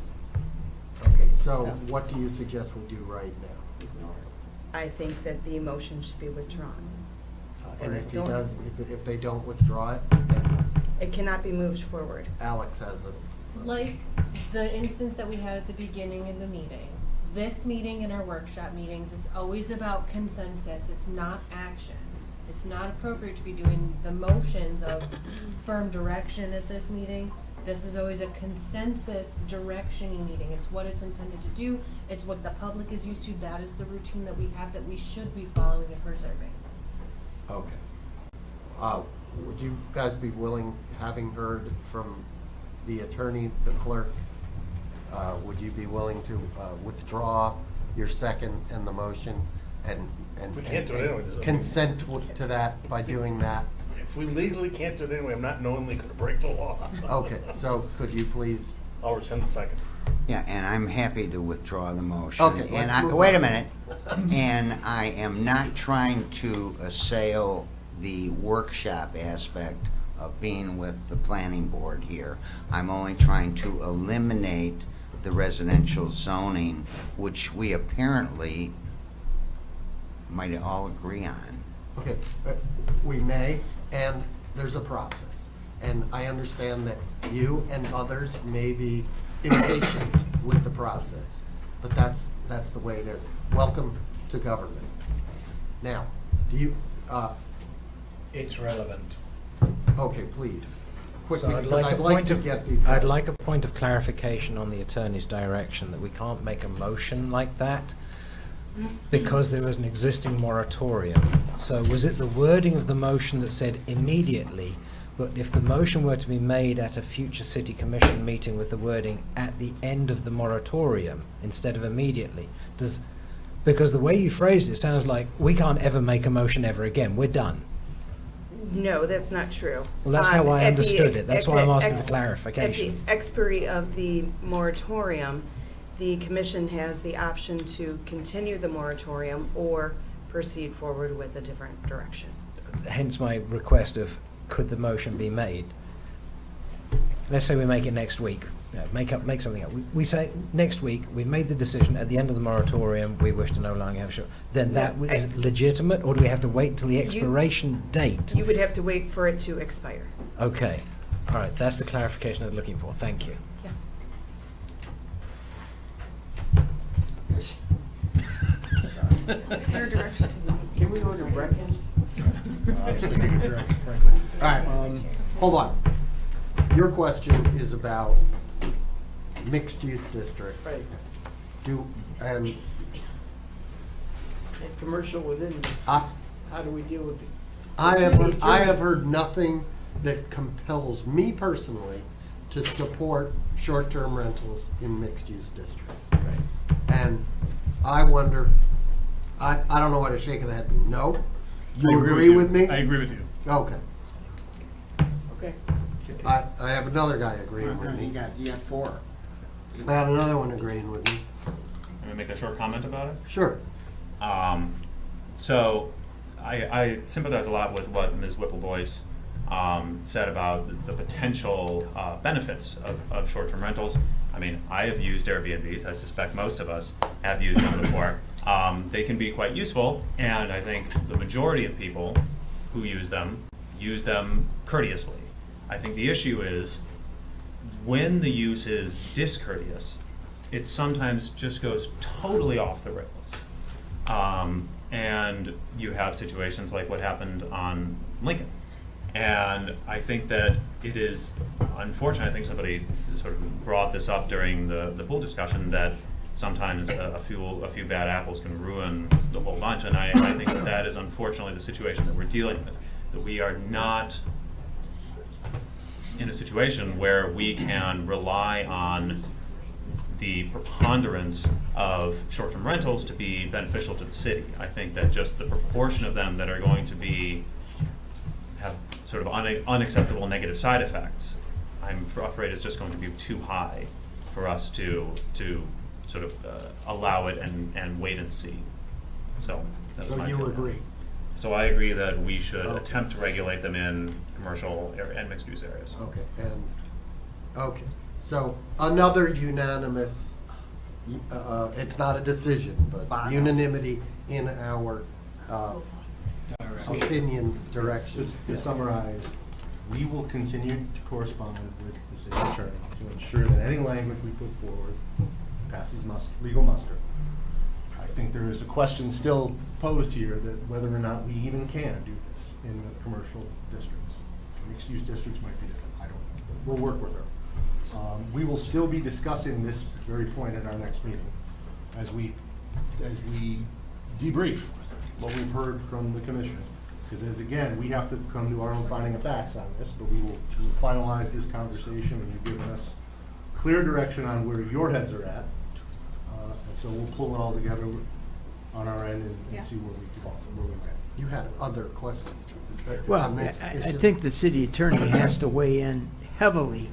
Okay, so what do you suggest we do right now? I think that the motion should be withdrawn. And if he does, if they don't withdraw it, then It cannot be moved forward. Alex has a. Like the instance that we had at the beginning of the meeting, this meeting and our workshop meetings, it's always about consensus, it's not action. It's not appropriate to be doing the motions of firm direction at this meeting. This is always a consensus direction meeting. It's what it's intended to do. It's what the public is used to. That is the routine that we have that we should be following and preserving. Okay. Would you guys be willing, having heard from the attorney, the clerk, would you be willing to withdraw your second and the motion and If we can't do it anyway, there's no- consent to that by doing that? If we legally can't do it anyway, I'm not knowingly going to break the law. Okay, so could you please? I'll rescind the second. Yeah, and I'm happy to withdraw the motion. Okay, And let's I, move wait a on. minute, and I am not trying to assail the workshop aspect of being with the planning board here. I'm only trying to eliminate the residential zoning, which we apparently might all agree on. Okay, we may, and there's a process. And I understand that you and others may be impatient with the process, but that's the way it is. Welcome to government. Now, do you, It's relevant. okay, please, quickly, So because I'd like to get these guys. I'd like a point of clarification on the attorney's direction, that we can't make a motion like that because there was an existing moratorium. So was it the wording of the motion that said immediately, but if the motion were to be made at a future city commission meeting with the wording at the end of the moratorium instead of immediately, because the way you phrased it sounds like we can't ever make a motion ever again, we're done. No, that's not true. Well, that's how I At the- understood it. That's at why the I'm asking for ex- clarification. At the expiry of the moratorium, the commission has the option to continue the moratorium or proceed forward with a different direction. Hence my request of, could the motion be made? Let's say we make it next week. Make something up. We say next week, we've made the decision at the end of the moratorium, we wish to no longer have then that is legitimate, or do we have to wait until the expiration date? You would have to wait for it to expire. Okay. All right. That's the clarification I was looking for. Thank you. Yeah. Clear direction. Can we order breakfast? All right, hold on. Your question is about mixed-use district. Right. And Commercial within, I how do we deal with it? I have heard nothing that compels me personally to support short-term rentals in mixed-use districts. And I wonder, I don't know what a shake of the head means. No? You agree with me? I agree with you. Okay. Okay. I have another guy agreeing with me. You got four. I have another one agreeing with me. Can I make a short comment about it? Sure. So I sympathize a lot with what Ms. Whippleboyce said about the potential benefits of short-term rentals. I mean, I have used Airbnbs. I suspect most of us have used them before. They can be quite useful, and I think the majority of people who use them courteously. I think the issue is when the use is discourteous, it sometimes just goes totally off the rails. And you have situations like what happened on Lincoln. And I think that it is unfortunate, I think somebody sort of brought this up during the pool discussion, that sometimes a few bad apples can ruin the whole bunch. And I think that is unfortunately the situation that we're dealing with, that we are not in a situation where we can rely on the preponderance of short-term rentals to be beneficial to the city. I think that just the proportion of them that are going to have sort of unacceptable negative side effects, I'm afraid is just going to be too high for us to sort of allow it and wait and see. So that's my you feeling. agree? So I agree that we should Okay. attempt to regulate them in commercial and mixed-use areas. Okay, so another unanimous, it's not a decision, but unanimity in our opinion direction. Just to summarize, we will continue to correspond with the city attorney to ensure that any language we put forward passes legal muster. I think there is a question still posed here that whether or not we even can do this in the commercial districts. Mixed-use districts might be different. I don't know. We'll work with her. We will still be discussing this very point at our next meeting as we debrief what we've heard from the commission. Because as again, we have to come to our own finding of facts on this, but we will finalize this conversation and you've given us clear direction on where your heads are at. And so we'll pull it all together on our end and see where we fall, where we land. You had other questions Well, on this I issue? think the city attorney has to weigh in heavily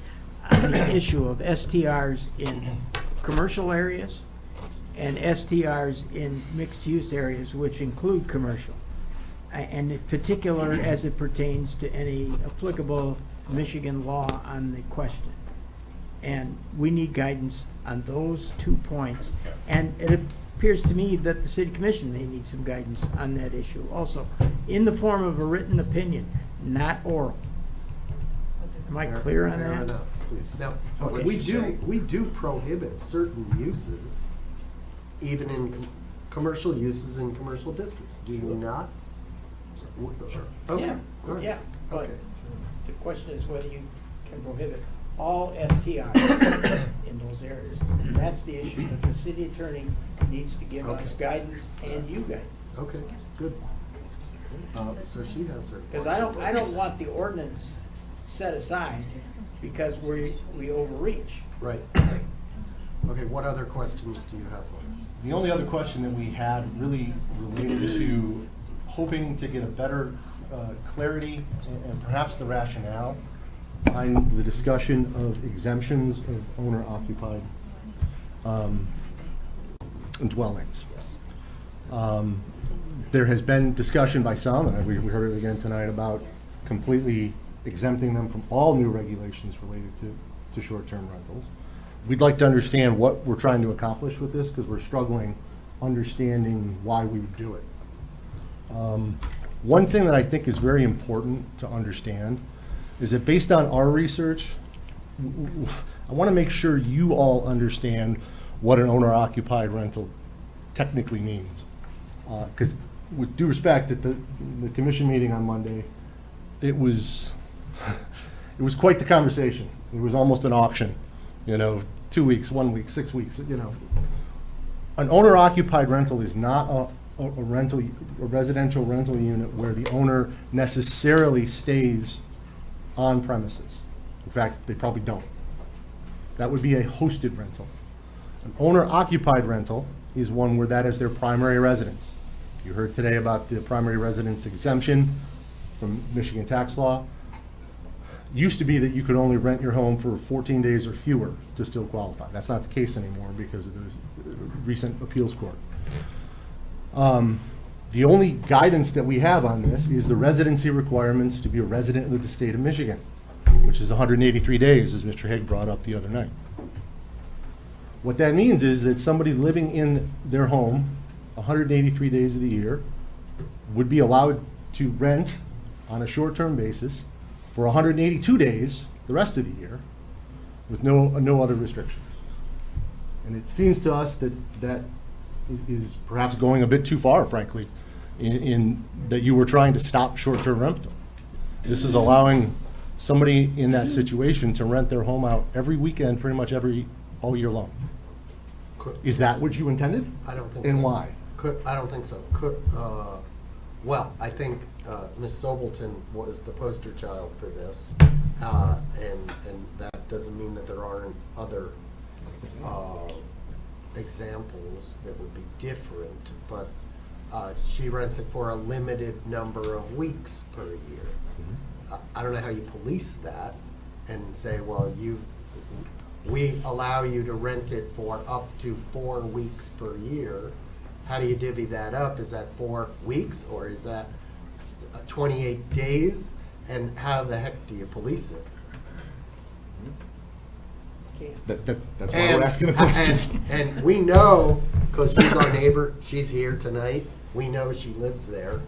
on the issue of STRs in commercial areas and STRs in mixed-use areas, which include commercial. And in particular, as it pertains to any applicable Michigan law on the question. And we need guidance on those 2 points. And it appears to me that the city commission may need some guidance on that issue also, in the form of a written opinion, not oral. Am I clear on Fair that? enough. Now, Okay. we do prohibit certain uses, even in commercial uses in commercial districts, do we not? Sure. Okay. Yeah, all right. yeah, but Okay. the question is whether you can prohibit all STIs in those areas. And that's the issue that the city attorney needs to give us Okay. guidance and you guidance. Okay, good. So she has her. Because I don't want the ordinance set aside because we overreach. Right. Okay, what other questions do you have for us? The only other question that we had really related to hoping to get a better clarity and perhaps the rationale behind the discussion of exemptions of owner-occupied dwellings. There has been discussion by some, and we heard it again tonight, about completely exempting them from all new regulations related to short-term rentals. We'd like to understand what we're trying to accomplish with this, because we're struggling understanding why we would do it. One thing that I think is very important to understand is that based on our research, I want to make sure you all understand what an owner-occupied rental technically means. Because with due respect, at the commission meeting on Monday, it was quite the conversation. It was almost an auction, 2 weeks, 1 week, 6 weeks, An owner-occupied rental is not a residential rental unit where the owner necessarily stays on premises. In fact, they probably don't. That would be a hosted rental. An owner-occupied rental is one where that is their primary residence. You heard today about the primary residence exemption from Michigan tax law. Used to be that you could only rent your home for 14 days or fewer to still qualify. That's not the case anymore because of the recent appeals court. The only guidance that we have on this is the residency requirements to be a resident of the state of Michigan, which is 183 days, as Mr. Haig brought up the other night. What that means is that somebody living in their home 183 days of the year would be allowed to rent on a short-term basis for 182 days the rest of the year with no other restrictions. And it seems to us that that is perhaps going a bit too far, frankly, in that you were trying to stop short-term rental. This is allowing somebody in that situation to rent their home out every weekend, pretty much all year long. Is that what you intended? I don't think so. And why? I don't think so. Well, I think Ms. Sobelton was the poster child for this, and that doesn't mean that there aren't other examples that would be different, but she rents it for a limited number of weeks per year. I don't know how you police that and say, well, we allow you to rent it for up to 4 weeks per year. How do you divvy that up? Is that 4 weeks or is that 28 days? And how the heck do you police it? That's why we're asking the question. And we know, because she's our neighbor, she's here tonight, we know she lives there.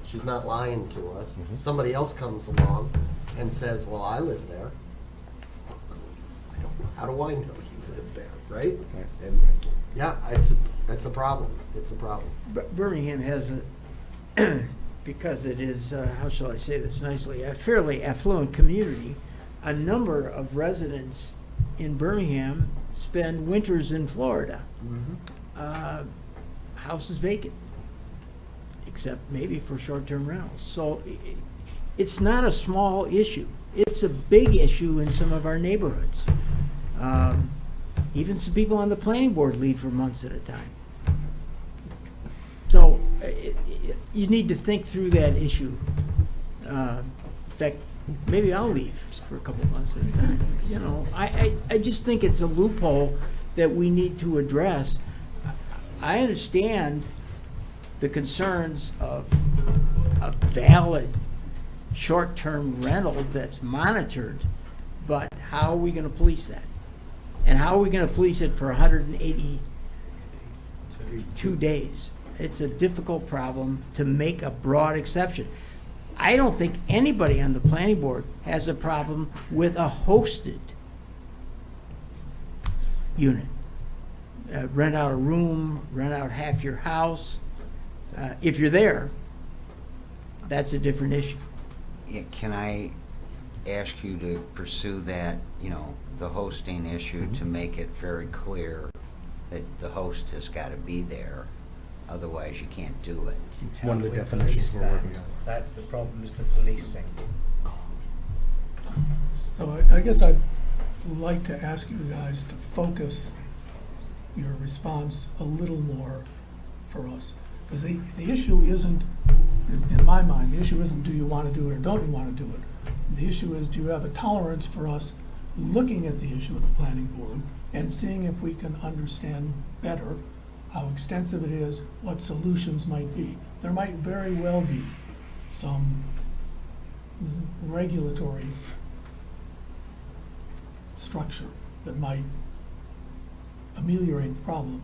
She's not lying to us. Somebody else comes along and says, well, I live there. How do I know you live there, right? And, yeah, it's a problem. It's a problem. Birmingham has a, because it is, how shall I say this nicely, a fairly affluent community. A number of residents in Birmingham spend winters in Florida. House is vacant, except maybe for short-term rentals. So it's not a small issue. It's a big issue in some of our neighborhoods. Even some people on the planning board leave for months at a time. So you need to think through that issue. In fact, maybe I'll leave for a couple months at a time. You know, I just think it's a loophole that we need to address. I understand the concerns of a valid short-term rental that's monitored, but how are we going to police that? And how are we going to police it for 182 days? It's a difficult problem to make a broad exception. I don't think anybody on the planning board has a problem with a hosted unit. Rent out a room, rent out half your house. If you're there, that's a different issue. Yeah, can I ask you to pursue that, the hosting issue to make it very clear that the host has got to be there, otherwise you can't do it. It's one of the definitions we're working on. That's the problem, is the policing. So I guess I'd like to ask you guys to focus your response a little more for us. Because the issue isn't, in my mind, the issue isn't do you want to do it or don't you want to do it. The issue is, do you have a tolerance for us looking at the issue at the planning board and seeing if we can understand better how extensive it is, what solutions might be. There might very well be some regulatory structure that might ameliorate the problem.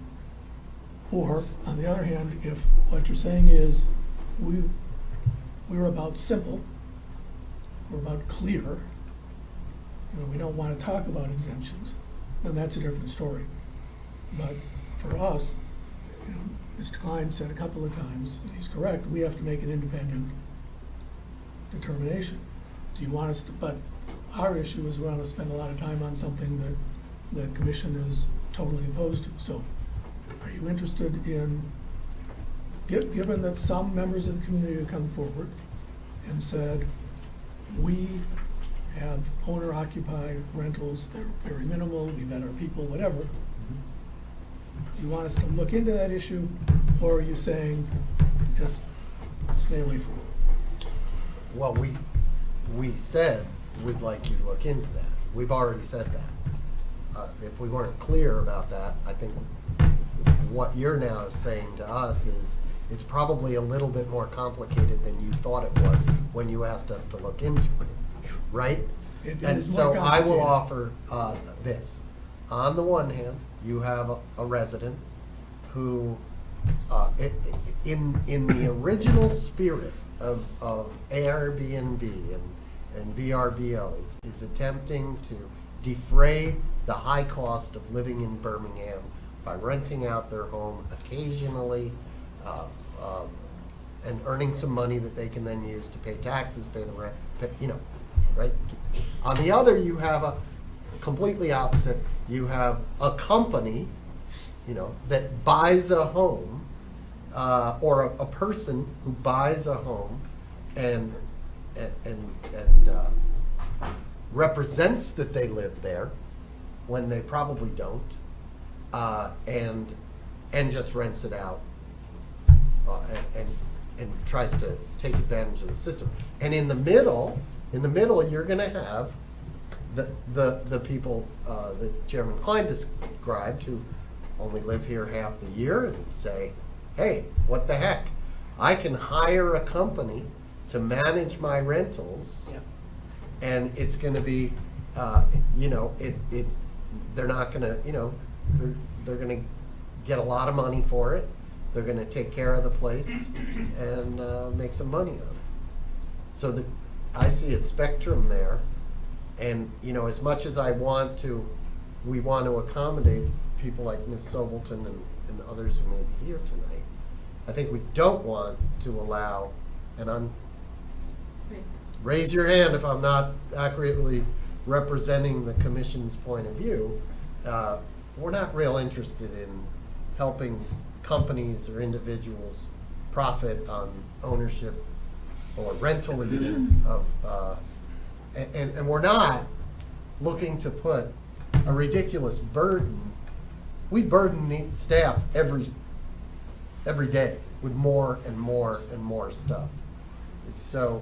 Or, on the other hand, if what you're saying is we're about simple, we're about clear, we don't want to talk about exemptions, then that's a different story. But for us, Mr. Klein said a couple of times, and he's correct, we have to make an independent determination. Do you want us to, but our issue is we want to spend a lot of time on something that the commission is totally opposed to. So are you interested in, given that some members of the community have come forward and said, we have owner-occupied rentals, they're very minimal, we vet our people, whatever. Do you want us to look into that issue, or are you saying just stay away from it? Well, we said we'd like you to look into that. We've already said that. If we weren't clear about that, I think what you're now saying to us is it's probably a little bit more complicated than you thought it was when you asked us to look into it, right? And so I will offer this. On the one hand, you have a resident who, in the original spirit of Airbnb and VRBO, is attempting to defray the high cost of living in Birmingham by renting out their home occasionally and earning some money that they can then use to pay taxes, pay the rent, right? On the other, you have a completely opposite. You have a company, that buys a home, or a person who buys a home and represents that they live there when they probably don't, and just rents it out, and tries to take advantage of the system. And in the middle, you're going to have the people that Chairman Klein described, who only live here half the year, and say, hey, what the heck? I can hire a company to manage my rentals, and it's going to be, they're not going to, they're going to get a lot of money for it, they're gonna take care of the place and make some money on it. So I see a spectrum there, and, you know, as much as we want to accommodate people like Ms. Sobelton and others who may be here tonight, I think we don't want to allow, and raise your hand if I'm not accurately representing the commission's point of view. We're not real interested in helping companies or individuals profit on ownership or rental even of, and we're not looking to put a ridiculous burden. We burden the staff every day with more and more and more stuff. So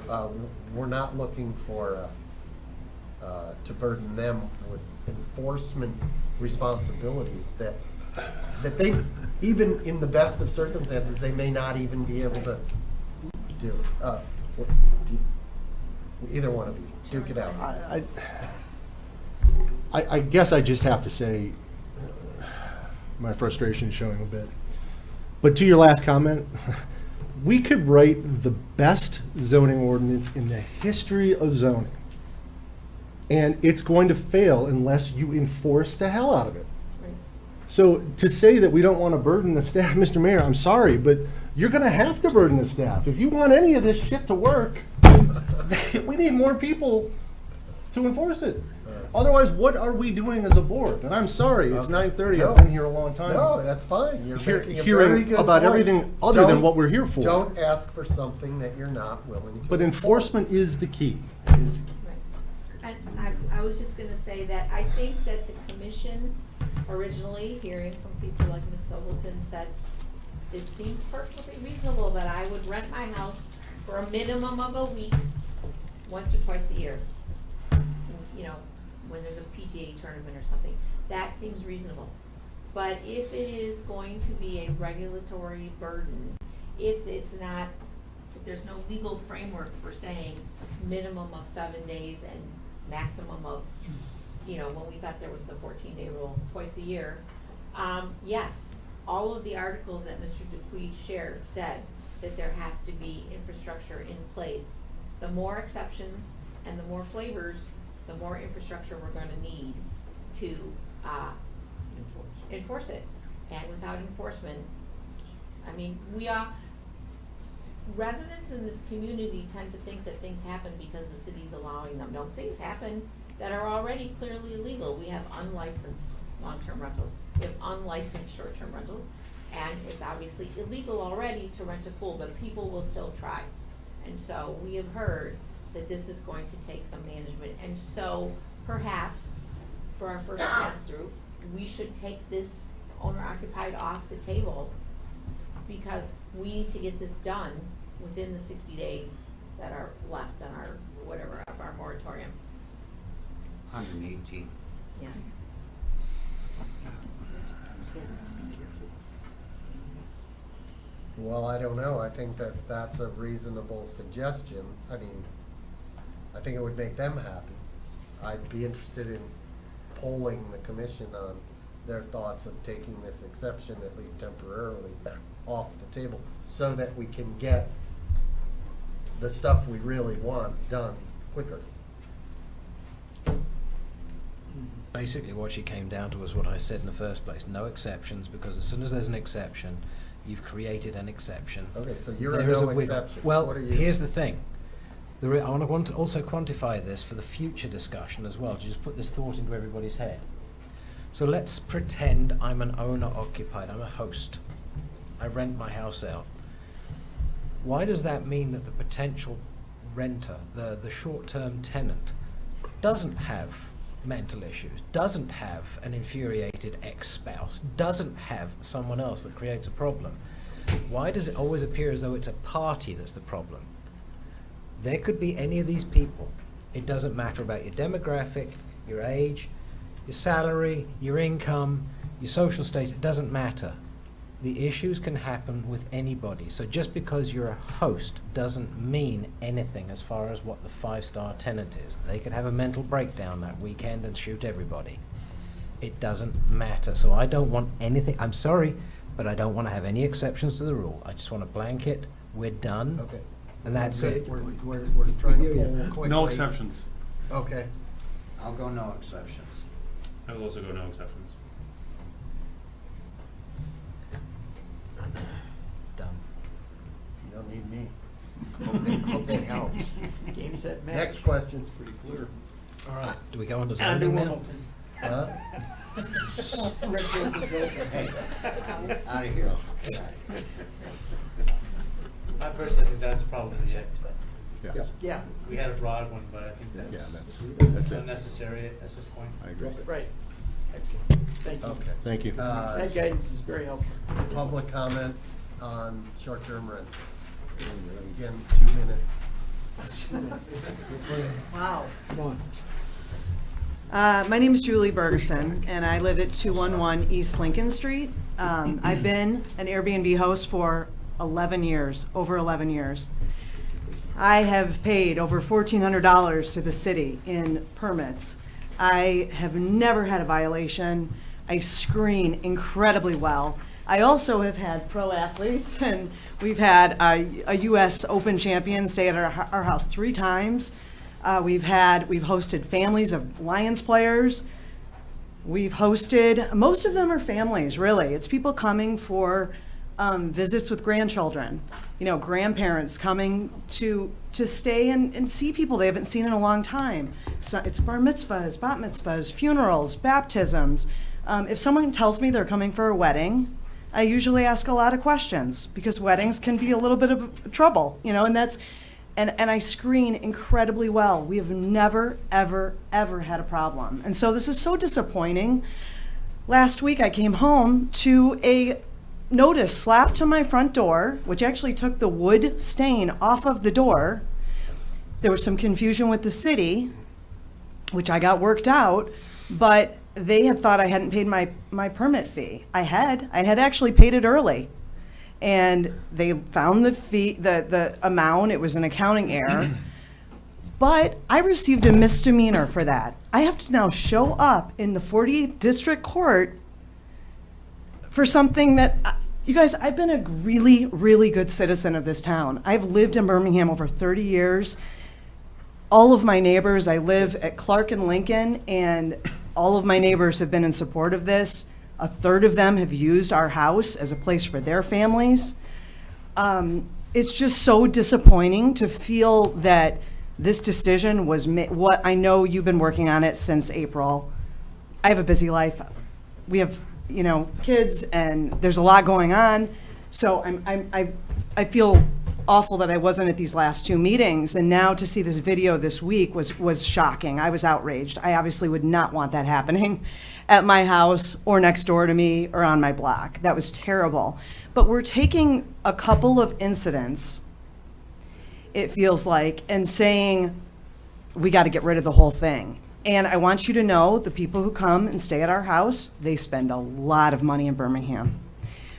we're not looking for to burden them with enforcement responsibilities that they, even in the best of circumstances, they may not even be able to do. Either one of you, duke it out. I guess I just have to say my frustration is showing a bit. But to your last comment, we could write the best zoning ordinance in the history of zoning, and it's going to fail unless you enforce the hell out of it. So to say that we don't want to burden the staff, Mr. Mayor, I'm sorry, but you're going to have to burden the staff. If you want any of this shit to work, we need more people to enforce it. Otherwise, what are we doing as a board? And I'm sorry, it's 9:30. I've been here a long time. No, that's fine. You're making a very hearing good about point. everything other than what we're here for. Don't ask for something that you're not willing to. But enforcement is the key. And I was just gonna say that I think that the commission originally, hearing from people like Ms. Sobelton, said it seems perfectly reasonable that I would rent my house for a minimum of a week, once or twice a year. You know, when there's a PGA tournament or something, that seems reasonable. But if it is going to be a regulatory burden, if there's no legal framework for saying minimum of 7 days and maximum of, you know, when we thought there was the 14-day rule twice a year, yes, all of the articles that Mr. Dupuy shared said that there has to be infrastructure in place. The more exceptions and the more flavors, the more infrastructure we're going to need to enforce it. And without enforcement, I mean, residents in this community tend to think that things happen because the city's allowing them. No, things happen that are already clearly illegal. We have unlicensed long-term rentals. We have unlicensed short-term rentals. And it's obviously illegal already to rent a pool, but people will still try. And so we have heard that this is going to take some management. And so perhaps for our first pass through, we should take this owner occupied off the table, because we need to get this done within the 60 days that are left on our, whatever, of our moratorium. 118. Yeah. Well, I don't know. I think that that's a reasonable suggestion. I mean, I think it would make them happy. I'd be interested in polling the commission on their thoughts of taking this exception, at least temporarily, off the table, so that we can get the stuff we really want done quicker. Basically, what she came down to was what I said in the first place: no exceptions, because as soon as there's an exception, you've created an exception. Okay, so you're There a is no wiggle. exception. Well, What are you? here's the thing. I want to also quantify this for the future discussion as well, to just put this thought into everybody's head. So let's pretend I'm an owner-occupied, I'm a host. I rent my house out. Why does that mean that the potential renter, the short-term tenant, doesn't have mental issues, doesn't have an infuriated ex-spouse, doesn't have someone else that creates a problem? Why does it always appear as though it's a party that's the problem? There could be any of these people. It doesn't matter about your demographic, your age, your salary, your income, your social status. It doesn't matter. The issues can happen with anybody. So just because you're a host doesn't mean anything as far as what the 5-star tenant is. They could have a mental breakdown that weekend and shoot everybody. It doesn't matter. So I don't want anything. I'm sorry, but I don't want to have any exceptions to the rule. I just want a blanket, we're done, Okay. and that's it. We're trying to pull quickly. No exceptions. Okay. I'll go no exceptions. I will also go no exceptions. Done. You don't need me. Hope that helps. Game, set, match. Next question. Pretty clear. All right, do we go on to Andy zoning now? Wimbledon. Huh? Hey, out of here. I personally think that's probably it. Yes. Yeah, We had a broad one, but I think Yeah, that's that's it. unnecessary at this point. I agree. right. Thank you. Okay. Thank you. That guidance is very helpful. Public comment on short-term rentals. Again, 2 minutes. Wow. Come on. My name is Julie Bergeson, and I live at 211 East Lincoln Street. I've been an Airbnb host for 11 years, over 11 years. I have paid over $1,400 to the city in permits. I have never had a violation. I screen incredibly well. I also have had pro athletes, and we've had a U.S. Open champion stay at our house 3 times. We've hosted families of Lions players. We've hosted, most of them are families, really. It's people coming for visits with grandchildren, grandparents coming to stay and see people they haven't seen in a long time. So it's bar mitzvahs, bat mitzvahs, funerals, baptisms. If someone tells me they're coming for a wedding, I usually ask a lot of questions because weddings can be a little bit of trouble, and I screen incredibly well. We have never, ever, ever had a problem. And so this is so disappointing. Last week I came home to a notice slapped to my front door, which actually took the wood stain off of the door. There was some confusion with the city, which I got worked out, but they had thought I hadn't paid my permit fee. I had actually paid it early. And they found the fee, the amount, it was an accounting error. But I received a misdemeanor for that. I have to now show up in the 48th District Court for something that, you guys, I've been a really, really good citizen of this town. I've lived in Birmingham over 30 years. All of my neighbors, I live at Clark and Lincoln, and all of my neighbors have been in support of this. 1/3 of them have used our house as a place for their families. It's just so disappointing to feel that this decision was what I know you've been working on it since April. I have a busy life. We have, kids, and there's a lot going on. So I feel awful that I wasn't at these last 2 meetings, and now to see this video this week was shocking. I was outraged. I obviously would not want that happening at my house or next door to me or on my block. That was terrible. But we're taking a couple of incidents, it feels like, and saying we got to get rid of the whole thing. And I want you to know the people who come and stay at our house, they spend a lot of money in Birmingham.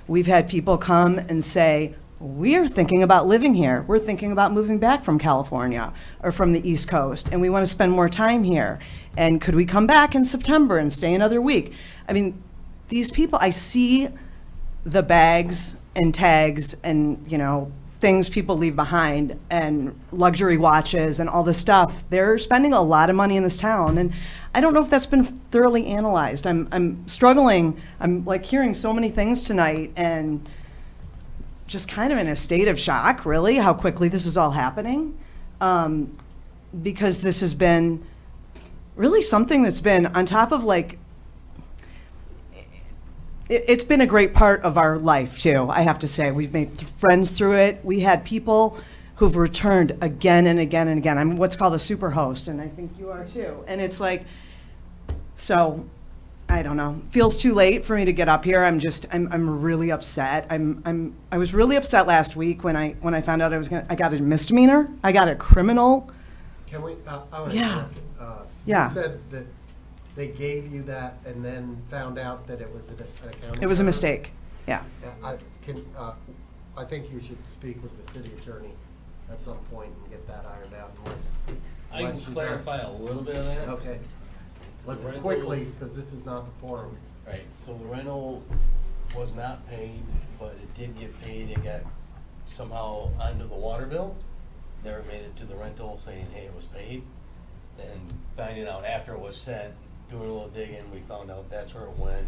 We've had people come and say, we're thinking about living here. We're thinking about moving back from California or from the East Coast, and we want to spend more time here. And could we come back in September and stay another week? I mean, these people, I see the bags and tags and, things people leave behind and luxury watches and all this stuff. They're spending a lot of money in this town, and I don't know if that's been thoroughly analyzed. I'm struggling. I'm like hearing so many things tonight and just kind of in a state of shock, really, how quickly this is all happening. Because this has been really something that's been on top of it's been a great part of our life too, I have to say. We've made friends through it. We had people who've returned again and again and again. I'm what's called a super host, and I think you are too. And it's so I don't know. Feels too late for me to get up here. I'm really upset. I was really upset last week when I found out I got a misdemeanor. I got a criminal. Can we, I want to Yeah. You said that they gave you that and then found out that it was an accounting It was a error? mistake. Yeah. I think you should speak with the city attorney at some point and get that ironed out I can clarify a little bit of that. Okay. The rental- Quickly, because this is not the forum. Right, so the rental was not paid, but it did get paid. It got somehow onto the water bill. Never made it to the rental saying, hey, it was paid. Then finding out after it was sent, doing a little digging, we found out that's where it went.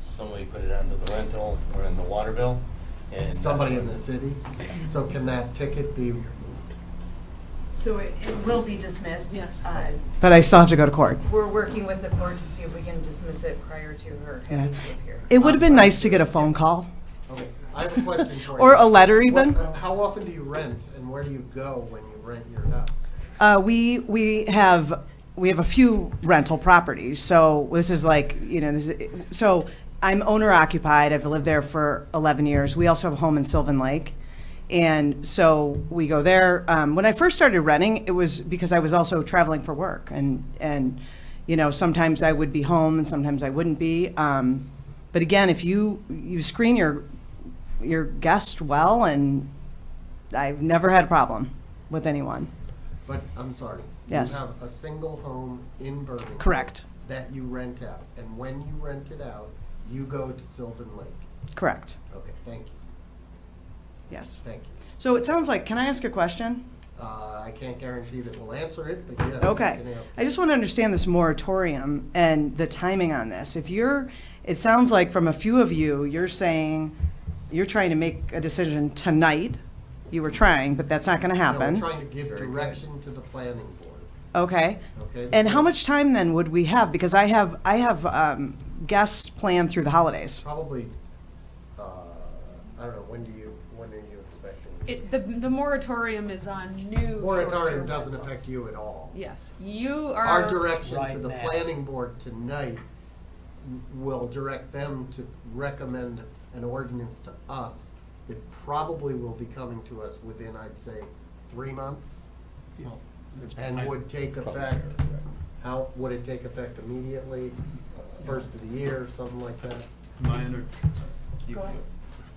Somebody put it onto the rental or in the water bill. And Somebody in the city? So can that ticket be, So it will be dismissed. Yes. But I still have to go to court. We're working with the court to see if we can dismiss it prior to her having to appear. It would have been nice to get a phone call. okay, I have a question for you. Or a letter even. How often do you rent and where do you go when you rent your house? We have a few rental properties, so this is like, so I'm owner occupied, I've lived there for 11 years. We also have a home in Sylvan Lake, and so we go there. When I first started renting, it was because I was also traveling for work, and sometimes I would be home and sometimes I wouldn't be. But again, if you screen your guest well, and I've never had a problem with anyone. But, I'm sorry. Yes. You have a single home in Birmingham. Correct. That you rent out, and when you rent it out, you go to Sylvan Lake. Correct. Okay, thank you, Yes. thank you. So it sounds like, can I ask a question? I can't guarantee that we'll answer it, but yes. Okay. You can ask. I just want to understand this moratorium and the timing on this. It sounds like from a few of you, you're saying you're trying to make a decision tonight. You were trying, but that's not going to No, happen. we're trying to give direction to the planning board. Okay. Okay. And how much time then would we have? Because I have guests planned through the holidays. Probably, I don't know, when are you expecting? The moratorium is on new. Moratorium short-term doesn't rentals. affect you at all. Yes, you are. Our direction to Right the now. planning board tonight will direct them to recommend an ordinance to us. It probably will be coming to us within, I'd say, 3 months. And would take effect, how, would it take effect immediately, first of the year, something like that? Go ahead.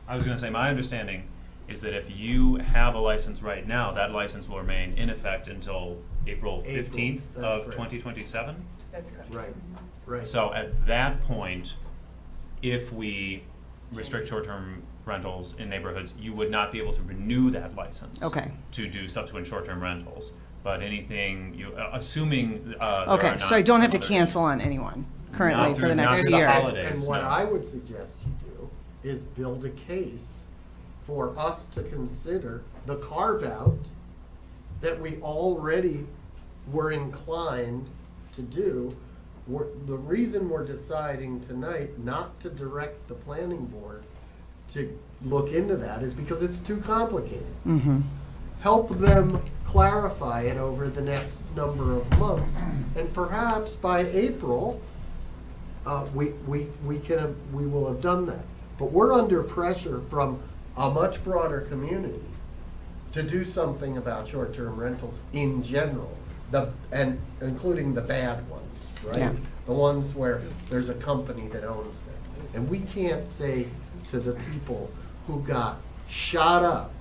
I was gonna say, my understanding is that if you have a license right now, that license will remain in effect until April 15th that's of correct. 2027. That's correct. Right, right. So at that point, if we restrict short-term rentals in neighborhoods, you would not be able to renew that license. Okay. To do subsequent short-term rentals. But anything, assuming, there are Okay, so I not don't have to some other cancel issues. on anyone currently Not for the through- not next through the year. holidays. And what no. I would suggest you do is build a case for us to consider the carve-out that we already were inclined to do. The reason we're deciding tonight not to direct the planning board to look into that is because it's too complicated. Mm-hmm. Help them clarify it over the next number of months, and perhaps by April, we will have done that. But we're under pressure from a much broader community to do something about short-term rentals in general, and including the bad ones, right? Yeah. The ones where there's a company that owns them. And we can't say to the people who got shot up,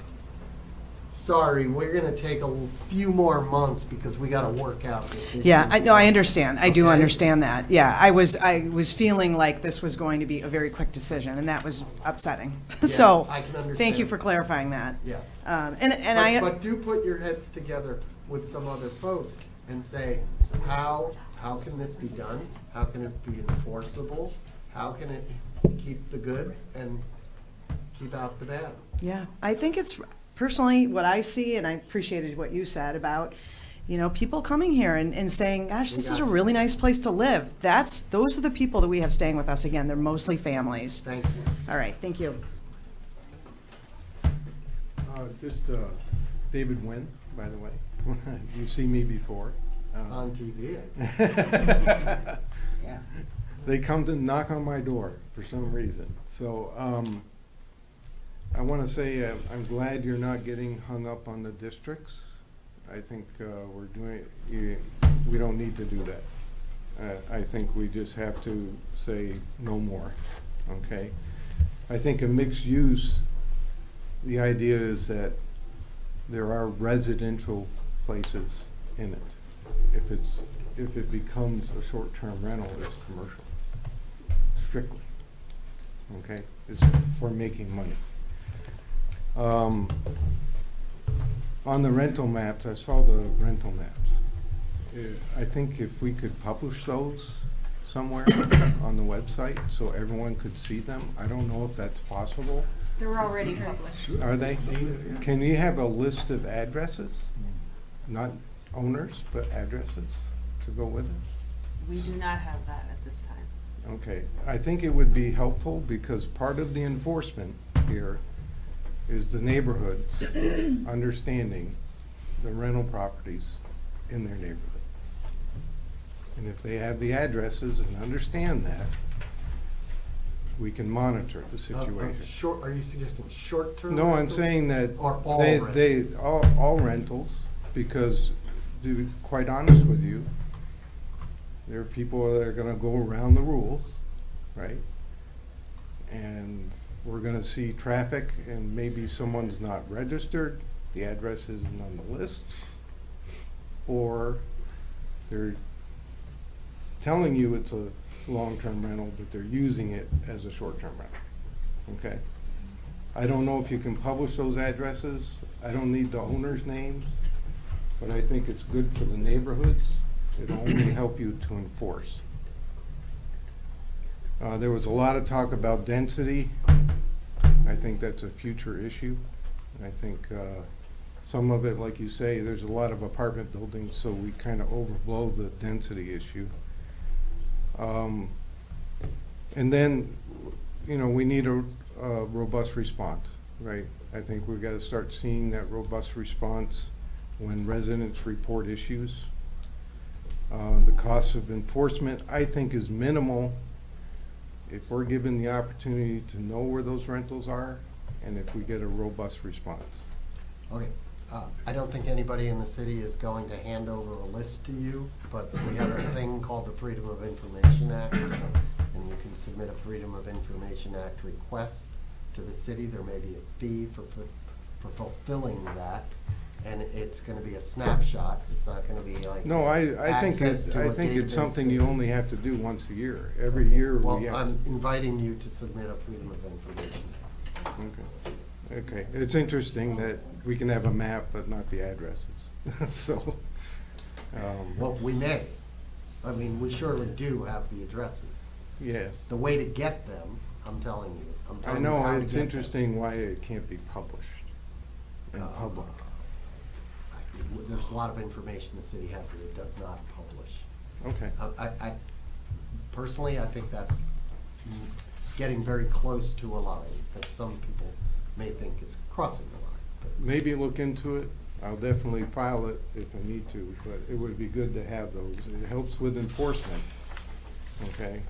sorry, we're gonna take a few more months because we gotta work out this issue. Yeah, I understand. I do Okay? understand that. Yeah, I was feeling like this was going to be a very quick decision, and that was upsetting. Yes, So, I can thank you understand. for clarifying that. Yes. And But do put your heads together with some other folks and say, how can this be done? How can it be enforceable? How can it keep the good and keep out the bad? Yeah, I think it's personally what I see, and I appreciated what you said about, people coming here and saying, gosh, this is a really nice place to live. Those are the people that we have staying with us. Again, they're mostly families. Thank you. All right, thank you. Just David Wynn, by the way. You've seen me before. On TV. Yeah. They come to knock on my door for some reason. So I want to say I'm glad you're not getting hung up on the districts. I think we don't need to do that. I think we just have to say no more, okay? I think a mixed use, the idea is that there are residential places in it. If it becomes a short-term rental, it's commercial, strictly. okay? It's for making money. On the rental maps, I saw the rental maps. I think if we could publish those somewhere on the website so everyone could see them, I don't know if that's possible. They're already published. Are they? Can you have a list of addresses? Not owners, but addresses to go with it? We do not have that at this time. Okay, I think it would be helpful because part of the enforcement here is the neighborhoods understanding the rental properties in their neighborhoods. And if they have the addresses and understand that, we can monitor the situation. Are you suggesting short-term? No, I'm rentals? saying that Or all they all rentals, because to be quite honest with you, there are people that are gonna go around the rules, right? And we're gonna see traffic and maybe someone's not registered, the address isn't on the list, or they're telling you it's a long-term rental, but they're using it as a short-term rental, okay? I don't know if you can publish those addresses. I don't need the owner's names, but I think it's good for the neighborhoods. It'll only help you to enforce. There was a lot of talk about density. I think that's a future issue. I think some of it, like you say, there's a lot of apartment buildings, so we kind of overblow the density issue. And then, you know, we need a robust response, right? I think we've got to start seeing that robust response when residents report issues. The cost of enforcement, I think, is minimal if we're given the opportunity to know where those rentals are and if we get a robust response. Okay, I don't think anybody in the city is going to hand over a list to you, but we have a thing called the Freedom of Information Act, and you can submit a Freedom of Information Act request to the city. There may be a fee for fulfilling that, and it's gonna be a snapshot. It's not gonna be like No, I think access to a it's database something you that's- only have to do once a year. Every year Well, we have. I'm inviting you to submit a Freedom of Information. Okay. Okay, it's interesting that we can have a map, but not the addresses, so. Well, we may. I mean, we surely do have the addresses. Yes. The way to get them, I'm telling you. I'm I telling you know, how to it's get them. interesting why it can't be published in public. There's a lot of information the city has that it does not publish. Okay. I personally, I think that's getting very close to a line that some people may think is crossing the line. But Maybe look into it. I'll definitely file it if I need to, but it would be good to have those. It helps with enforcement, okay?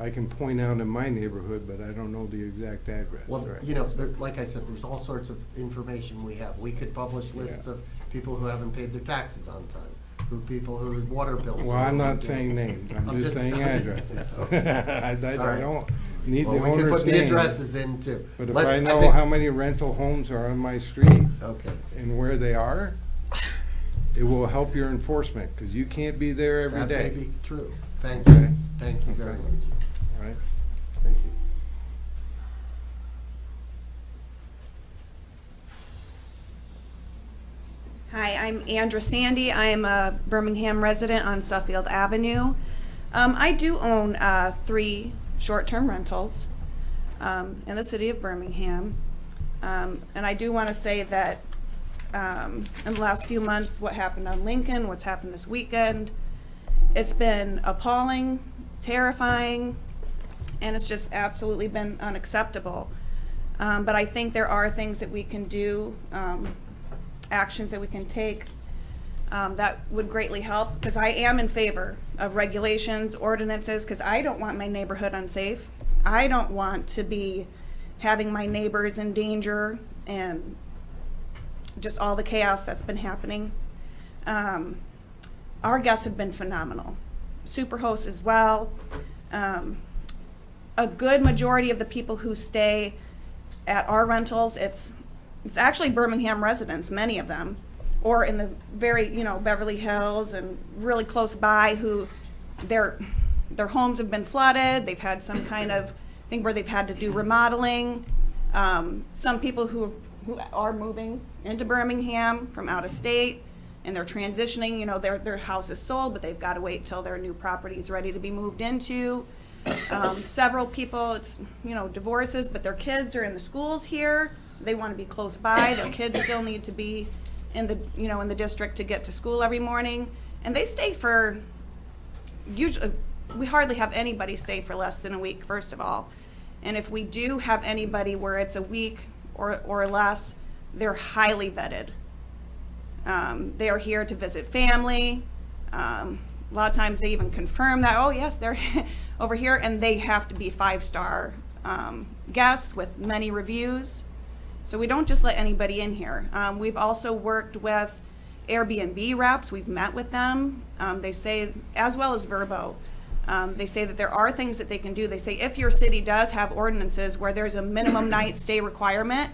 I can point out in my neighborhood, but I don't know the exact address. Well, right? you know, like I said, there's all sorts of information we have. We could publish lists Yeah. of people who haven't paid their taxes on time, people whose water bills. Well, are I'm not overdue. saying names, I'm just saying addresses. Okay. I All right. don't need the Well, we owner's could name. put the addresses in too. But if Let's- I know think- how many rental homes are on my street Okay. and where they are, it will help your enforcement, because you can't be there every That may day. be true. Thank you. Okay. Thank you very Okay. much. All right? Thank you. Hi, I'm Andra Sandy. I am a Birmingham resident on Suffield Avenue. I do own 3 short-term rentals in the city of Birmingham. And I do want to say that in the last few months, what happened on Lincoln, what's happened this weekend, it's been appalling, terrifying, and it's just absolutely been unacceptable. But I think there are things that we can do, actions that we can take that would greatly help, because I am in favor of regulations, ordinances, because I don't want my neighborhood unsafe. I don't want to be having my neighbors in danger and just all the chaos that's been happening. Our guests have been phenomenal. Superhost as well. A good majority of the people who stay at our rentals, it's actually Birmingham residents, many of them, or in the very, Beverly Hills and really close by, who their homes have been flooded, they've had some kind of I think where they've had to do remodeling. Some people who are moving into Birmingham from out of state, and they're transitioning, you know, their house is sold, but they've got to wait till their new property is ready to be moved into. Several people, it's, you know, divorces, but their kids are in the schools here. They want to be close by. Their kids still need to be in the, you know, in the district to get to school every morning. And they stay for, usually, we hardly have anybody stay for less than a week, first of all. And if we do have anybody where it's a week or less, they're highly vetted. They are here to visit family. A lot of times they even confirm that, oh yes, they're over here, and they have to be 5-star guests with many reviews. So we don't just let anybody in here. We've also worked with Airbnb reps. We've met with them. They say, as well as Verbo, they say that there are things that they can do. They say if your city does have ordinances where there's a minimum night stay requirement,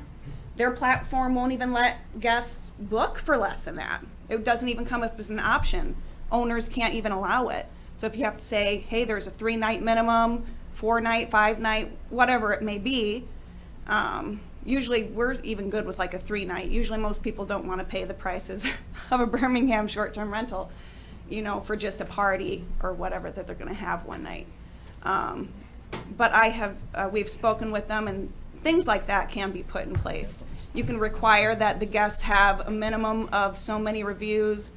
their platform won't even let guests book for less than that. It doesn't even come up as an option. Owners can't even allow it. So if you have to say, hey, there's a 3-night minimum, 4-night, 5-night, whatever it may be, usually we're even good with like a 3-night. Usually most people don't want to pay the prices of a Birmingham short-term rental, you know, for just a party or whatever that they're going to have one night. But we've spoken with them, and things like that can be put in place. You can require that the guests have a minimum of so many reviews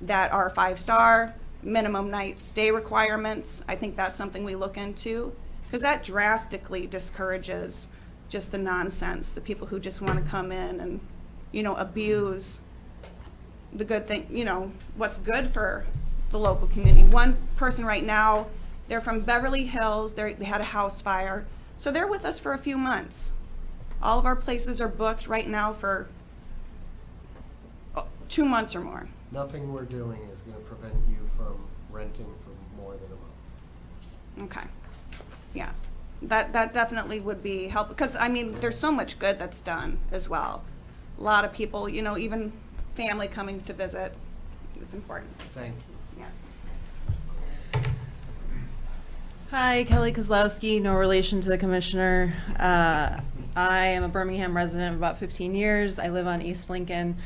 that are 5-star, minimum night stay requirements. I think that's something we look into, because that drastically discourages just the nonsense, the people who just want to come in and, you know, abuse the good thing, you know, what's good for the local community. One person right now, they're from Beverly Hills, they had a house fire, so they're with us for a few months. All of our places are booked right now for 2 months or more. Nothing we're doing is going to prevent you from renting for more than a month. Okay, yeah, that definitely would be helpful, because I mean, there's so much good that's done as well. A lot of people, you know, even family coming to visit, it's important. Thank you. Hi, Kelly Kozlowski, no relation to the commissioner. I am a Birmingham resident of about 15 years. I live on East Lincoln.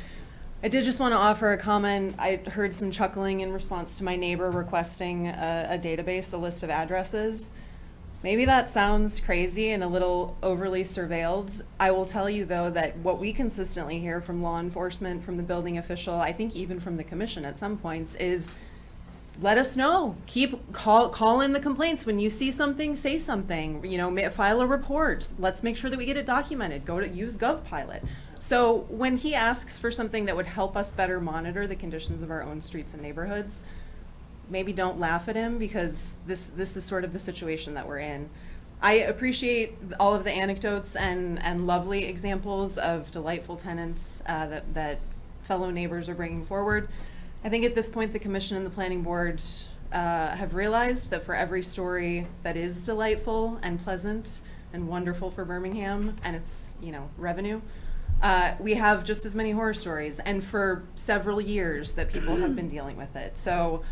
I did just want to offer a comment. I heard some chuckling in response to my neighbor requesting a database, a list of addresses. Maybe that sounds crazy and a little overly surveilled. I will tell you, though, that what we consistently hear from law enforcement, from the building official, I think even from the commission at some points, is let us know. Call in the complaints. When you see something, say something. You know, file a report. Let's make sure that we get it documented. Use GovPilot. So when he asks for something that would help us better monitor the conditions of our own streets and neighborhoods, maybe don't laugh at him, because this is sort of the situation that we're in. I appreciate all of the anecdotes and lovely examples of delightful tenants that fellow neighbors are bringing forward. I think at this point the commission and the planning board have realized that for every story that is delightful and pleasant and wonderful for Birmingham and its, you know, revenue, we have just as many horror stories, and for several years that people have been dealing with it. So,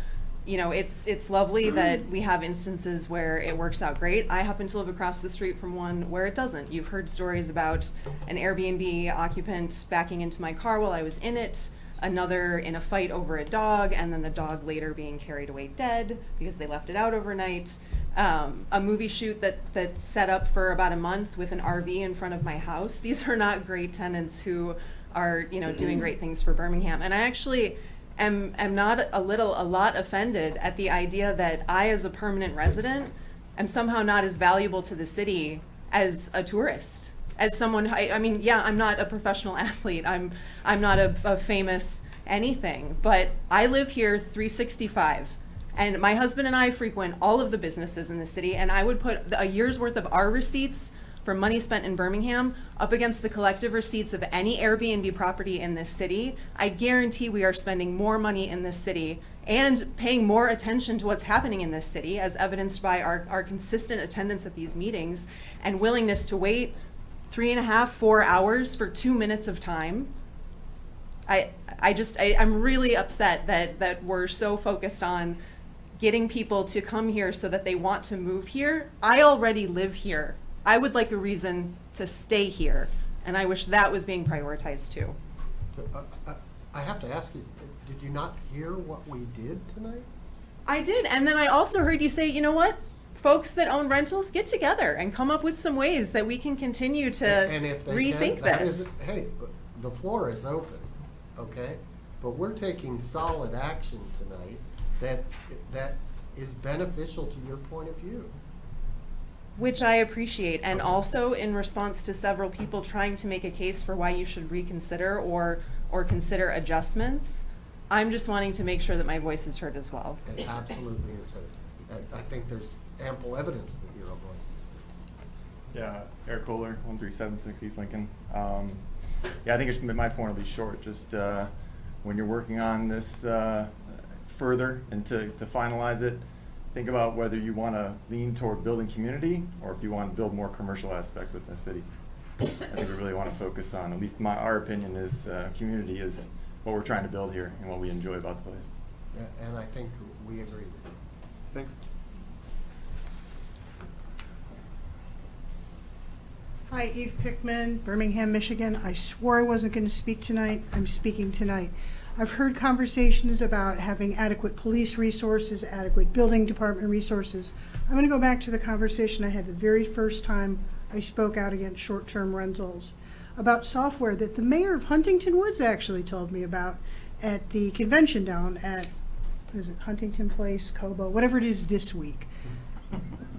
you know, it's lovely that we have instances where it works out great. I happen to live across the street from one where it doesn't. You've heard stories about an Airbnb occupant backing into my car while I was in it, another in a fight over a dog, and then the dog later being carried away dead because they left it out overnight. A movie shoot that set up for about a month with an RV in front of my house. These are not great tenants who are, you know, doing great things for Birmingham. And I actually am not a lot offended at the idea that I, as a permanent resident, am somehow not as valuable to the city as a tourist. As someone, I mean, yeah, I'm not a professional athlete. I'm not a famous anything, but I live here 365. And my husband and I frequent all of the businesses in the city, and I would put a year's worth of our receipts for money spent in Birmingham up against the collective receipts of any Airbnb property in this city. I guarantee we are spending more money in this city and paying more attention to what's happening in this city, as evidenced by our consistent attendance at these meetings and willingness to wait 3.5, 4 hours for 2 minutes of time. I'm really upset that we're so focused on getting people to come here so that they want to move here. I already live here. I would like a reason to stay here, and I wish that was being prioritized too. I have to ask you, did you not hear what we did tonight? I did, and then I also heard you say, you know what? Folks that own rentals, get together and come up with some ways that we can continue to And if they rethink can, that this. is, hey, the floor is open, okay? But we're taking solid action tonight that is beneficial to your point of view. Which I appreciate, and also in response to several people trying to make a case for why you should reconsider or consider adjustments, I'm just wanting to make sure that my voice is heard as well. It absolutely is heard. I think there's ample evidence that your voice is heard. Yeah, Eric Kohler, 1376 East Lincoln. Yeah, I think my point will be short. Just when you're working on this further and to finalize it, think about whether you want to lean toward building community or if you want to build more commercial aspects within the city. I think we really want to focus on, at least our opinion is community is what we're trying to build here and what we enjoy about the place. Yeah, and I think we agree with you. Thanks. Hi, Eve Pickman, Birmingham, Michigan. I swore I wasn't going to speak tonight. I'm speaking tonight. I've heard conversations about having adequate police resources, adequate building department resources. I'm going to go back to the conversation I had the very first time I spoke out against short-term rentals about software that the mayor of Huntington Woods actually told me about at the convention down at, what is it, Huntington Place, Cobo, whatever it is this week,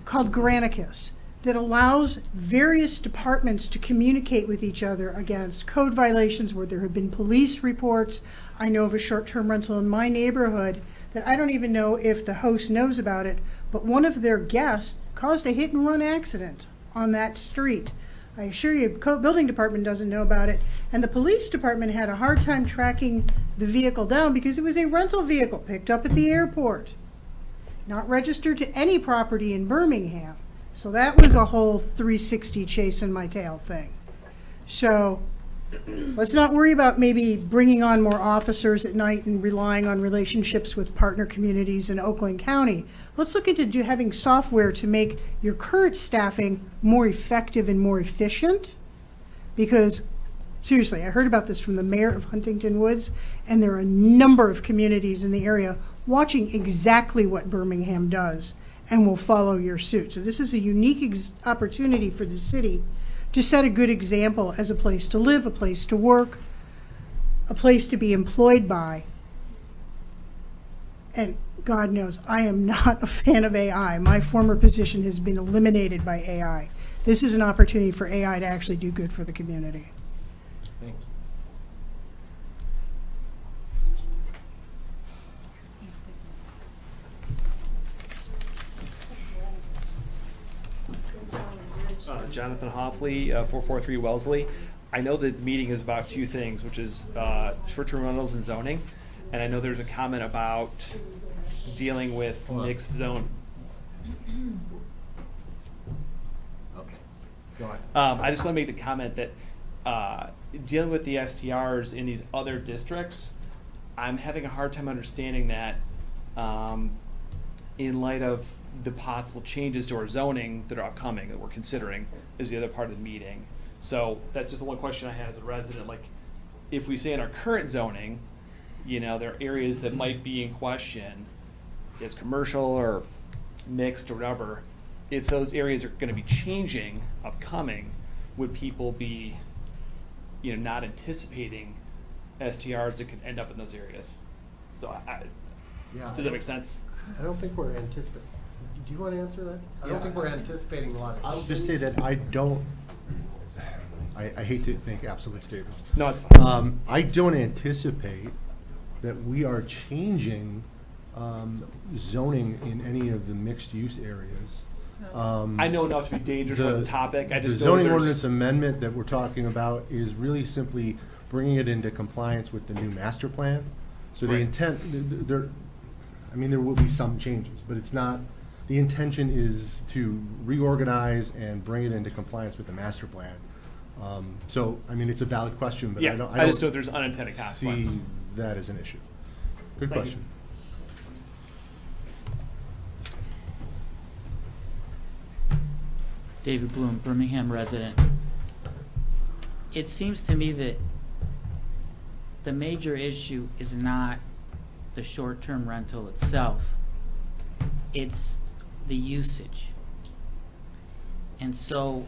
called Granicus, that allows various departments to communicate with each other against code violations where there have been police reports. I know of a short-term rental in my neighborhood that I don't even know if the host knows about it, but one of their guests caused a hit-and-run accident on that street. I assure you, building department doesn't know about it, and the police department had a hard time tracking the vehicle down because it was a rental vehicle picked up at the airport, not registered to any property in Birmingham. So that was a whole 360 chasing my tail thing. So let's not worry about maybe bringing on more officers at night and relying on relationships with partner communities in Oakland County. Let's look into having software to make your current staffing more effective and more efficient. Because seriously, I heard about this from the mayor of Huntington Woods, and there are a number of communities in the area watching exactly what Birmingham does and will follow your suit. So this is a unique opportunity for the city to set a good example as a place to live, a place to work, a place to be employed by. And God knows, I am not a fan of AI. My former position has been eliminated by AI. This is an opportunity for AI to actually do good for the community. Thank you. Jonathan Hoffley, 443 Wellesley. I know the meeting is about two things, which is short-term rentals and zoning. And I know there's a comment about dealing with mixed zone. Okay, go ahead. I just want to make the comment that dealing with the STRs in these other districts, I'm having a hard time understanding that in light of the possible changes to our zoning that are upcoming that we're considering is the other part of the meeting. So that's just the one question I had as a resident. Like, if we say in our current zoning, you know, there are areas that might be in question as commercial or mixed or whatever, if those areas are going to be changing upcoming, would people be, you know, not anticipating STRs that could end up in those areas? So does that make sense? I don't think we're anticipating. Do you want to answer that? I don't think we're anticipating a lot of. I'll just say that I hate to make absolute statements. No, it's fine. I don't anticipate that we are changing zoning in any of the mixed-use areas. I know enough to be dangerous about the topic. I just the know zoning there's ordinance amendment that we're talking about is really simply bringing it into compliance with the new master plan. So the intent, there will be some changes, but it's not. The intention is to reorganize and bring it into compliance with the master plan. So, I mean, it's a valid question, but yeah, I don't just know there's unintended consequences. see that as an issue. Good Thank question. David Bloom, Birmingham resident. It seems to me that the major issue is not the short-term rental itself, it's the usage. And so,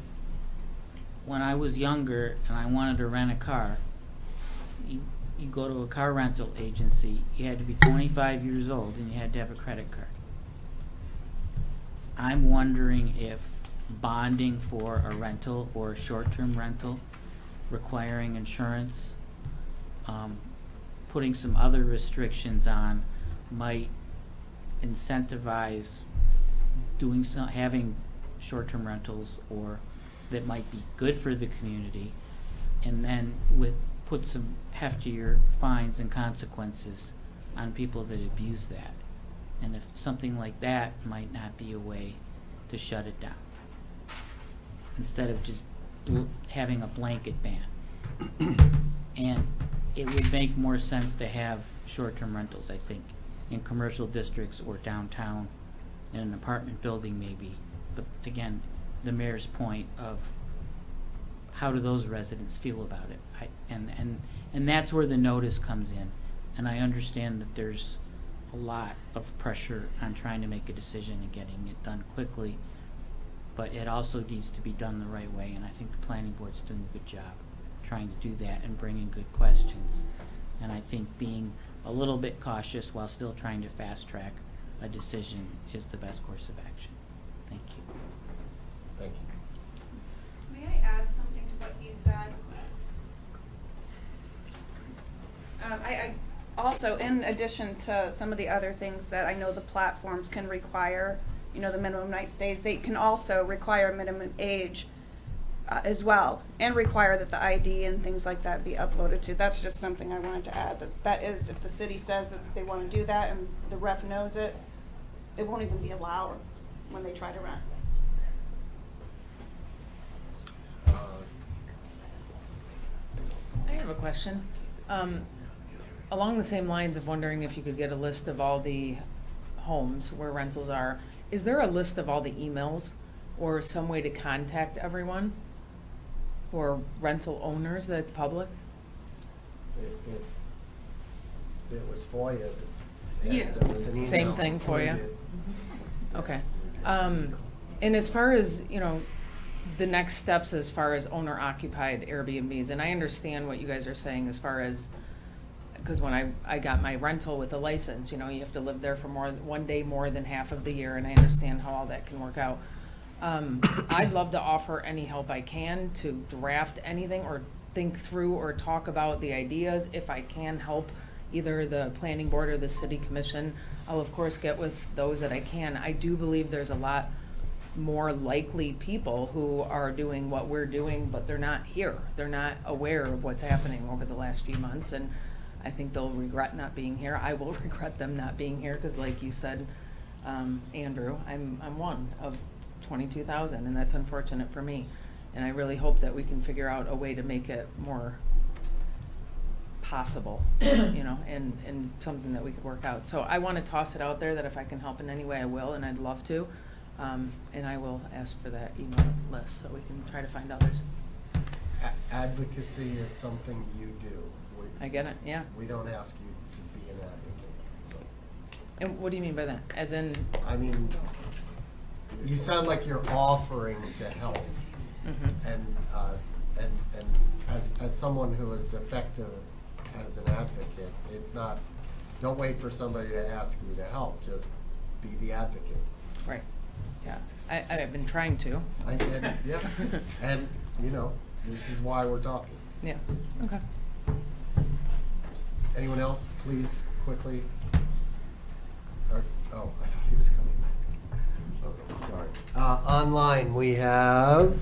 when I was younger and I wanted to rent a car, you go to a car rental agency, you had to be 25 years old and you had to have a credit card. I'm wondering if bonding for a rental or a short-term rental, requiring insurance, putting some other restrictions on might incentivize having short-term rentals, or that might be good for the community, and then put some heftier fines and consequences on people that abuse that. And if something like that might not be a way to shut it down, instead of just having a blanket ban. And it would make more sense to have short-term rentals, I think, in commercial districts or downtown, in an apartment building maybe. But again, the mayor's point of how do those residents feel about it? And that's where the notice comes in. And I understand that there's a lot of pressure on trying to make a decision and getting it done quickly, but it also needs to be done the right way, and I think the planning board's doing a good job trying to do that and bringing good questions. And I think being a little bit cautious while still trying to fast track a decision is the best course of action. Thank you. Thank you. May I add something to what you said? I also, in addition to some of the other things that I know the platforms can require, you know, the minimum night stays, they can also require minimum age as well, and require that the ID and things like that be uploaded to. That's just something I wanted to add, that is, if the city says that they want to do that and the rep knows it, it won't even be allowed when they try to rent. I have a question. Along the same lines of wondering if you could get a list of all the homes where rentals are, is there a list of all the emails or some way to contact everyone or rental owners that's public? If it was FOIA. Yeah. There was an email Same thing for you? included. Okay. And as far as, you know, the next steps as far as owner-occupied Airbnbs, and I understand what you guys are saying as far as, because when I got my rental with a license, you know, you have to live there for one day more than half of the year, and I understand how all that can work out. I'd love to offer any help I can to draft anything or think through or talk about the ideas. If I can help either the planning board or the city commission, I'll of course get with those that I can. I do believe there's a lot more likely people who are doing what we're doing, but they're not here. They're not aware of what's happening over the last few months, and I think they'll regret not being here. I will regret them not being here, because like you said, Andrew, I'm one of 22,000, and that's unfortunate for me. And I really hope that we can figure out a way to make it more possible, you know, and something that we could work out. So I want to toss it out there that if I can help in any way, I will, and I'd love to. And I will ask for that email list so we can try to find others. Advocacy is something you do. I get it, yeah. We don't ask you to be an advocate. So. And what do you mean by that? As in? I mean, you sound like you're offering to help. Mm-hmm. And as someone who is effective as an advocate, it's not, don't wait for somebody to ask you to help, just be the advocate. Right, yeah. I've been trying to. Yeah, and, you know, this is why we're talking. Yeah, okay. Anyone else, please, quickly? Oh, I thought he was coming back. Okay, sorry. Online, we have?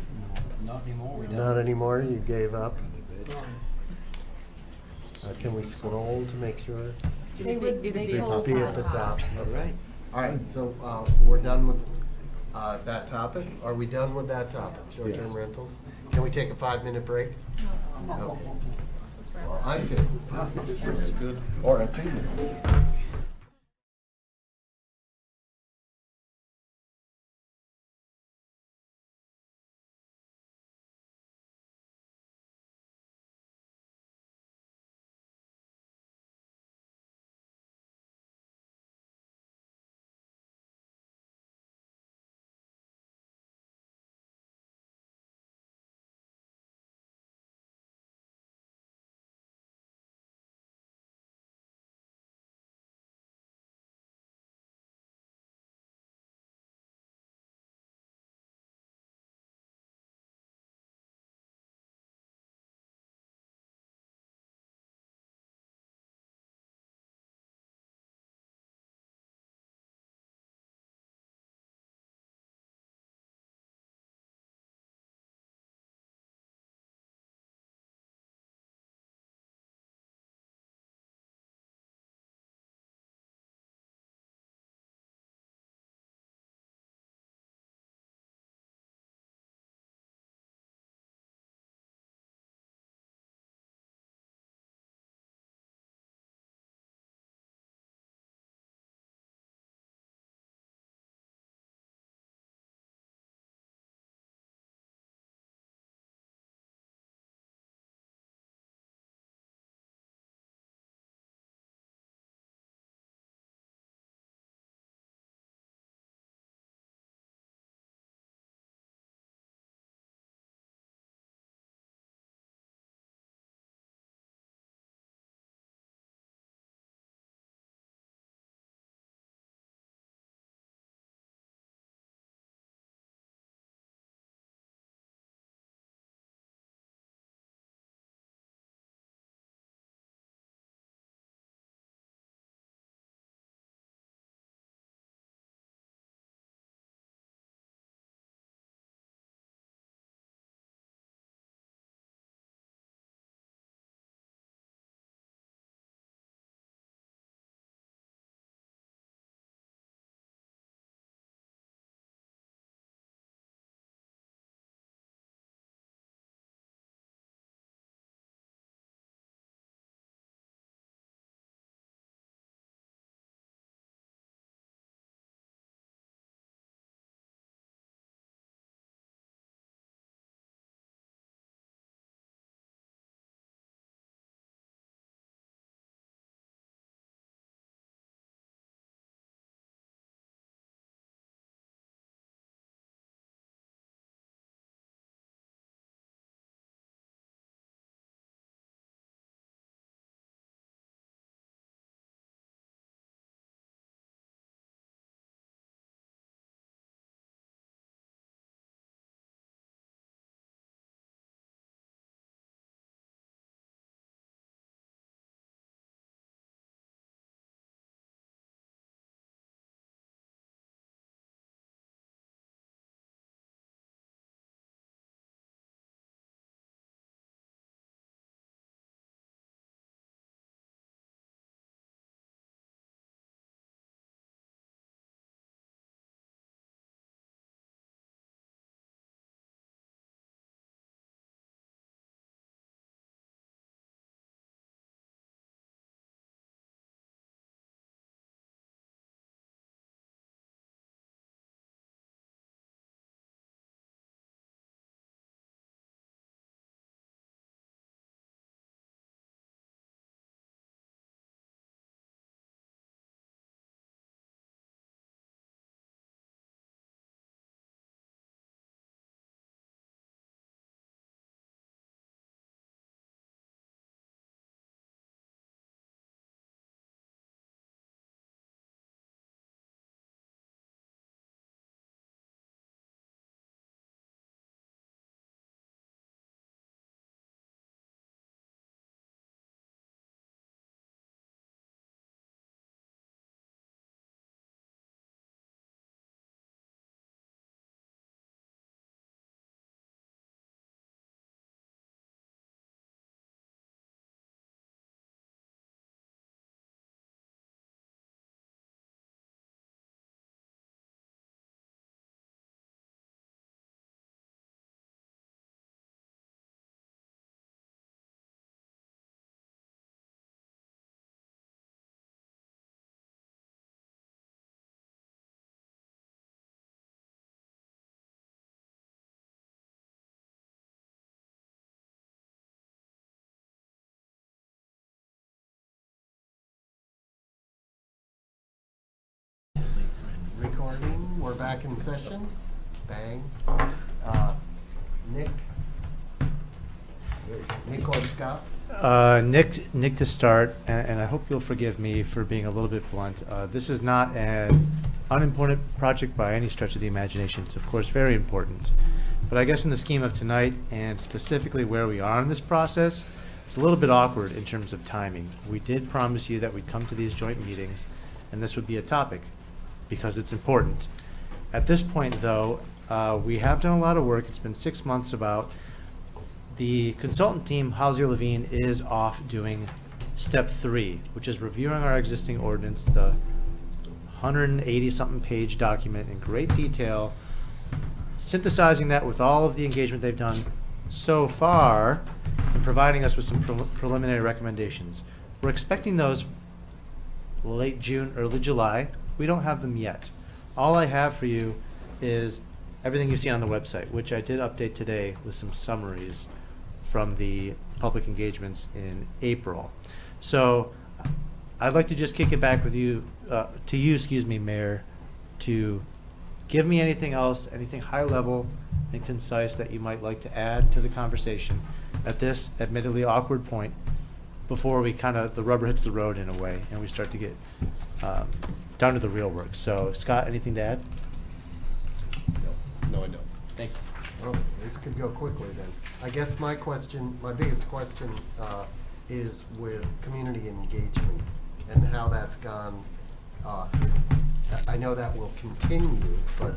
Not anymore. Not anymore, you gave up. Can we scroll to make sure? They would be Be at the top. All right. All right, so we're done with that topic. Are we done with that topic, short-term rentals? Can we take a 5-minute break? Okay. Well, I'm taking 5 minutes. That's good. Or a 2-minute. we're back in session. Bang. Nick or Scott? Nick to start, and I hope you'll forgive me for being a little bit blunt. This is not an unimportant project by any stretch of the imagination. It's of course very important. But I guess in the scheme of tonight, and specifically where we are in this process, it's a little bit awkward in terms of timing. We did promise you that we'd come to these joint meetings, and this would be a topic, because it's important. At this point, though, we have done a lot of work. It's been 6 months about. The consultant team, Hauser Levine, is off doing step 3, which is reviewing our existing ordinance, the 180-something page document in great detail, synthesizing that with all of the engagement they've done so far, and providing us with some preliminary recommendations. We're expecting those late June, early July. We don't have them yet. All I have for you is everything you've seen on the website, which I did update today with some summaries from the public engagements in April. So I'd like to just kick it back with you, to you, Mayor, to give me anything else, anything high level and concise that you might like to add to the conversation at this admittedly awkward point before we the rubber hits the road in a way and we start to get down to the real work. So Scott, anything to add? No, I don't. Thank you. Well, this could go quickly then. I guess my biggest question is with community engagement and how that's gone. I know that will continue, but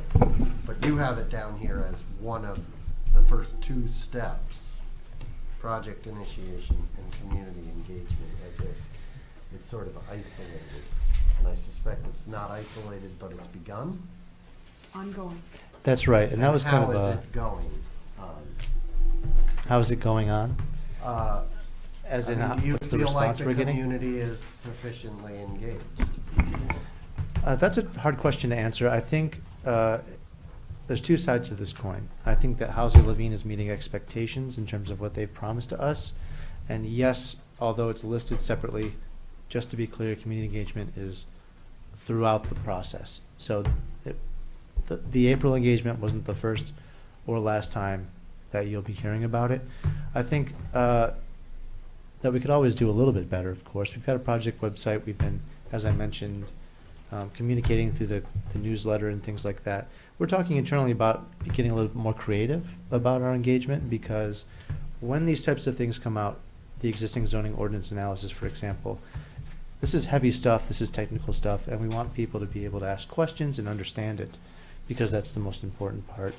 you have it down here as one of the first 2 steps, project initiation and community engagement, as if it's sort of isolated. And I suspect it's not isolated, but it's begun. Ongoing. That's right, and that was kind of How is it going? How is it going on? As in, do you what's the feel like response the we're getting? community is sufficiently engaged? That's a hard question to answer. I think there's 2 sides to this coin. I think that Hauser Levine is meeting expectations in terms of what they've promised to us. And yes, although it's listed separately, just to be clear, community engagement is throughout the process. So the April engagement wasn't the first or last time that you'll be hearing about it. I think that we could always do a little bit better, of course. We've got a project website. We've been, as I mentioned, communicating through the newsletter and things like that. We're talking internally about getting a little more creative about our engagement, because when these types of things come out, the existing zoning ordinance analysis, for example, this is heavy stuff, this is technical stuff, and we want people to be able to ask questions and understand it, because that's the most important part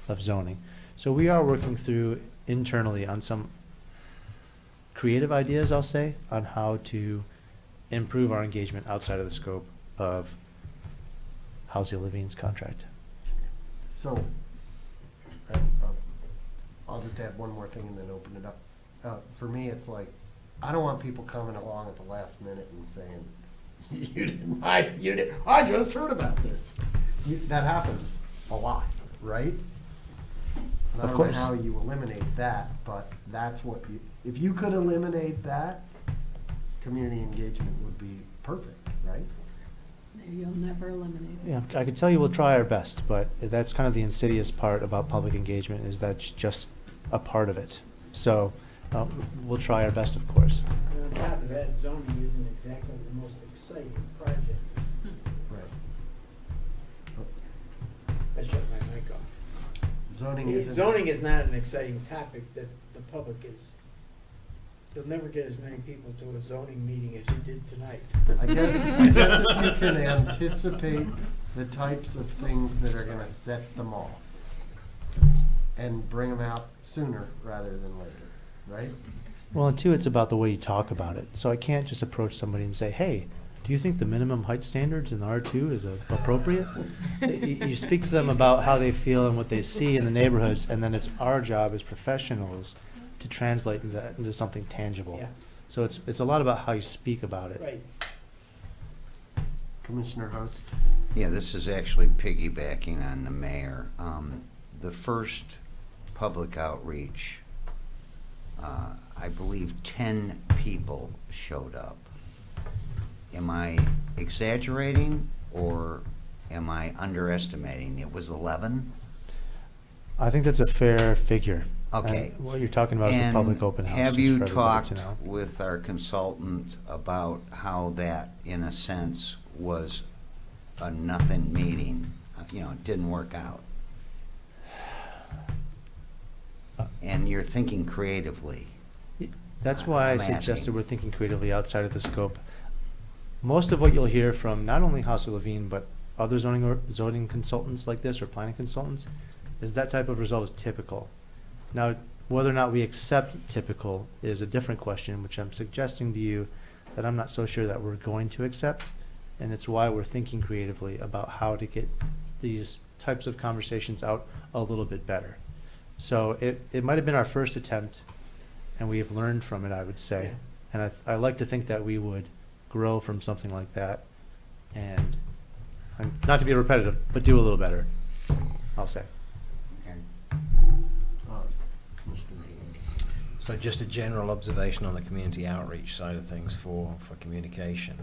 of zoning. So we are working through internally on some creative ideas, I'll say, on how to improve our engagement outside of the scope of Hauser Levine's contract. So, I'll just add one more thing and then open it up. For me, it's like, I don't want people coming along at the last minute and saying, you didn't, I just heard about this. That happens a lot, right? And I Of don't course. know how you eliminate that, but that's what if you could eliminate that, community engagement would be perfect, right? You'll never eliminate it. Yeah, I can tell you we'll try our best, but that's kind of the insidious part about public engagement, is that's just a part of it. So we'll try our best, of course. And on top of that, zoning isn't exactly the most exciting project. Right. I shut my mic off. Zoning isn't. Zoning is not an exciting topic that the public is, you'll never get as many people to a zoning meeting as you did tonight. I guess if you can anticipate the types of things that are gonna set them off and bring them out sooner rather than later, right? Well, and 2, it's about the way you talk about it. So I can't just approach somebody and say, hey, do you think the minimum height standards in R2 is appropriate? You speak to them about how they feel and what they see in the neighborhoods, and then it's our job as professionals to translate that into something tangible. Yeah. So it's a lot about how you speak about it. Right. Commissioner Host? Yeah, this is actually piggybacking on the mayor. The first public outreach, I believe 10 people showed up. Am I exaggerating, or am I underestimating? It was 11? I think that's a fair figure. Okay. And what you're talking about is the And public open house. have just you for everybody to know. talked with our consultant about how that, in a sense, was a nothing meeting? You know, it didn't work out. And you're thinking creatively. That's why I I'm asking. suggested we're thinking creatively outside of the scope. Most of what you'll hear from not only House of Levine, but other zoning consultants like this or planning consultants, is that type of result is typical. Now, whether or not we accept typical is a different question, which I'm suggesting to you that I'm not so sure that we're going to accept, and it's why we're thinking creatively about how to get these types of conversations out a little bit better. So it might have been our first attempt, and we have learned from it, I would say. And I like to think that we would grow from something like that, and not to be repetitive, but do a little better, I'll say. So just a general observation on the community outreach side of things for communication.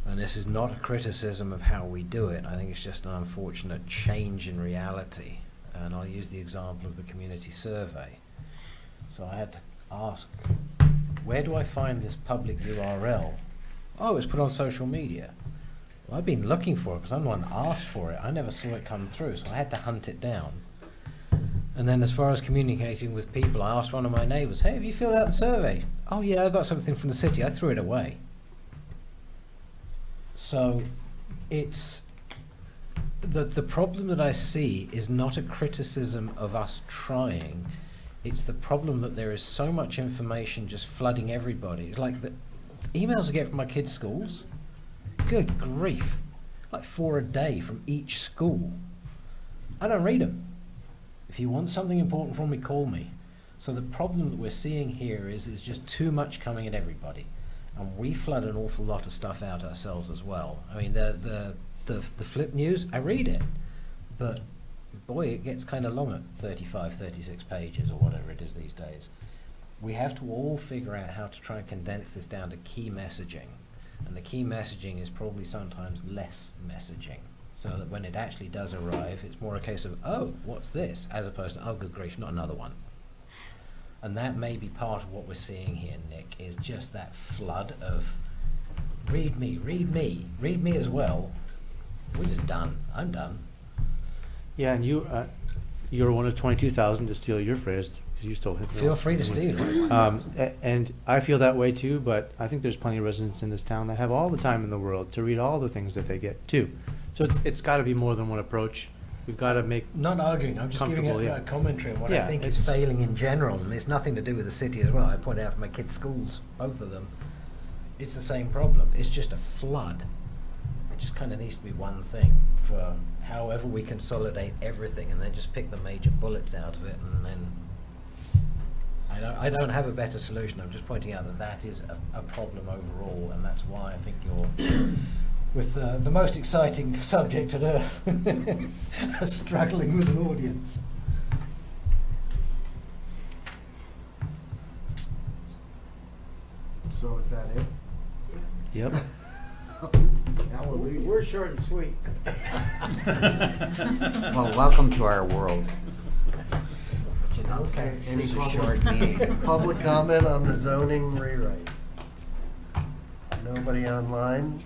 And this is not a criticism of how we do it. I think it's just an unfortunate change in reality. And I'll use the example of the community survey. So I had to ask, where do I find this public URL? Oh, it's put on social media. Well, I've been looking for it because I'm the one that asked for it. I never saw it come through, so I had to hunt it down. And then as far as communicating with people, I asked one of my neighbours, hey, have you filled out the survey? Oh yeah, I got something from the city. I threw it away. So it's the problem that I see is not a criticism of us trying. It's the problem that there is so much information just flooding everybody. It's like the emails I get from my kids' schools. Good grief. Like 4 a day from each school. I don't read them. If you want something important from me, call me. So the problem that we're seeing here is just too much coming at everybody. And we flood an awful lot of stuff out ourselves as well. I mean, the flip news, I read it. But boy, it gets kind of long at 35, 36 pages or whatever it is these days. We have to all figure out how to try and condense this down to key messaging. And the key messaging is probably sometimes less messaging. So that when it actually does arrive, it's more a case of, oh, what's this? As opposed to, oh, good grief, not another one. And that may be part of what we're seeing here, Nick, is just that flood of, read me as well. We're just done. I'm done. Yeah, and you're one of 22,000, to steal your phrase, because you stole it. Feel free to steal it. And I feel that way too, but I think there's plenty of residents in this town that have all the time in the world to read all the things that they get too. So it's got to be more than one approach. We've got to make Not arguing, I'm just giving a commentary on what I Yeah, think is failing in general, and it's nothing to do with the city as well. I point out for my kids' schools, both of them, it's the same problem. It's just a flood. It just kind of needs to be one thing for however we consolidate everything, and then just pick the major bullets out of it, and then I don't have a better solution. I'm just pointing out that is a problem overall, and that's why I think you're with the most exciting subject on earth struggling with an audience. So is that it? Yep. Hallelujah. We're short and sweet. Well, welcome to our world. Okay, This any is a short meeting. public comment on the zoning rewrite? Nobody online?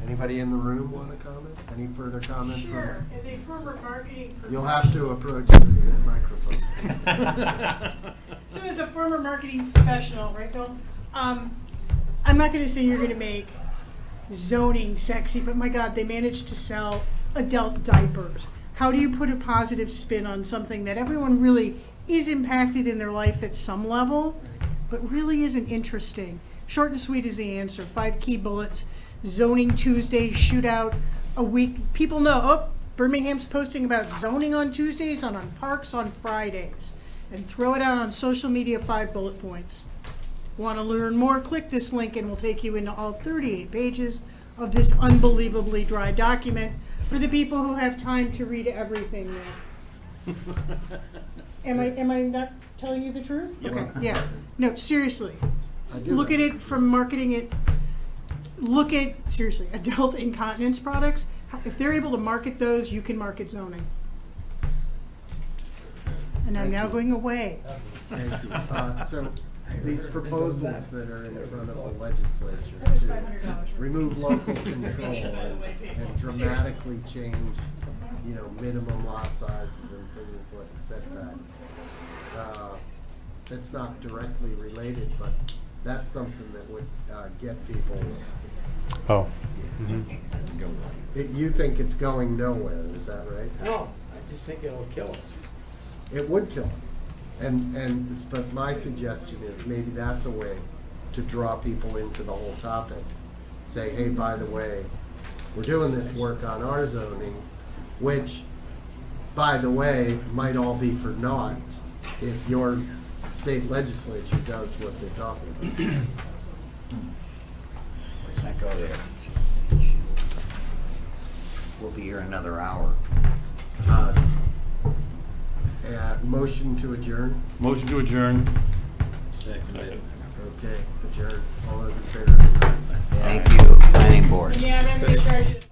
Anybody in the room want to comment? Any further comment? Sure, as a former marketing You'll have to approach the microphone. So as a former marketing professional, right, Bill? I'm not gonna say you're gonna make zoning sexy, but my God, they managed to sell adult diapers. How do you put a positive spin on something that everyone really is impacted in their life at some level, but really isn't interesting? Short and sweet is the answer. 5 key bullets. Zoning Tuesdays, shootout a week. People know, oh, Birmingham's posting about zoning on Tuesdays and on parks on Fridays. And throw it out on social media, 5 bullet points. Want to learn more? Click this link and we'll take you into all 38 pages of this unbelievably dry document for the people who have time to read everything, Nick. Am I not telling you the truth? Yep. Okay, yeah. No, seriously. I do Look at it from marketing it. look at, seriously, adult incontinence products. If they're able to market those, you can market zoning. And I'm now going away. Thank you. So these proposals that are in front of the legislature to remove local control and dramatically change, you know, minimum lot sizes and things like setbacks. That's not directly related, but that's something that would get people. Oh. You think it's going nowhere, is that right? No, I just think it'll kill us. It would kill us. But my suggestion is maybe that's a way to draw people into the whole topic. Say, hey, by the way, we're doing this work on our zoning, which, by the way, might all be for naught if your state legislature does what they're talking about. Let's not go there. We'll be here another hour. Motion to adjourn? Motion to adjourn. Second. Okay, adjourn. All those in favor? Thank you, planning board. Yeah, I'm gonna charge you.